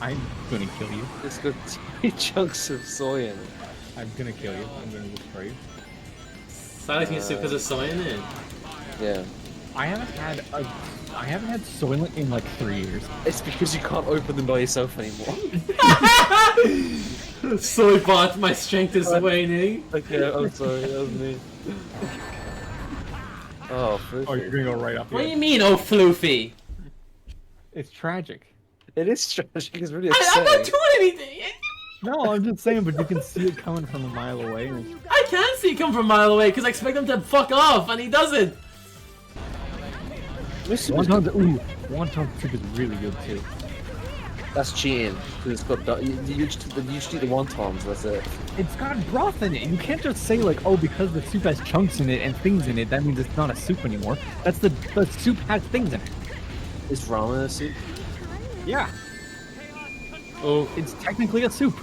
I'm gonna kill you. it's got tiny chunks of soy in it. I'm gonna kill you. I'm gonna destroy you. So I like miso soup because there's soy in it. Yeah. I haven't had Soylent in like 3 years. It's because you can't open them by yourself anymore. Soy bot, my strength is waning. Okay, I'm sorry, that was me. Oh, Oh, you're gonna go right up What do here. you mean, oh Floofy? It's tragic. it is tragic. It's really I'm not upsetting. doing anything. No, I'm just saying, but you can see it coming from a mile away. And I can see it come from a mile away because I expect him to fuck off, and he doesn't. wonton soup is really good too. That's cheating. 'Cause it's got you just eat the wontons. That's it. It's got broth in it. You can't just say like, oh, because the soup has chunks in it and things in it, that means it's not a soup anymore. That's the soup has things in it. Is ramen a soup? Yeah, Oh. it's technically a soup.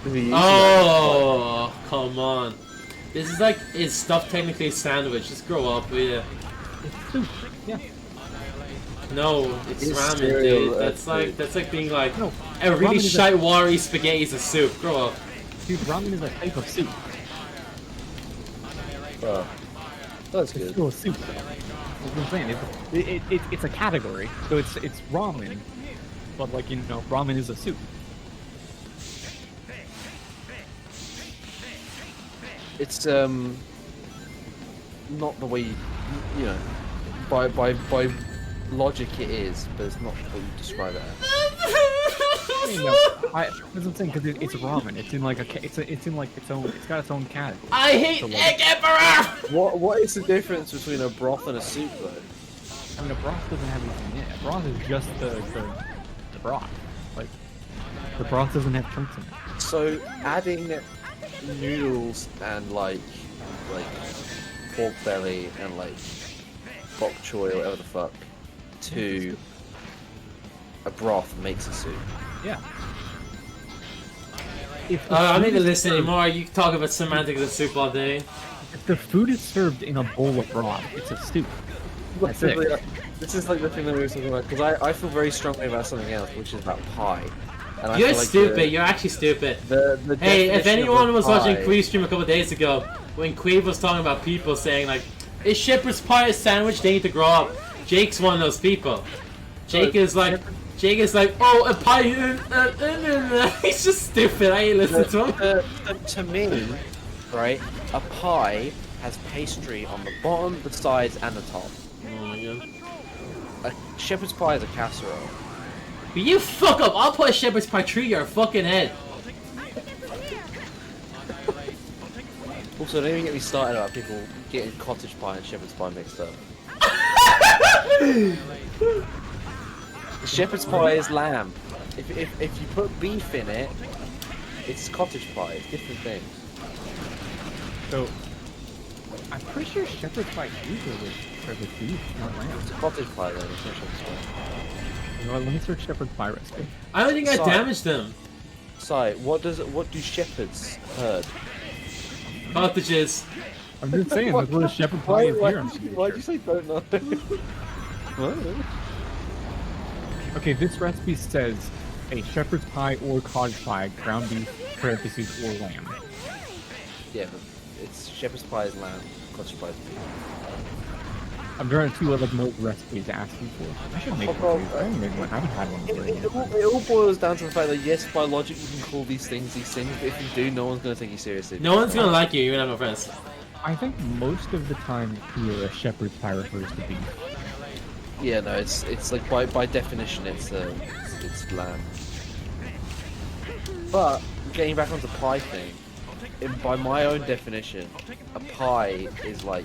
Oh, come on. This is like, is stuff technically a sandwich? Just grow up, will ya? It's soup. Yeah. No, it's It's ramen, cereal, dude. That's food. like being like, No, a really ramen is a- shite watery spaghetti is a soup. Grow up. Dude, ramen is a type of soup. Oh, that's It's good. still a soup, though. That's what I'm saying. It's a category, so it's ramen, but like ramen is a soup. It's not the way by logic it is, but it's not what you describe it as. saying, though. That's what I'm saying, because it's ramen. It's in like it's in like its own. It's got its own category. I hate So, like, Egg Emperor! What is the difference between a broth and a soup, though? I mean, a broth doesn't have anything in it. A broth is just the broth. Like, the broth doesn't have chunks in it. So adding noodles and like pork belly and like bok choy or whatever the fuck to a broth makes a soup. Yeah. If the I don't need food to is listen served- anymore. You talk about semantics of soup all day. If the food is served in a bowl of broth, it's a soup. That's it. This is like the thing that we were talking about because I feel very strongly about something else, which is about pie. And I You're feel like stupid. You're actually stupid. The Hey, if definition of anyone a was watching pie- Quee's stream a couple days ago, when Queeve was talking about people saying like, "Is shepherd's pie a sandwich? They need to grow up." Jake's one of those people. Jake is like, oh, a pie. He's just stupid. I ain't listening to him. To me, right, a pie has pastry on the bottom, the sides, and the top. Oh my god. A shepherd's pie is a casserole. But you fuck up. I'll put a shepherd's pie through your fucking head. Also, don't even get me started about people getting cottage pie and shepherd's pie mixed up. Shepherd's pie is lamb. If you put beef in it, it's cottage pie. It's different things. So, I'm pretty sure shepherd's pie usually with beef, not lamb. It's cottage pie then. It's not shepherd's pie. You know what, let me search shepherd's pie recipe. I don't think I Sorry. damaged them. Sai, what do shepherds herd? Cottages. I'm just saying, that's what a shepherd's pie is here. Why'd you say don't know? What? Okay, this recipe says a shepherd's pie or cottage pie, ground beef, parentheses, or lamb. Yeah, but it's shepherd's pie is lamb, cottage pie is beef. I'm trying to see what like most recipes ask you for. I should make one. I haven't made one. I haven't had one. for a long time. It all boils down to the fact that yes, by logic you can call these things, but if you do, no one's gonna take you seriously. No one's gonna like you. You're gonna have no friends. I think most of the time here a shepherd's pie refers to beef. Yeah, no, it's like by definition it's lamb. But getting back onto pie thing, by my own definition, a pie is like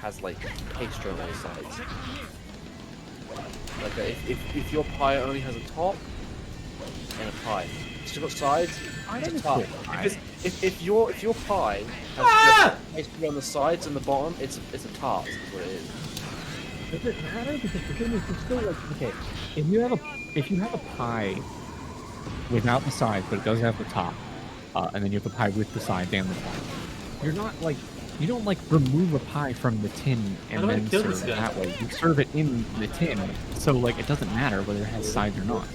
has like pastry on all sides. Like if your pie only has a top and a pie, it's still got sides. It's a top. Because if your pie has just pastry on the sides and the bottom, it's a tart. Is what it is. Does it matter? Because the thing is, it's still like, okay, if you have a pie without the sides, but it does have the top, and then you have the pie with the sides and the top, you're not like, you don't like remove a pie from the tin and How do I then kill serve this it guy? that way. You serve it in the tin, so like it doesn't matter whether it has sides or not.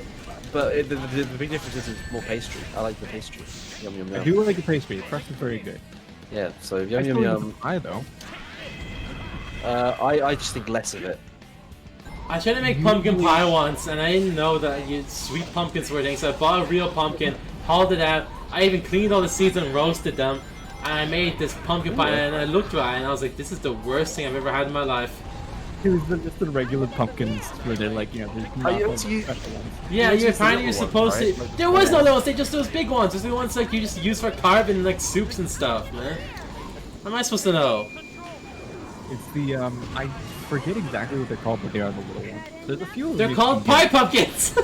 But the big difference is it's more pastry. I like the pastry. Yum yum yum. I do like the pastry. The crust is very good. Yeah, so I yum still yum like the yum. pie though. I just think less of it. I tried to make pumpkin pie once, and I didn't know that sweet pumpkins were a thing, so I bought a real pumpkin, hauled it out, I even cleaned all the seeds and roasted them, and I made this pumpkin pie, and I looked at it, and I was like, this is the worst thing I've ever had in my life. It was just the regular pumpkins where they're like, you know, there's not you- those special ones. Yeah, Yours you're is the apparently little you're supposed ones, to. right? Like, There was no yeah. little ones, they just those big ones. There's the ones like you just use for carving like soups and stuff, man. How am I supposed to know? It's the I forget exactly what they're called, but they are the little ones. There's a few of them. They're you called can pie get. pumpkins!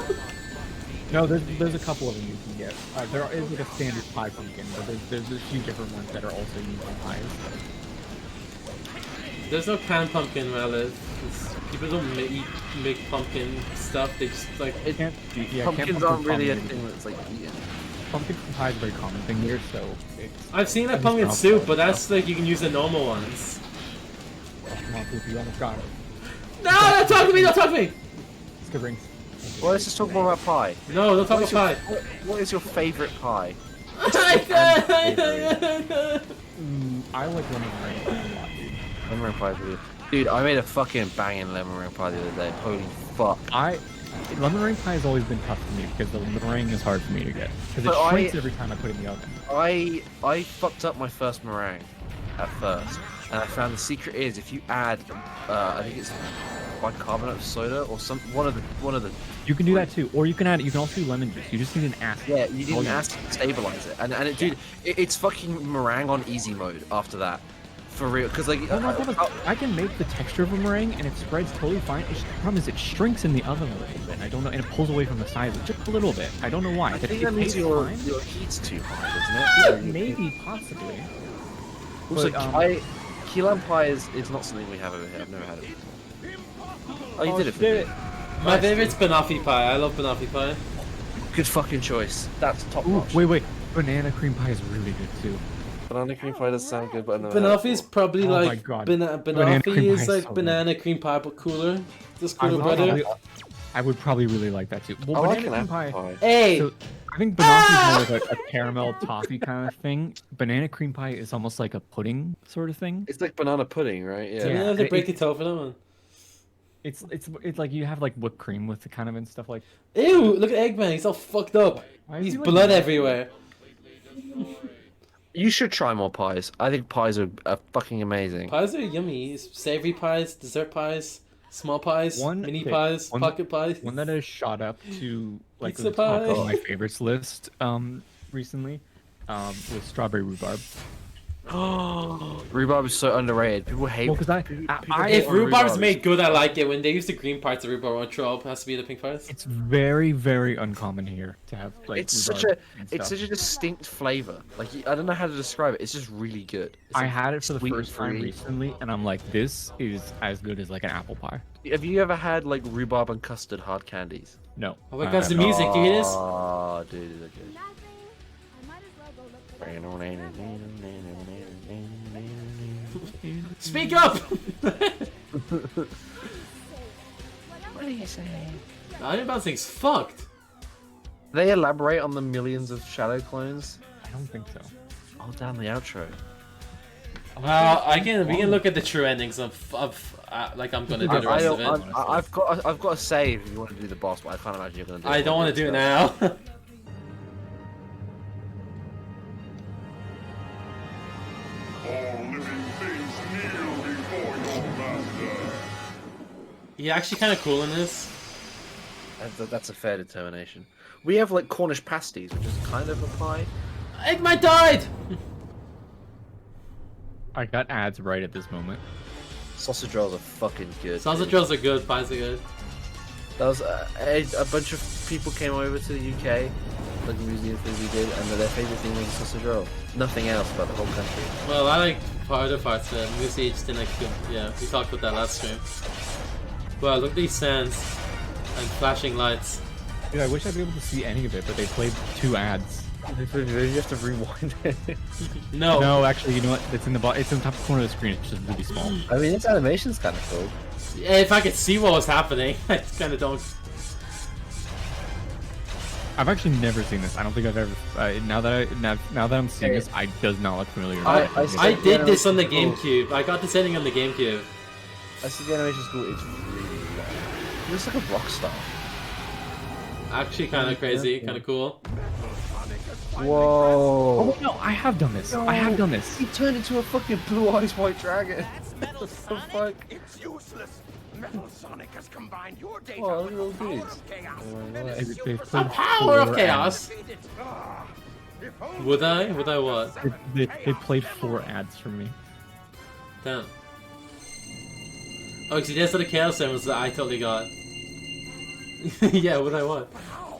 No, there's a couple of them you can get. There is like a standard pie pumpkin, but there's a few different ones that are also used in pies. There's no canned pumpkin where I live. People don't make pumpkin stuff, they just like. It can't. Yeah, Pumpkins aren't really a thing that's like eaten. Pumpkin pie is a very common thing here, so it's. I've seen I a just pumpkin found soup, that but that's stuff. like you can use the normal ones. Come on, Floofy, you almost got it. No, don't talk to me, don't talk to me! It's good rings. Well, let's just talk more about pie. No, don't talk about pie. What is your favourite pie? I like lemon meringue a lot, dude. Lemon meringue pie is really. Dude, I made a fucking banging lemon meringue pie the other day. Holy fuck. Lemon meringue pie has always been tough for me because the meringue is hard for me to get because it But shrinks every time I put it in the oven. I fucked up my first meringue at first, and I found the secret is if you add, I think it's bicarbonate of soda or one of the. You can do that too, or you can also do lemon juice. You just need an acid. Yeah, you need Oh, an yeah. acid to stabilize it, and dude, it's fucking meringue on easy mode after that, for real. Because like, Oh, no, I can make the texture of a meringue and it spreads totally fine. It's just, the problem is it shrinks in the oven a little bit. I don't know, and it pulls away from the sides just a little bit. I don't know why. I But think it that means tastes your fine. heat's too high, doesn't it? Maybe, possibly. Also, But, key lime pie is not something we have over here. I've never had it. Oh, you did it. shit. My favorite's banoffee pie. I love banoffee pie. Good fucking choice. That's top Ooh, notch. wait. Banana cream pie is really good too. Banana cream pie does sound good, but I've never had it Banoffee is probably Oh my like God. Banoffee Banana cream pie is is like so banana cream pie but cooler. Just I cooler would, better. probably, I would probably really like that too. Well, I like banana an cream apple pie. pie. Hey, So, I think banoffee is more like a caramel toffee kind of thing. Banana cream pie is almost like a pudding sort of thing. It's like banana pudding, right? do we Yeah, have to it- break it off for that one? It's like you have like whipped cream with the kind of and stuff like. Ew! Look at Eggman. He's all fucked up. Why is He's he like blood that? everywhere. You should try more pies. I think pies are fucking amazing. Pies are yummy. Savory pies, dessert pies, small pies, mini okay, pies, one- pocket pies. One that has shot up to like Pizza the top pie. of my favorites list recently was strawberry rhubarb. Rhubarb is so underrated. People hate. Well, because I If hate rhubarb's rhubarb. made good, I like it. When they use the green parts of rhubarb, on throw up has to be the pink parts. it's very very uncommon here to have like It's such rhubarb a and it's stuff. such a distinct flavor. Like I don't know how to describe it. It's just really good. It's I like had it for the sweet first time fruity. recently, and I'm like, this is as good as like an apple pie. Have you ever had like rhubarb and custard hard candies? No. Oh my I god, the haven't. music, do you hear this? Oh, dude, they're good. Nothing. I might as well go look for that. Speak up! What are you saying? Iron Bouncing's fucked. They elaborate on the millions of shadow clones. I don't think so. Oh, damn the outro. Well, we can look at the true endings of like I'm gonna do the rest of it. I've got to save if you want to do the boss, but I can't imagine you're gonna do it. I don't want to do it now. All living things kneel before your master. You're actually kind of cool in this. That's a fair determination. We have like Cornish pasties, which is kind of a pie. Eggman died! I got ads right at this moment. Sausage rolls are fucking good. Sausage dude. rolls are good, pies are good. That was a bunch of people came over to the UK, like the museum thing we did, and their favorite thing was a sausage roll. Nothing else about the whole country. Well, I like other parts of it. Lucy just didn't like good. Yeah, we talked about that last stream. Well, look at these sands and flashing lights. Dude, I wish I'd be able to see any of it, but they played 2 ads. You have to rewind it. No. No, actually, you know what? It's in the it's in the top corner of the screen. It's just really small. I mean, its animation's kind of cool. If I could see what was happening, I kind of don't. I've actually never seen this. I don't think I've ever. Now that I'm seeing this, I does not look familiar. I did this on the GameCube. I got this ending on the GameCube. I see the animation's cool. It's really long. It looks like a rock star. Actually, kind of crazy, kind of cool. Whoa! Oh no, I have done this. I have done this. He turned into a fucking blue eyes white dragon. What the fuck? It's useless. Metal Sonic has combined your data Whoa, with little the power dudes. of chaos. They've The played power of 4 chaos. Ah, if only Would I? Would I what? They played 4 ads for me. Damn. Oh, see, there's the chaos emeralds that I totally got. Yeah, would I what? how,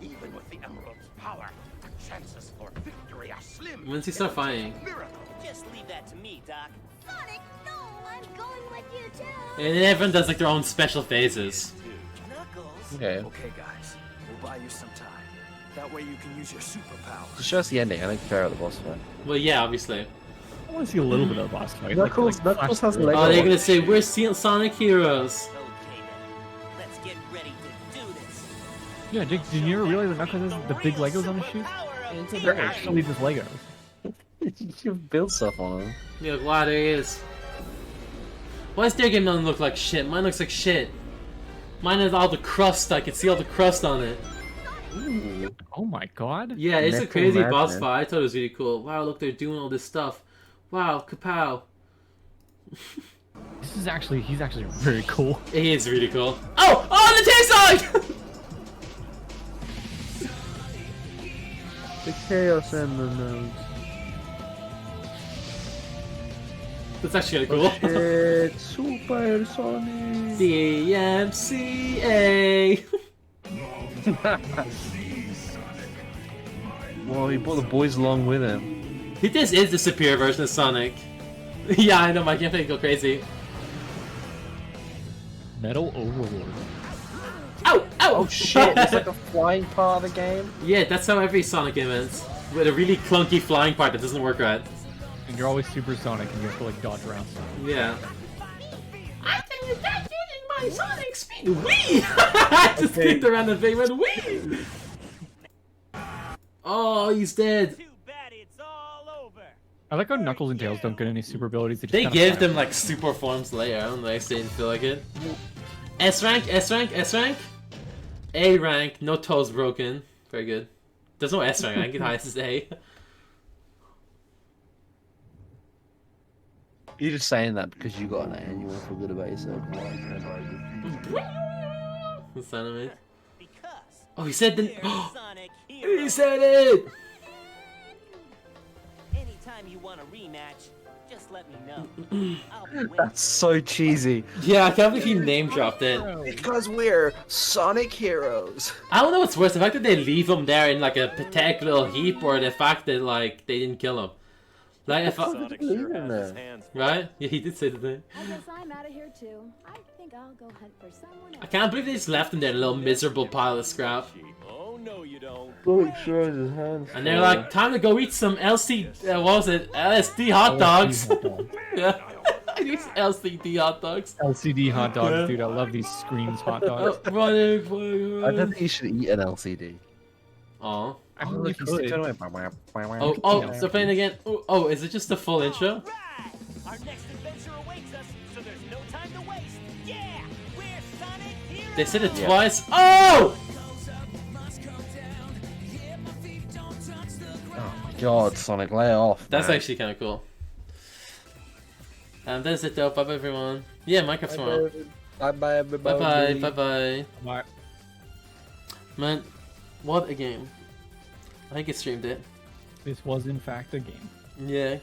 even with the Emerald's power, the chances for victory are slim. When's he start fighting? Miracle. Just leave that to me, Doc. Sonic, no, I'm going with you too. And then everyone does like their own special phases. Knuckles. Okay. Okay, guys, we'll buy you some time. That way you can use your superpower. Just show us the ending. I don't care about the boss fight. Well, yeah, obviously. I want to see a little bit of the boss fight. Knuckles has flash legs. Oh, they're gonna say we're Sonic heroes. Okay then, let's get ready to do this. Yeah, Jake, did you ever realize that Knuckles has the big Legos on his shoes? They're actually just Legos. You build stuff on them. Yeah, wow, there he is. Why does their game not look like shit? Mine looks like shit. Mine has all the crust. I can see all the crust on it. Ooh. Oh my god. Yeah, it's a Metal crazy boss Madman. fight. I thought it was really cool. Wow, look, they're doing all this stuff. Wow, kapow. He's actually very cool. He is really cool. Oh! Oh, the tank side! The chaos emeralds. That's actually kind of cool. Shit, Super Sonic. DMCA. Well, he brought the boys along with him. This is the superior version of Sonic. Yeah, I know, my gameplay go crazy. Metal Overlord. Ow! Ow! Oh shit, it's like a flying part of the game? Yeah, that's how every Sonic game ends. With a really clunky flying part that doesn't work right. And you're always super Sonic and you have to like dodge around stuff. Yeah. I think you're not using my Sonic speed. Wee! I just clicked around the thing and went wee! Oh, he's dead. Too bad it's all over. I like how Knuckles and Tails don't get any super abilities. They just give kinda them like super forms later. I don't know, I just didn't feel like it. S rank, S rank, S rank. A rank, no toes broken. Very good. There's no S rank, I think the highest is A. You're just saying that because you got an A and you want to feel good about yourself. What's that, mate? Because Oh, he said the. we're Sonic Heroes. He said it! Anytime you want a rematch, just let me know. I'll be waiting. That's so cheesy. Yeah, I can't believe he name dropped it. Because we're Sonic Heroes. I don't know what's worse, the fact that they leave him there in like a pathetic little heap, or the fact that like they didn't kill him. Like if I, Sonic sure has his hands. right? Yeah, he did say the thing. I guess I'm out of here too. I think I'll go hunt for someone else. I can't believe they just left him there, in a little miserable pile of scrap. Oh no, you don't. Sonic sure has his hands. And they're like, time to go eat some what was it? LSD hot dogs. Yeah. These LCD hot dogs. LCD hot dogs, Yeah. dude. I love these screams hot dogs. Oh, running, I don't think you should eat an LCD. oh. I Oh, mean, look, you he's could. turn away. Oh, they're playing again. Oh, is it just the full intro? Right. Our next adventure awaits us, so there's no time to waste. Yeah, we're Sonic Heroes. They said it twice. Oh! Oh my god, Sonic, lay off. That's man. actually kind of cool. That's it though. Bye bye everyone. Yeah, Minecraft tomorrow. Bye bye, everybody. Bye bye. Bye bye. Bye. Man, what a game. I think I streamed it. This was in fact a game. Yeah.